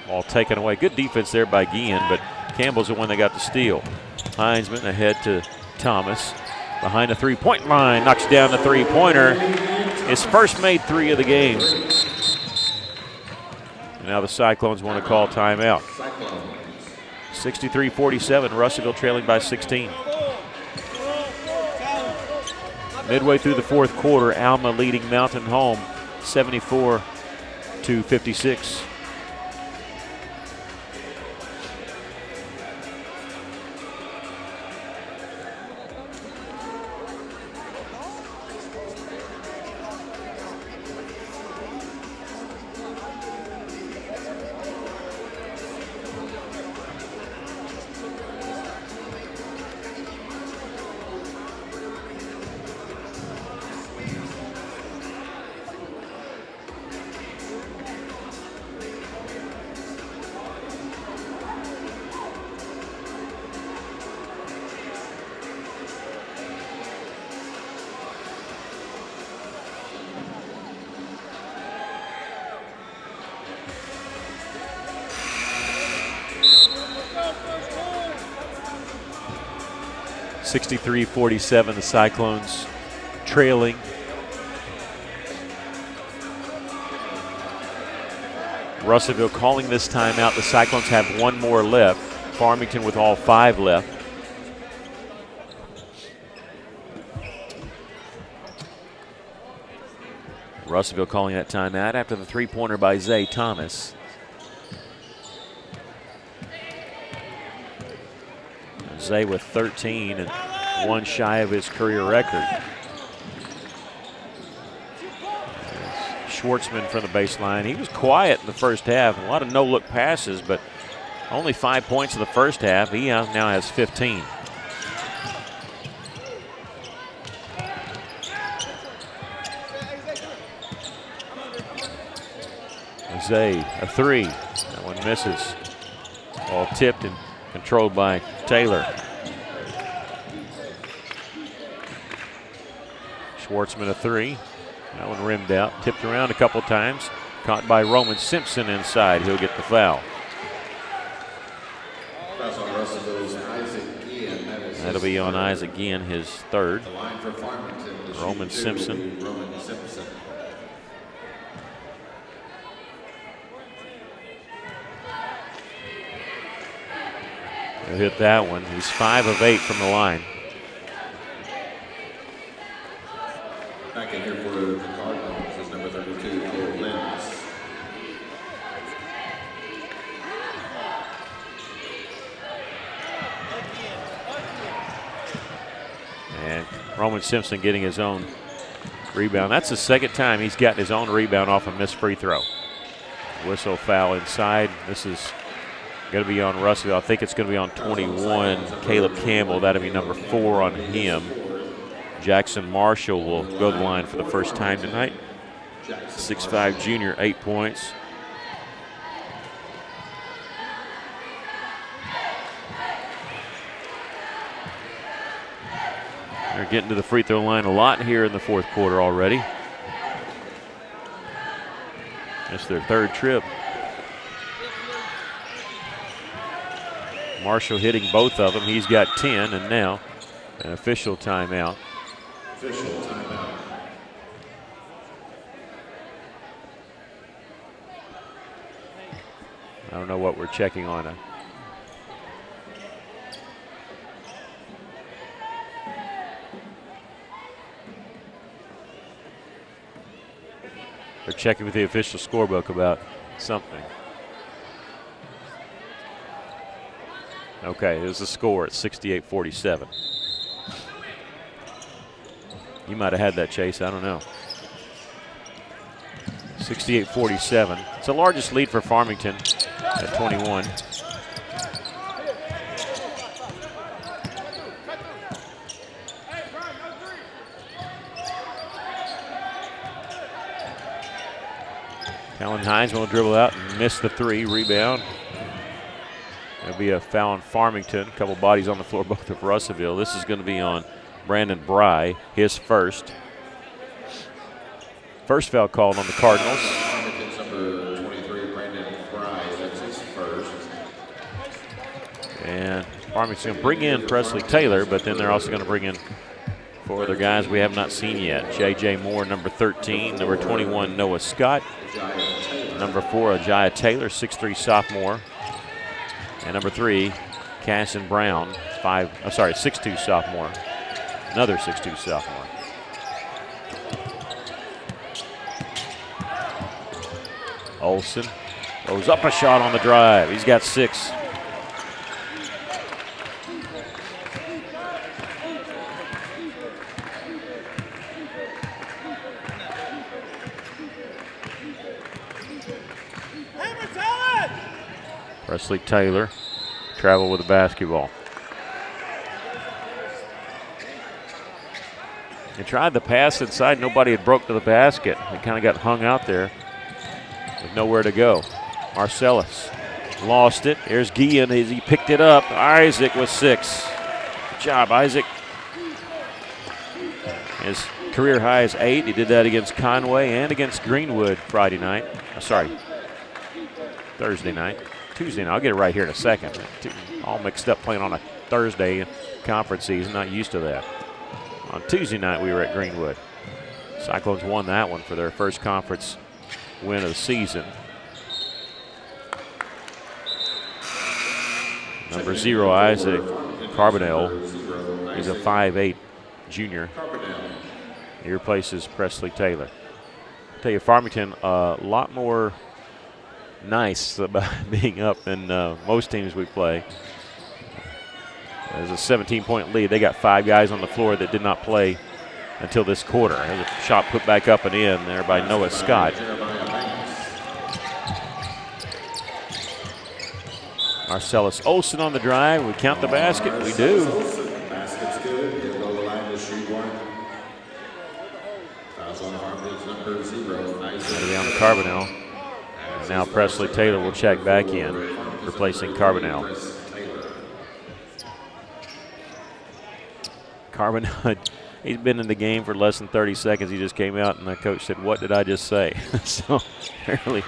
S1: All taken away. Good defense there by Guillen, but Campbell's the one that got the steal. Heinzman ahead to Thomas. Behind the three-point line, knocks down the three-pointer. His first made 3 of the game. And now the Cyclones want to call timeout. 63-47, Russellville trailing by 16. Midway through the fourth quarter, Alma leading Mountain home 74-56. (63-47), the Cyclones trailing. Russellville calling this timeout. The Cyclones have 1 more left. Farmington with all 5 left. Russellville calling that timeout after the three-pointer by Zay Thomas. Zay with 13 and 1 shy of his career record. Schwartzman from the baseline. He was quiet in the first half. A lot of no-look passes, but Only 5 points in the first half. He now has 15. Zay, a three. That one misses. Ball tipped and controlled by Taylor. Schwartzman, a three. That one rimmed out, tipped around a couple times. Caught by Roman Simpson inside. He'll get the foul. That'll be on Isaac Guillen, his third. Roman Simpson. He'll hit that one. He's 5 of 8 from the line.
S3: Back in here for the Cardinals is number 32, Cole Lenz.
S1: And Roman Simpson getting his own rebound. That's the second time he's gotten his own rebound off a missed free throw. Whistle foul inside. This is going to be on Russellville. I think it's going to be on 21, Caleb Campbell. That'll be number 4 on him. Jackson Marshall will go to the line for the first time tonight. 6'5" junior, 8 points. They're getting to the free throw line a lot here in the fourth quarter already. It's their third trip. Marshall hitting both of them. He's got 10, and now an official timeout.
S3: Official timeout.
S1: I don't know what we're checking on. They're checking with the official scorebook about something. Okay, there's the score at 68-47. You might have had that, Chase. I don't know. 68-47. It's the largest lead for Farmington at 21. Kellen Heisman will dribble out and miss the three. Rebound. There'll be a foul on Farmington. A couple bodies on the floor, both of Russellville. This is going to be on Brandon Bry, his first. First foul called on the Cardinals.
S3: Farmington's number 23, Brandon Bry. That's his first.
S1: And Farmington's going to bring in Presley Taylor, but then they're also going to bring in 4 other guys we have not seen yet. J.J. Moore, number 13. Number 21, Noah Scott. Number 4, Ajaya Taylor, 6'3" sophomore. And number 3, Casson Brown, 6'2" sophomore. Another 6'2" sophomore. Olsen throws up a shot on the drive. He's got 6. Presley Taylor travel with the basketball. He tried the pass inside. Nobody had broke to the basket. He kind of got hung out there with nowhere to go. Marcellus lost it. Here's Guillen as he picked it up. Isaac with 6. Good job, Isaac. His career high is 8. He did that against Conway and against Greenwood Thursday night. Tuesday night. I'll get it right here in a second. All mixed up playing on a Thursday conference season. Not used to that. On Tuesday night, we were at Greenwood. Cyclones won that one for their first conference win of the season. Number 0, Isaac Carbonell. He's a 5'8" junior. He replaces Presley Taylor. I'll tell you, Farmington, a lot more nice about being up than most teams we play. There's a 17-point lead. They got 5 guys on the floor that did not play until this quarter. There's a shot put back up and in there by Noah Scott. Marcellus Olsen on the drive. We count the basket. We do.
S3: Basket's good. He'll go to the line to shoot one. Fouls on Farmington's number 0.
S1: Down Carbonell. And now Presley Taylor will check back in, replacing Carbonell. Carbonell, he's been in the game for less than 30 seconds. He just came out, and the coach said, "What did I just say?" So apparently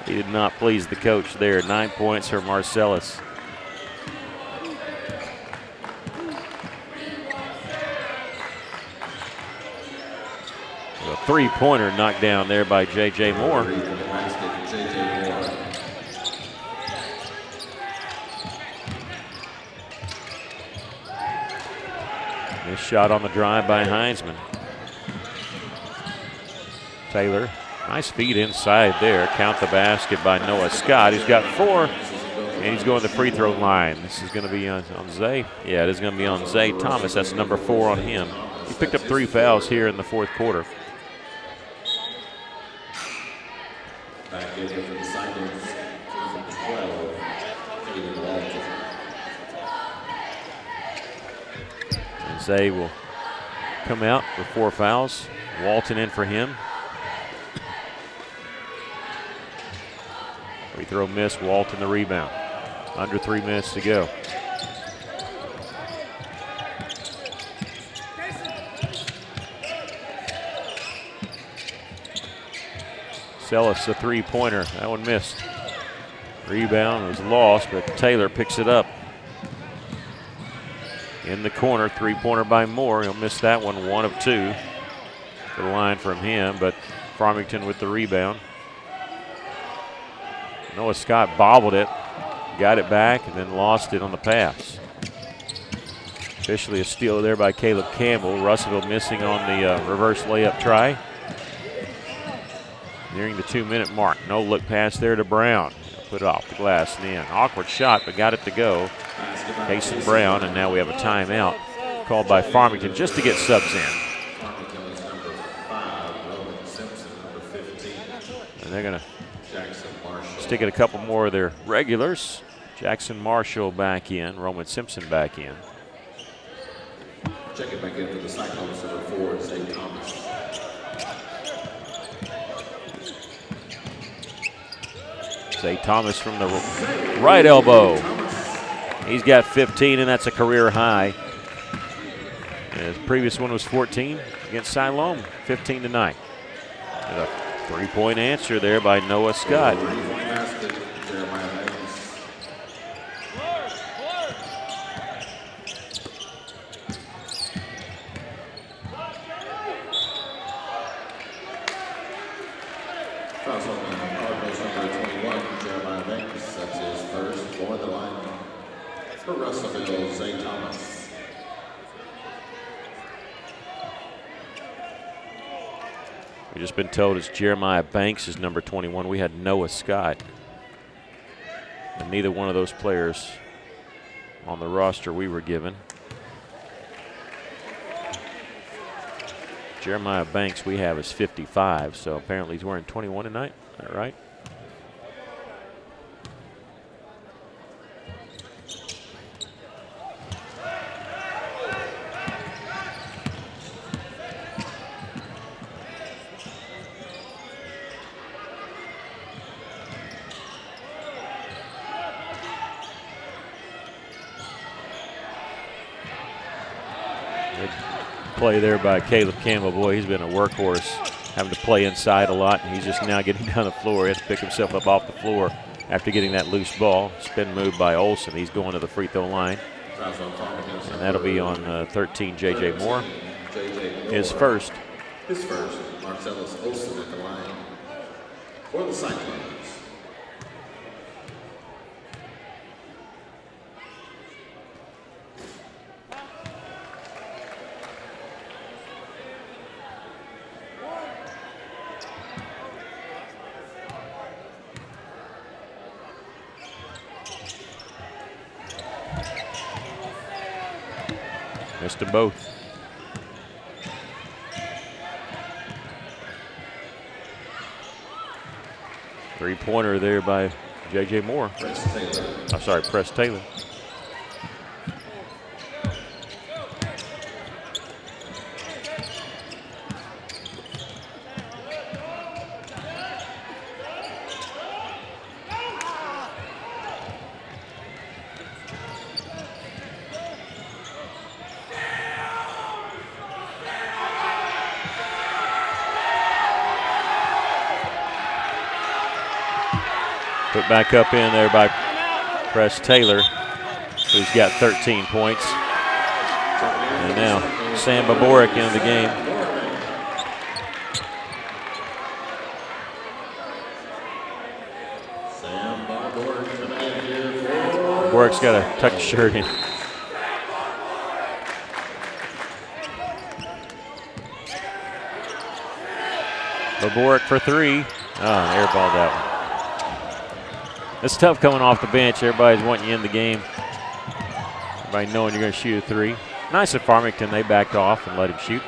S1: he did not please the coach there. 9 points for Marcellus. A three-pointer knocked down there by J.J. Moore. This shot on the drive by Heinzman. Taylor, nice feed inside there. Count the basket by Noah Scott. He's got 4, and he's going to the free throw line. This is going to be on Zay. Yeah, it is going to be on Zay Thomas. That's number 4 on him. He picked up 3 fouls here in the fourth quarter.
S3: Back in for the Cyclones, number 12, Hayden Walton.
S1: And Zay will come out with 4 fouls. Walton in for him. Free throw miss, Walton the rebound. Under 3 minutes to go. Marcellus a three-pointer. That one missed. Rebound was lost, but Taylor picks it up. In the corner, three-pointer by Moore. He'll miss that one, 1 of 2. To the line from him, but Farmington with the rebound. Noah Scott bobbled it, got it back, and then lost it on the pass. Officially a steal there by Caleb Campbell. Russellville missing on the reverse layup try. Nearing the 2-minute mark. No look pass there to Brown. Put it off the glass and in. Awkward shot, but got it to go. Mason Brown, and now we have a timeout called by Farmington just to get subs in.
S3: Farmington's number 5, Roman Simpson, number 15.
S1: And they're going to
S3: Jackson Marshall.
S1: stick it a couple more of their regulars. Jackson Marshall back in. Roman Simpson back in.
S3: Checking back in for the Cyclones, number 4, Zay Thomas.
S1: Zay Thomas from the right elbow. He's got 15, and that's a career high. His previous one was 14 against Siloam, 15 tonight. And a three-point answer there by Noah Scott.
S3: For Russellville, Zay Thomas.
S1: We've just been told it's Jeremiah Banks is number 21. We had Noah Scott. And neither one of those players on the roster we were given. Jeremiah Banks we have is 55, so apparently he's wearing 21 tonight. Is that right? Play there by Caleb Campbell. Boy, he's been a workhorse, having to play inside a lot, and he's just now getting down the floor. He has to pick himself up off the floor after getting that loose ball. Spin move by Olsen. He's going to the free throw line. And that'll be on 13, J.J. Moore. His first.
S3: His first, Marcellus Olsen at the line for the Cyclones.
S1: Missed them both. Three-pointer there by J.J. Moore. I'm sorry, Press Taylor. Put back up in there by Press Taylor, who's got 13 points. And now Sam Boboric in the game. Boboric's got to tuck his shirt in. Boboric for three. Airballed that one. It's tough coming off the bench. Everybody's wanting you in the game. Everybody knowing you're going to shoot a three. Nice at Farmington. They backed off and let him shoot.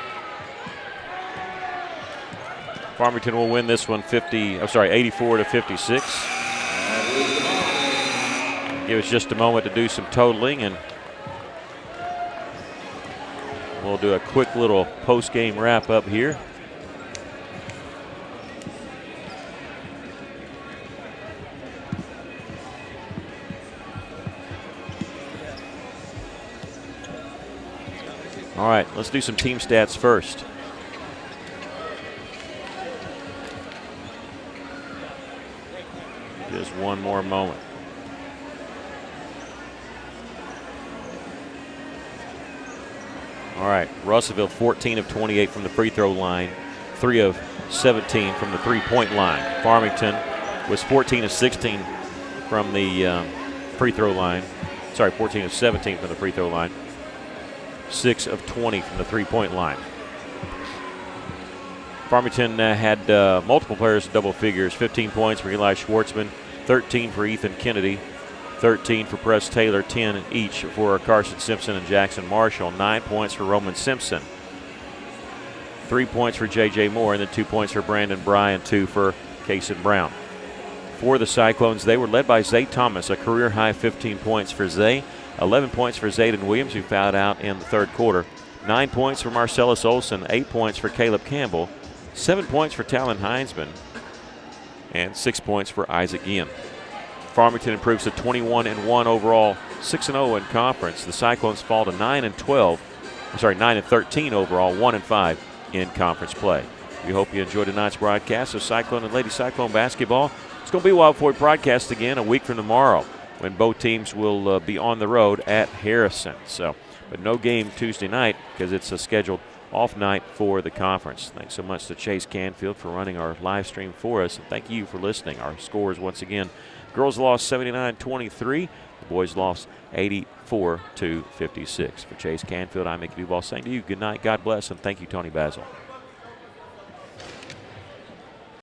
S1: Farmington will win this one 84 to 56. Give us just a moment to do some totaling, and we'll do a quick little post-game wrap-up here. All right, let's do some team stats first. Just one more moment. All right, Russellville 14 of 28 from the free throw line, 3 of 17 from the three-point line. Farmington was 14 of 16 from the free throw line. 14 of 17 from the free throw line. 6 of 20 from the three-point line. Farmington had multiple players double figures. 15 points for Eli Schwartzman, 13 for Ethan Kennedy, 13 for Press Taylor, 10 each for Carson Simpson and Jackson Marshall. 9 points for Roman Simpson, 3 points for J.J. Moore, and then 2 points for Brandon Bryan, 2 for Kason Brown. For the Cyclones, they were led by Zay Thomas, a career-high 15 points for Zay. 11 points for Zayden Williams, who fouled out in the third quarter. 9 points for Marcellus Olson, 8 points for Caleb Campbell, 7 points for Talon Heinzman, and 6 points for Isaac Guillen. Farmington improves to 21-1 overall, 6-0 in conference. The Cyclones fall to 9-13 overall, 1-5 in conference play. We hope you enjoyed tonight's broadcast of Cyclone and Lady Cyclone basketball. It's going to be Wild Boy broadcast again a week from tomorrow, when both teams will be on the road at Harrison. But no game Tuesday night because it's a scheduled off night for the conference. Thanks so much to Chase Canfield for running our live stream for us, and thank you for listening. Our scores once again: girls lost 79-23, the boys lost 84-56. For Chase Canfield, I'm Mickey Duval saying to you good night, God bless, and thank you, Tony Basil.